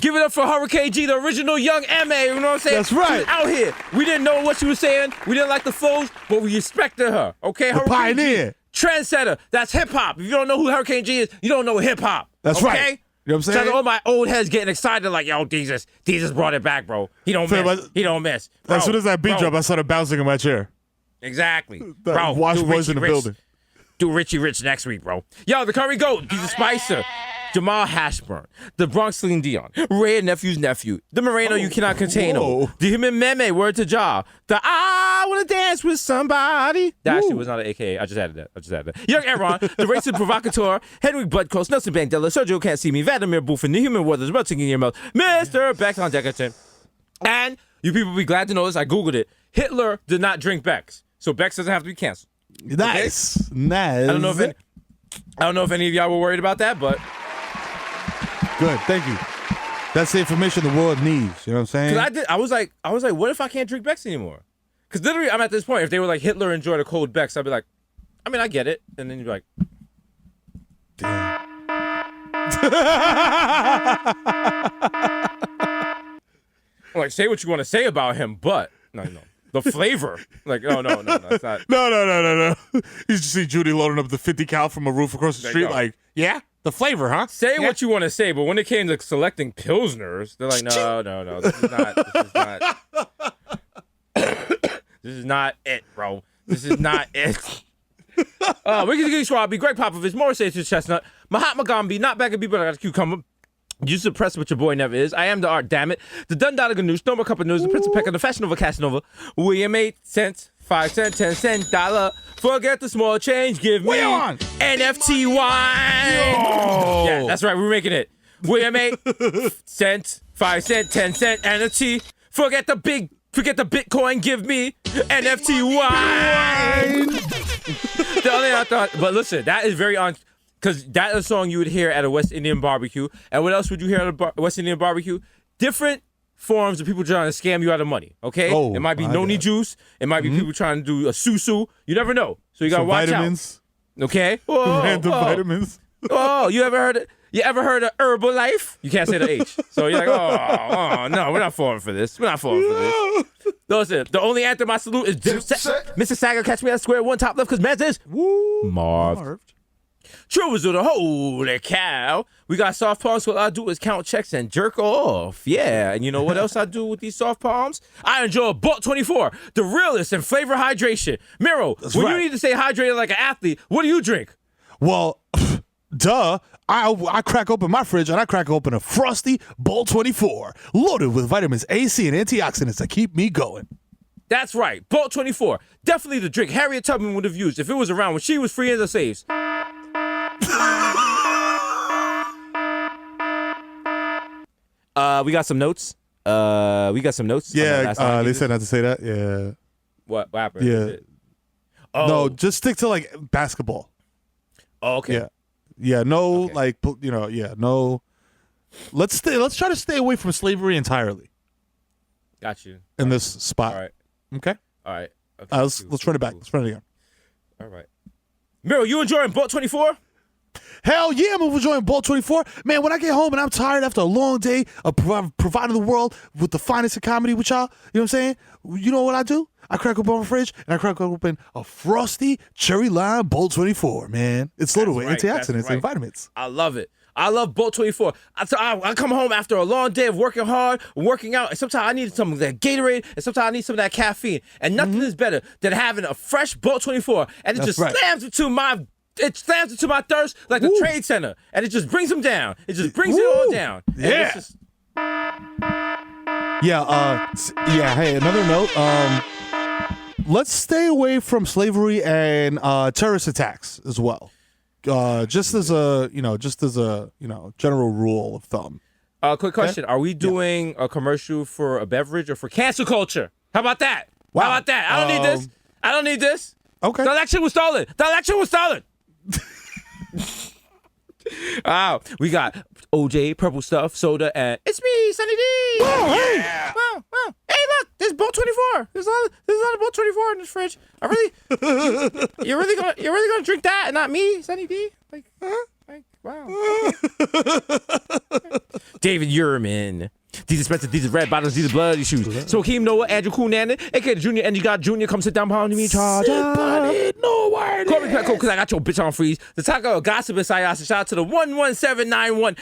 Give it up for Hurricane G, the original young M.A. You know what I'm saying? That's right. She was out here. We didn't know what she was saying. We didn't like the flows, but we respected her. Okay, The Hurricane pioneer. G, trendsetter. That's hip hop. If you don't know who Hurricane G is, you don't know hip hop. That's okay? right. You know what I'm Shout out saying? to all my old heads getting excited, like, yo, Jesus brought it back, bro. He don't Feel miss. like- He don't miss. As Bro, soon as that beat bro. dropped, I started bouncing in my chair. Exactly. Bro, Wash do boys in Richie the Rich. building. Do Richie Rich next week, bro. Yo, the Curry Goat, DJ Spicer, Jamal Hashburn, the Bronx Celine Dion, Ray Nephew's nephew, the Moreno you cannot contain whoa. him, the Human Meme, word to Ja, the I wanna dance with somebody. That actually was not an AKA. I just added that. Young Aaron, the racist provocateur, Henry Bloodcoast, Nelson Mandela, Sergio Can't See Me, Vladimir Buffin, the Human Waters, melting in your mouth, Mr. Bex on Deckerton. And you people be glad to know this. I Googled it. Hitler did not drink Bex, so Bex doesn't have to be canceled. Nice. Nice. I don't know if any of y'all were worried about that, but Good. Thank you. That's the information the world needs. You know what I'm saying? because I was like, what if I can't drink Bex anymore? Because literally, I'm at this point. If they were like Hitler enjoyed a cold Bex, I'd be like, I mean, I get it, and then you'd be like, I'm like, say what you want to say about him, but no. The flavor, like, no, it's not. No. You just see Judy loading up the 50 cal from a roof across the There you street. go. Like, yeah, the flavor, huh? Say what you want to say, but when it came to selecting pilsners, they're like, no, this is not. This is not it, bro. This is not it. Ricky Ziggy Schwabi, Greg Popovich, Morris H. Chestnut, Mahatma Gandhi, not back at people, but I got a cucumber. You suppress what your boy never is. I am the art, damn it. The Dundada Ganoush, No More Cup of News, the Prince of Pekka, the Fashion Nova Casanova. William 8 cents, 5 cents, 10 cents, dollar. Forget the small change, give me on? NFT wine. Yeah, that's right, we're making it. William 8 cents, 5 cents, 10 cents, NFT. Forget the Bitcoin, give me NFT wine. The only I thought, but listen, that is very on. Because that is a song you would hear at a West Indian barbecue. And what else would you hear at a West Indian barbecue? Different forms of people trying to scam you out of money, okay? Oh, it might be my noni God. juice. It might be people trying to do a susu. You never know. So you got to Some watch vitamins. out. Okay? Whoa, Random whoa. vitamins. Oh, you ever heard of Herbalife? You can't say the H. So you're like, oh, no, we're not falling for this. Listen, the only anthem I salute is Mr. Saga, catch me at square one, top left, because Maz is Marv. True was the holy cow. We got soft palms. What I do is count checks and jerk off. Yeah. And you know what else I do with these soft palms? I enjoy Bolt 24, the realest in flavor hydration. Miro, when right. you need to stay hydrated like an athlete, what do you drink? Well, duh. I crack open my fridge and I crack open a frosty Bolt 24, loaded with vitamins A, C, and antioxidants that keep me going. That's right. Bolt 24. Definitely the drink Harriet Tubman would have used if it was around when she was free in the saves. We got some notes. Yeah, they said not to say that. Yeah. What happened? Yeah. Is it- Oh. No, just stick to like basketball. Oh, okay. Yeah. Yeah, no, Okay. like, no. Let's try to stay away from slavery entirely Got you. in this spot. All right. Okay? All right. Okay. Let's run it back. Let's run it again. All right. Miro, you enjoying Bolt 24? Hell yeah, I'm enjoying Bolt 24. Man, when I get home and I'm tired after a long day of providing the world with the finest of comedy with y'all, you know what I'm saying? You know what I do? I crack open my fridge and I crack open a frosty cherry lime Bolt 24, man. It's loaded with That's right, antioxidants that's right. and vitamins. I love it. I love Bolt 24. I come home after a long day of working hard, working out, and sometimes I need some of that Gatorade, and sometimes I need some of that caffeine. And nothing is better than having a fresh Bolt 24, and it That's just right. slams into my thirst like the Trade Center, and it just brings them down. It just brings it all down. And Yeah. it's just- Hey, another note. Let's stay away from slavery and terrorist attacks as well. Just as a general rule of thumb. quick question: are we doing a commercial for a beverage or for cancel culture? How about that? Wow. How about that? I don't need this. I don't need this. Okay. The election was stolen. The election was stolen. We got OJ, purple stuff, soda, and it's me, Sunny D. Whoa, hey. Yeah. Wow. Hey, look, there's Bolt 24. There's a lot of Bolt 24 in this fridge. You're really gonna drink that and not me, Sunny D? Like, wow. David Yurman. These are Spencer, these are red bottles, these are bloody shoes. So Hakeem Noah, Andrew Cunanan, aka the Junior, and you got Junior, come sit down behind me, charge. No word. Call me Petco, because I got your bitch on freeze. The taco gossip is Sayasa. Shout out to the 11791.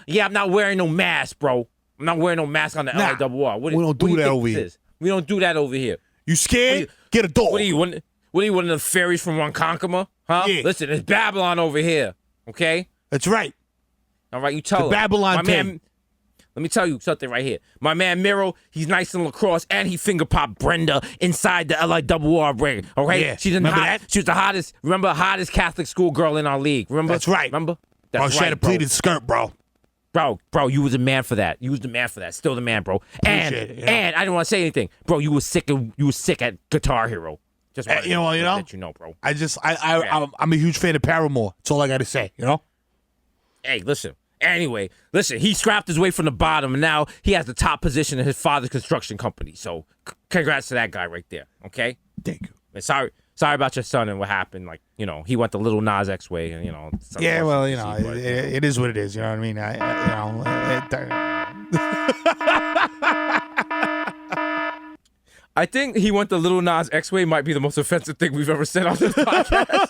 Yeah, I'm not wearing no mask, bro. I'm not wearing no mask on the LIRR. We don't do that over here. We don't do that over here. You scared? Get a dog. What are you, one of the fairies from Ronkonkoma? Huh? Yeah. Listen, it's Babylon over here, okay? That's right. All right, you tell her. Babylon 10. Let me tell you something right here. My man Miro, he's nice in lacrosse, and he finger popped Brenda inside the LIRR ring. All right, Yeah. She was the hottest. Remember, hottest Catholic school girl in our league. Remember? That's right. Remember? Bro, That's she had a bro. pleated skirt, bro. Bro, you was a man for that. You was the man for that. Still the man, bro. And Appreciate it, yeah. I didn't want to say anything, bro. You was sick at Guitar Hero. Just wanted You know. to let you know, bro. I'm a huge fan of Paramore. That's all I got to say. You know. Hey, listen. Anyway, listen, he scrapped his way from the bottom, and now he has the top position in his father's construction company. So, congrats to that guy right there, okay? Thank you. And sorry about your son and what happened. Like, he went the little Nas X way, and, Yeah, well, it is what it is. You know what I mean? I think he went the little Nas X way might be the most offensive thing we've ever said on this podcast.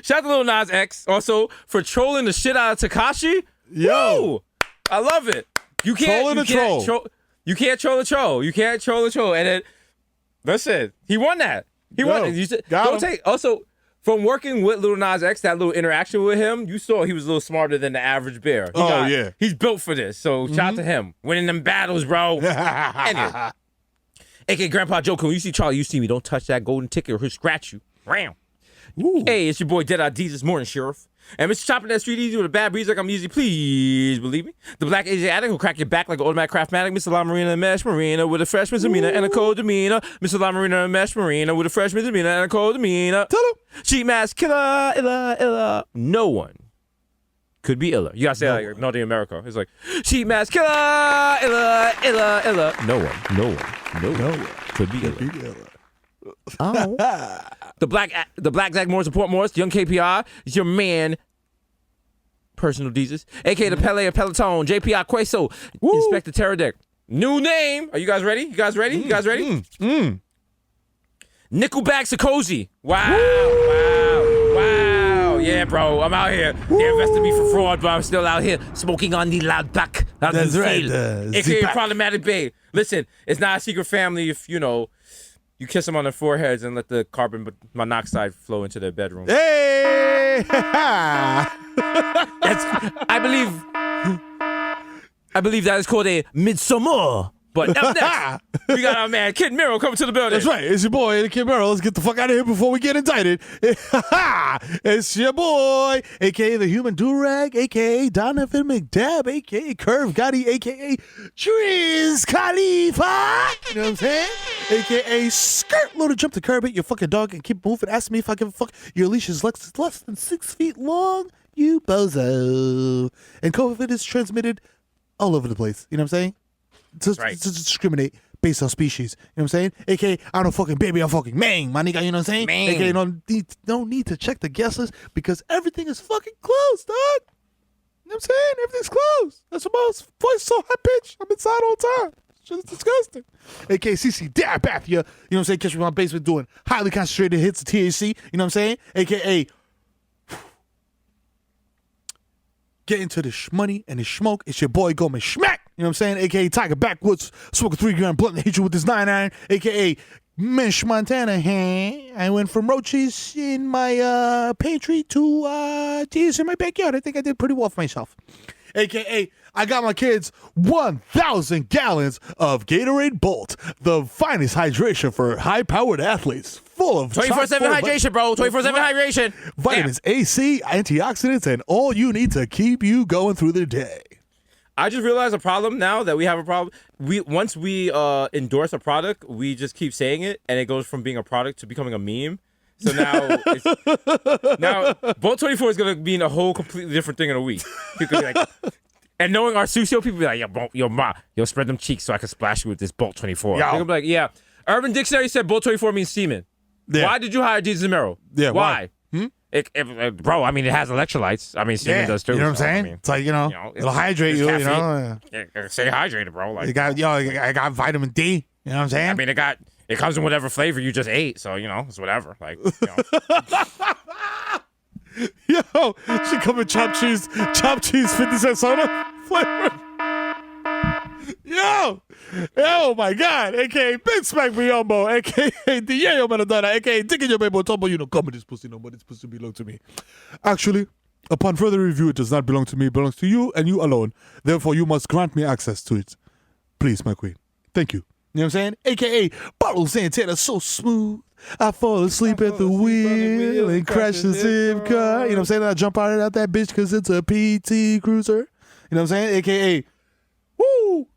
Shout out to Lil Nas X also for trolling the shit out of Tekashi. Yo, I love it. You can't troll. You can't troll a troll. You can't troll a troll. And then listen, he won that. He won it. You said, also from working with Lil Nas X, that little interaction with him, you saw he was a little smarter than the average bear. He's built for this. So shout out to him. Winning them battles, bro. Anyway. AKA Grandpa Joe, when you see Charlie, you see me. Don't touch that golden ticket or he'll scratch you. Ram. Ooh. Hey, it's your boy Dead-Eye D this morning, Sheriff. And Mr. Chopping that street easy with a bad breeze like I'm easy, please believe me. The black Asiatic who'll crack your back like an automatic craftmatic. Mr. La Marina and Mesh Marina with a fresh misdemeanor and a cold demeanor. Mr. La Marina and Mesh Marina with a fresh misdemeanor and a cold demeanor. Tell him. Sheet mask killer, illa. No one could be illa. You gotta say that like Naughty America. It's like, sheet mask killer, illa. No one could be illa. Oh. The Black Zach Morris, Support Morris, Young KPI is your man, Personal Jesus, aka the Pele of Peloton, JPI Queso, Inspector Terradick. New name. Are you guys ready? You guys ready? Nickelback Sarkozy. Wow. Yeah, bro. I'm out here. They invested me for fraud, but I'm still out here smoking on the loud back. That's right. AKA Problematic Babe. Listen, it's not a secret family if, you kiss them on their foreheads and let the carbon monoxide flow into their bedroom. Hey! I believe that is called a midsummer. But up next, we got our man Kid Miro coming to the building. That's right. It's your boy, Kid Miro. Let's get the fuck out of here before we get indicted. It's your boy, a.k.a. the Human Durag, a.k.a. Donovan McDab, a.k.a. Curve Gotti, a.k.a. Triz Khalifa. You know what I'm saying? A.k.a. Skirt Loaded Jump the Curb, hit your fucking dog and keep moving. Ask me if I give a fuck. Your leash is less than 6 feet long, you bozo. And COVID is transmitted all over the place. You know what I'm saying? To discriminate based on species. You know what I'm saying? AKA, I don't fucking baby, I'm fucking mang, my nigga, you know what I'm saying? Mang. AKA, no need to check the guest list because everything is fucking closed, dog. You know what I'm saying? Everything's closed. That's why my voice so high pitched. I'm inside all the time. It's disgusting. AKA CC Dab Bathia. You know what I'm saying? Catch me in my basement doing highly concentrated hits of THC. You know what I'm saying? AKA, get into the money and the smoke. It's your boy Goldman Schmack. You know what I'm saying? AKA Tiger Backwoods. Smoke a 3 gram blunt and hit you with this 9-iron. AKA Mish Montana. Hey, I went from roaches in my pantry to Jesus in my backyard. I think I did pretty well for myself. AKA, I got my kids 1,000 gallons of Gatorade Bolt, the finest hydration for high-powered athletes. Full of 24/7 hydration, bro. 24/7 hydration. Vitamins A, C, antioxidants, and all you need to keep you going through the day. I just realized a problem now that we have a problem. Once we endorse a product, we just keep saying it, and it goes from being a product to becoming a meme. So now Bolt 24 is gonna be in a whole completely different thing in a week. People be like, and knowing our Susio, people be like, yo, spread them cheeks so I can splash you with this Bolt 24. They're gonna be like, yeah. Urban Dictionary said Bolt 24 means semen. Yeah. Why did you hire Jesus and Mero? Yeah, why? Bro, I mean, it has electrolytes. I mean, semen does too. You know what I'm saying? I mean, it's like, it'll hydrate you, caffeine. Stay Stay hydrated, bro. Like, I got vitamin D. You know what I'm saying? I mean, it comes in whatever flavor you just ate, so it's whatever. Like, Yo, she come with chopped cheese 50-cent soda flavor. Yo, oh my God, aka Big Smack Biombo, aka Diego Maradona, aka Digging Your Baby Tombo, come with this pussy no more, this pussy belong to me. Actually, upon further review, it does not belong to me, it belongs to you and you alone. Therefore, you must grant me access to it. Please, my queen. Thank you. You know what I'm saying? AKA Bottle Santana, so smooth. I fall asleep at the wheel and crash the zip car. You know what I'm saying? I jump out of that bitch because it's a PT Cruiser. You know what I'm saying? AKA, woo!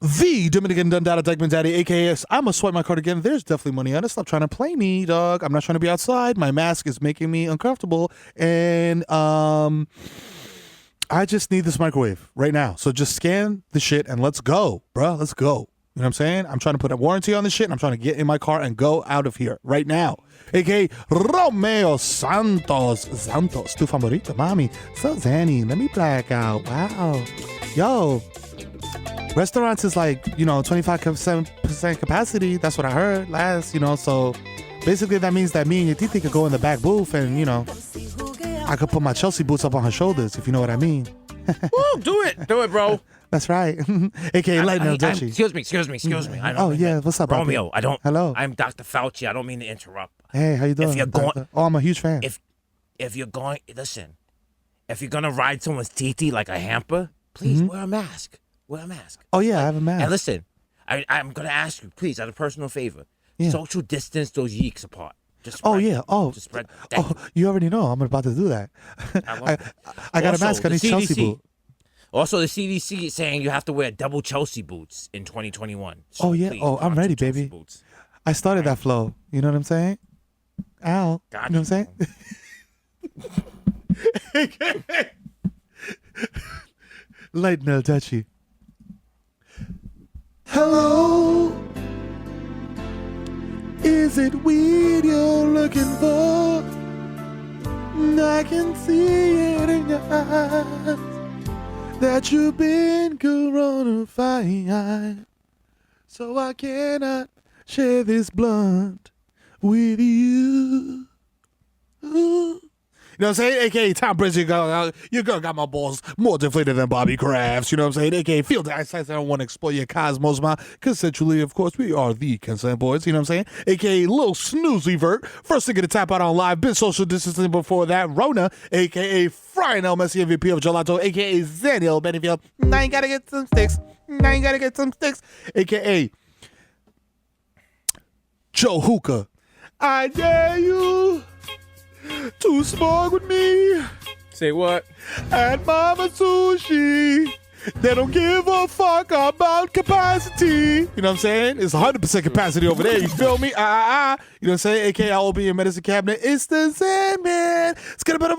The Dominican Dundada Degman Daddy, AKA I'm gonna swipe my card again. There's definitely money on it. Stop trying to play me, dog. I'm not trying to be outside. My mask is making me uncomfortable. And I just need this microwave right now. So just scan the shit and let's go, bro. Let's go. You know what I'm saying? I'm trying to put a warranty on this shit and I'm trying to get in my car and go out of here right now. AKA Romeo Santos. Tu favorito, mami. So Zanny, let me black out. Wow. Yo. Restaurants is like, 25% capacity. That's what I heard last, so basically that means that me and your Titi could go in the back booth and, I could put my Chelsea boots up on her shoulders, if you know what I mean. Woo, do it, bro. That's right. AKA Lightning Dutchie. Excuse me. What's up, Romeo? Bobby? Hello. I'm Dr. Fauci. I don't mean to interrupt. Hey, how you doing? If you're going, I'm a huge fan. If you're going, listen. If you're gonna ride someone's titi like a hamper, please wear a mask. Wear a mask. Oh yeah, I have a mask. And listen, I'm gonna ask you, please, as a personal favor, social distance those yeeks apart. Just spread, just spread. You already know I'm about to do that. I got a mask on each Chelsea boot. Also, the CDC is saying you have to wear double Chelsea boots in 2021. So please, I'm ready, baby. Boots. I started that flow. You know what I'm saying? Ow. Gotcha. You know what I'm saying? Lightning Dutchie. Hello. Is it weed you're looking for? I can see it in your eyes that you've been coronavirus. So I cannot share this blunt with you. You know what I'm saying? AKA Tom Brady, your girl got my balls more deflated than Bobby Crafts. You know what I'm saying? AKA Field Dice, I don't want to explore your cosmos, ma. Consensually, of course, we are the consent boys. You know what I'm saying? AKA Lil Snoozy Vert. First to get a tap out on live. Been social distancing before that. Rona, AKA Brian El Messi, MVP of Gelato, AKA Zaniel Benefield. Now you gotta get some sticks. AKA Joe Hookah. I dare you to smoke with me. Say what? At Mama Sushi. They don't give a fuck about capacity. You know what I'm saying? It's 100% capacity over there. You feel me? You know what I'm saying? AKA I will be in medicine cabinet. It's the Sandman. It's gonna be a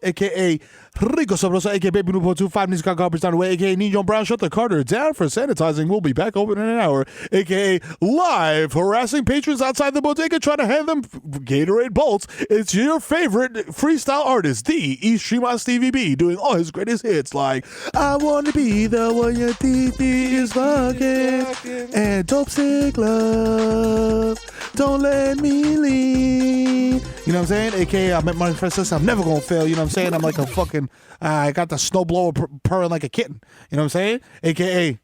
AKA Rico Sabroso, AKA Baby Nupo 25 Needs got garbage down the way, AKA Nino Brown. Shut the Carter down for sanitizing. We'll be back open in an hour. AKA live harassing patrons outside the bodega trying to hand them Gatorade bolts. It's your favorite freestyle artist, the Eastream Stevie B, doing all his greatest hits like I want to be the one your TV is fucking and Dope Sick Love. Don't let me leave. You know what I'm saying? AKA I met my friend. I'm never gonna fail. You know what I'm saying? I'm like a fucking I got the snowblower purring like a kitten. You know what I'm saying? AKA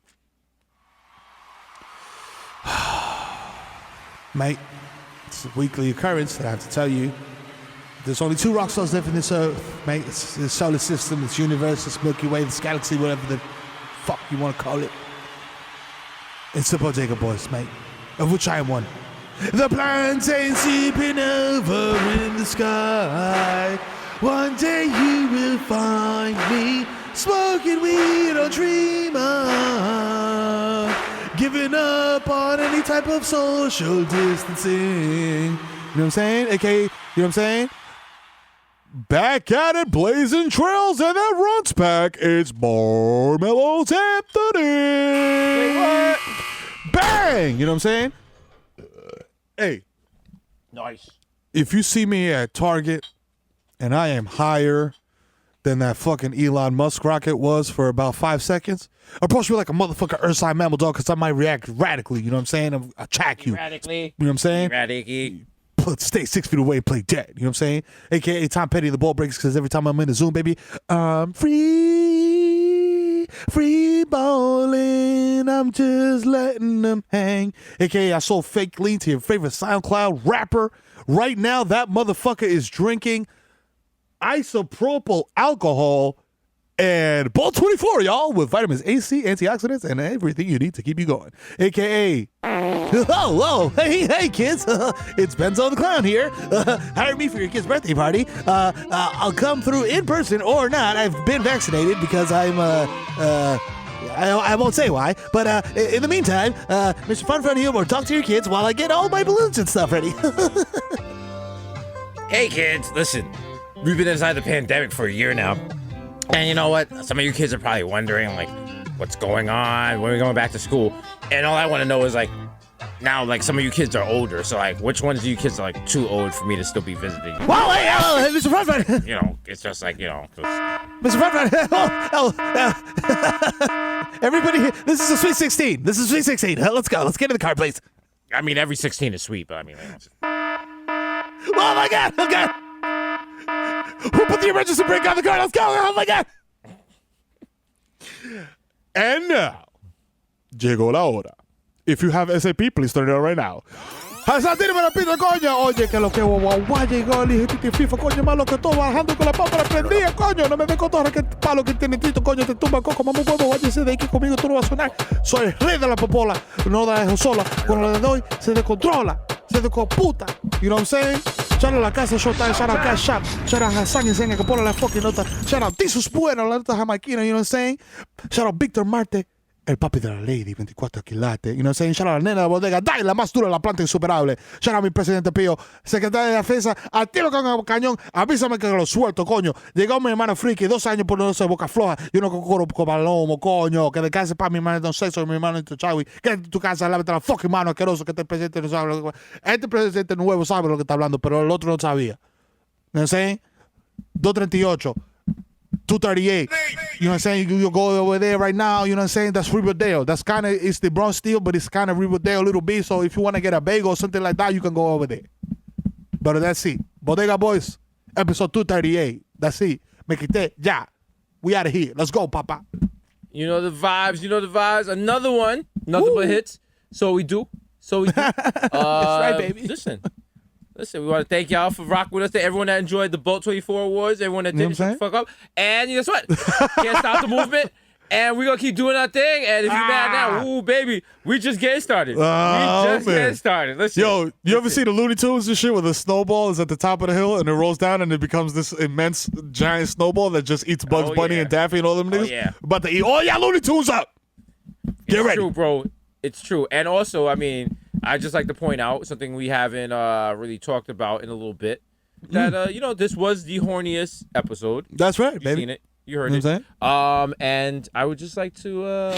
mate, it's a weekly occurrence that I have to tell you. There's only 2 rock stars living this earth, mate. It's the solar system, it's universe, it's Milky Way, this galaxy, whatever the fuck you want to call it. It's the Bodega Boys, mate, of which I am one. The plantain sleeping over in the sky. One day you will find me Smoking weed or dreaming. Giving up on any type of social distancing. You know what I'm saying? AKA, you know what I'm saying? Back at it, blazing trails, and that runs back. It's Marmelo's Anthony. Wait, what? Bang! You know what I'm saying? Hey, Nice. if you see me at Target and I am higher than that fucking Elon Musk rocket was for about 5 seconds, approach me like a motherfucker Earthside mammal dog because I might react radically. You know what I'm saying? I'll attack you. Radically. You know what I'm saying? Radically. Stay 6 feet away, play dead. You know what I'm saying? AKA Tom Petty, the ball breaks, because every time I'm in the Zoom, baby, I'm free balling. I'm just letting them hang. AKA I sold fake lean to your favorite SoundCloud rapper. Right now, that motherfucker is drinking isopropyl alcohol and Bolt 24, y'all, with vitamins A, C, antioxidants, and everything you need to keep you going. AKA, hey, kids, it's Benzo the Clown here. Hire me for your kid's birthday party. I'll come through in person or not. I've been vaccinated because I won't say why, but in the meantime, Mr. Fun Friend here will talk to your kids while I get all my balloons and stuff ready. Hey, kids, listen. We've been inside the pandemic for a year now. And you know what? Some of you kids are probably wondering, like, what's going on? When are we going back to school? And all I want to know is, like, now, like, some of you kids are older. So, like, which ones of you kids are, like, too old for me to still be visiting? Wow, hey, Mr. Frontman. You know, it's just like, you know. Mr. Frontman. Everybody, this is a Sweet 16. This is Sweet 16. Let's go. Let's get in the car, please. I mean, every 16 is sweet, but I mean. Oh, my God. Okay. Who put the emergency brake on the car? Let's go. Oh, my God. And now, llegó la hora. If you have SAP, please turn it on right now. Tírame la pita, coño. Oye, que lo que guau llegó el hijo de FIFA, coño, malo que todo bajando con la pámpara prendida, coño. No me den cotorra que palo que tiene Tito, coño, te tumba coco, mamá huevo, váyase de aquí conmigo, tú no vas a sonar. Soy el rey de la popola, no la dejo sola. Cuando le doy, se descontrola, se descomputa. You know what I'm saying? Shout out La Casa Showtime, shout out Cash Shop, shout out Hassan y Seña que pone la fucking nota, shout out Tisus Bueno, la nota jamaiquina, you know what I'm saying? Shout out Víctor Marte, el papi de la Lady, 24 quilates, you know what I'm saying? Shout out a la nena de la bodega, dai, la más dura de la planta insuperable. Shout out mi presidente Pío, secretario de defensa, al tiro con el cañón, avísame que lo suelto, coño. Llegó mi hermano Friki, 2 años por no ser boca floja, y uno con coro con palomo, coño, que descanse para mi hermano Don Sexo y mi hermano Chawi, que en tu casa, lávate la fucking mano asqueroso, que este presidente no sabe lo que... Este presidente nuevo sabe lo que está hablando, pero el otro no sabía. You know what I'm saying? 238. 238. You know what I'm saying? You go over there right now, you know what I'm saying? That's Riverdale. That's kind of, it's the Bronx Steel, but it's kind of Riverdale a little bit. So if you want to get a bagel or something like that, you can go over there. But that's it. Bodega Boys, episode 238. That's it. Me quité. Ya. We out of here. Let's go, papa. You know the vibes. You know the vibes. Another one. Nothing but hits. So we do. That's right, baby. Listen, we want to thank y'all for rocking with us. To everyone that enjoyed the Bolt 24 Awards, everyone that didn't shut the fuck up. And guess what? Can't stop the movement. And we're going to keep doing our thing. And if you're mad now, ooh, baby, we just getting started. Getting started. Listen. Yo, you ever see the Looney Tunes and shit where the snowball is at the top of the hill and it rolls down and it becomes this immense giant snowball that just eats Bugs Bunny and Daffy and all them niggas? Yeah. About to eat all y'all Looney Tunes up. Get ready. It's true, bro. It's true. And also, I mean, I just like to point out something we haven't really talked about in a little bit. That, you know, this was the horniest episode. That's right, You've baby. seen it. You heard You know it. And I would just like to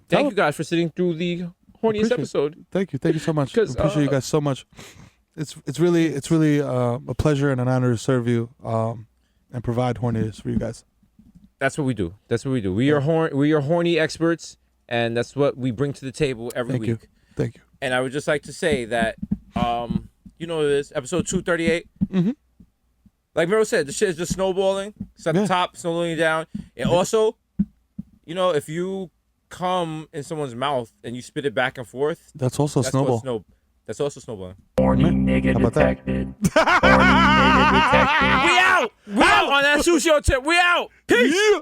thank you guys for sitting through the horniest episode. Thank you so much. I appreciate you guys so much. It's really a pleasure and an honor to serve you and provide horniness for you guys. That's what we do. We are horny experts, and that's what we bring to the table every week. Thank you. And I would just like to say that, you know, this episode 238. Mm-hmm. Like Miro said, the shit is just snowballing. It's at the top, snowballing down. And also, you know, if you come in someone's mouth and you spit it back and forth, that's also snowball. That's also snowballing. Horny nigga detected. Horny nigga detected. We out on that Susho tip. We out. Peace. Yeah.